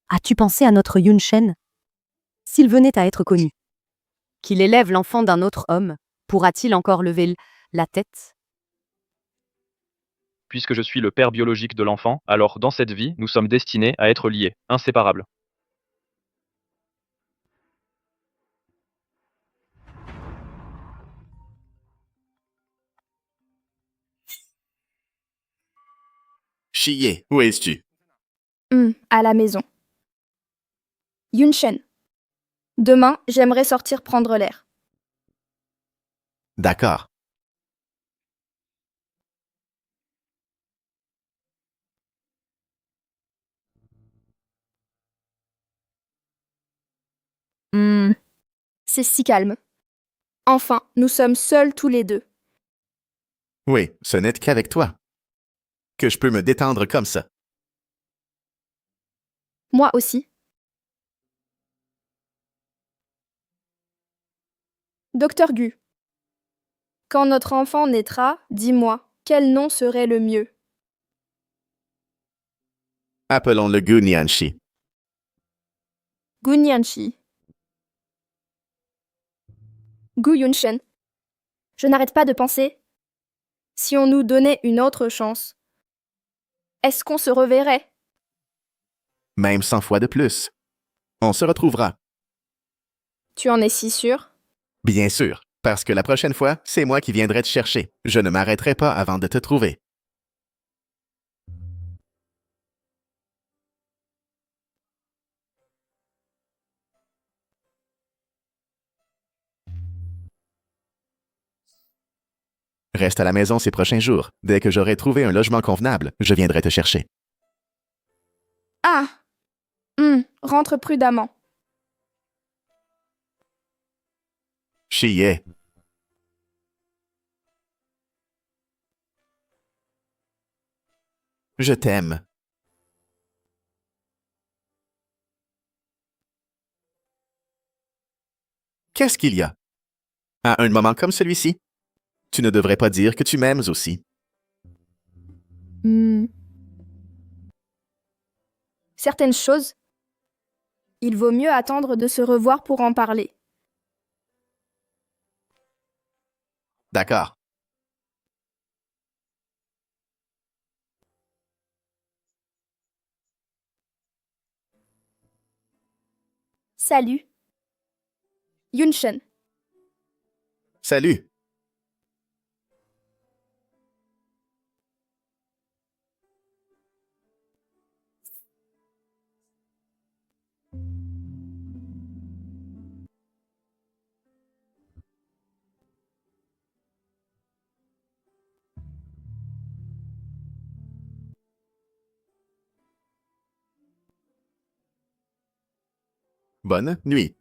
Speaker 7: As-tu pensé à notre Yunshen? S'il venait à être connu, qu'il élève l'enfant d'un autre homme, pourra-t-il encore lever la tête?
Speaker 1: Puisque je suis le père biologique de l'enfant, alors dans cette vie, nous sommes destinés à être liés, inséparables.
Speaker 20: Chiyé, où es-tu?
Speaker 2: À la maison. Yunshen. Demain, j'aimerais sortir prendre l'air.
Speaker 20: D'accord.
Speaker 2: C'est si calme. Enfin, nous sommes seuls tous les deux.
Speaker 20: Oui, ce n'est qu'avec toi que je peux me détendre comme ça.
Speaker 2: Moi aussi. Docteur Gu, quand notre enfant naîtra, dis-moi, quel nom serait le mieux?
Speaker 20: Appelons-le Gu Nianchi.
Speaker 2: Gu Nianchi. Gu Yunshen. Je n'arrête pas de penser. Si on nous donnait une autre chance, est-ce qu'on se reverrait?
Speaker 20: Même 100 fois de plus. On se retrouvera.
Speaker 2: Tu en es si sûr?
Speaker 20: Bien sûr, parce que la prochaine fois, c'est moi qui viendrai te chercher. Je ne m'arrêterai pas avant de te trouver. Reste à la maison ces prochains jours. Dès que j'aurai trouvé un logement convenable, je viendrai te chercher.
Speaker 2: Ah. Rentre prudemment.
Speaker 20: Chiyé. Je t'aime. Qu'est-ce qu'il y a? À un moment comme celui-ci, tu ne devrais pas dire que tu m'aimes aussi.
Speaker 2: Certaines choses, il vaut mieux attendre de se revoir pour en parler.
Speaker 20: D'accord.
Speaker 2: Salut. Yunshen.
Speaker 20: Salut. Bonne nuit.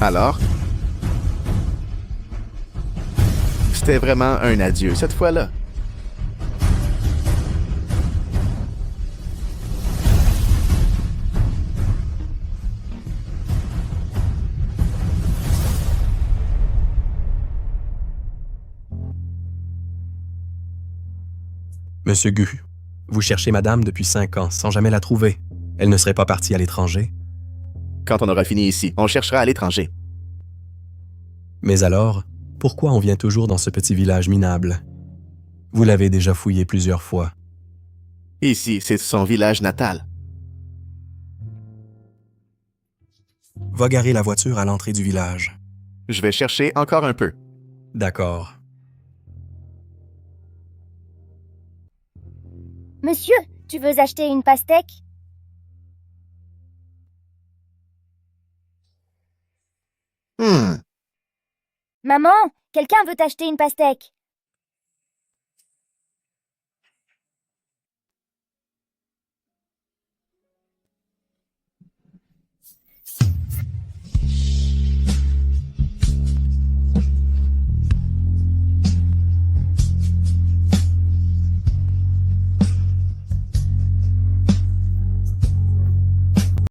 Speaker 20: Alors? C'était vraiment un adieu cette fois-là.
Speaker 14: Monsieur Gu, vous cherchez madame depuis 5 ans sans jamais la trouver. Elle ne serait pas partie à l'étranger?
Speaker 20: Quand on aura fini ici, on cherchera à l'étranger.
Speaker 14: Mais alors, pourquoi on vient toujours dans ce petit village minable? Vous l'avez déjà fouillé plusieurs fois.
Speaker 20: Ici, c'est son village natal.
Speaker 14: Va garer la voiture à l'entrée du village.
Speaker 20: Je vais chercher encore un peu.
Speaker 14: D'accord.
Speaker 5: Monsieur, tu veux acheter une pastèque? Maman, quelqu'un veut acheter une pastèque.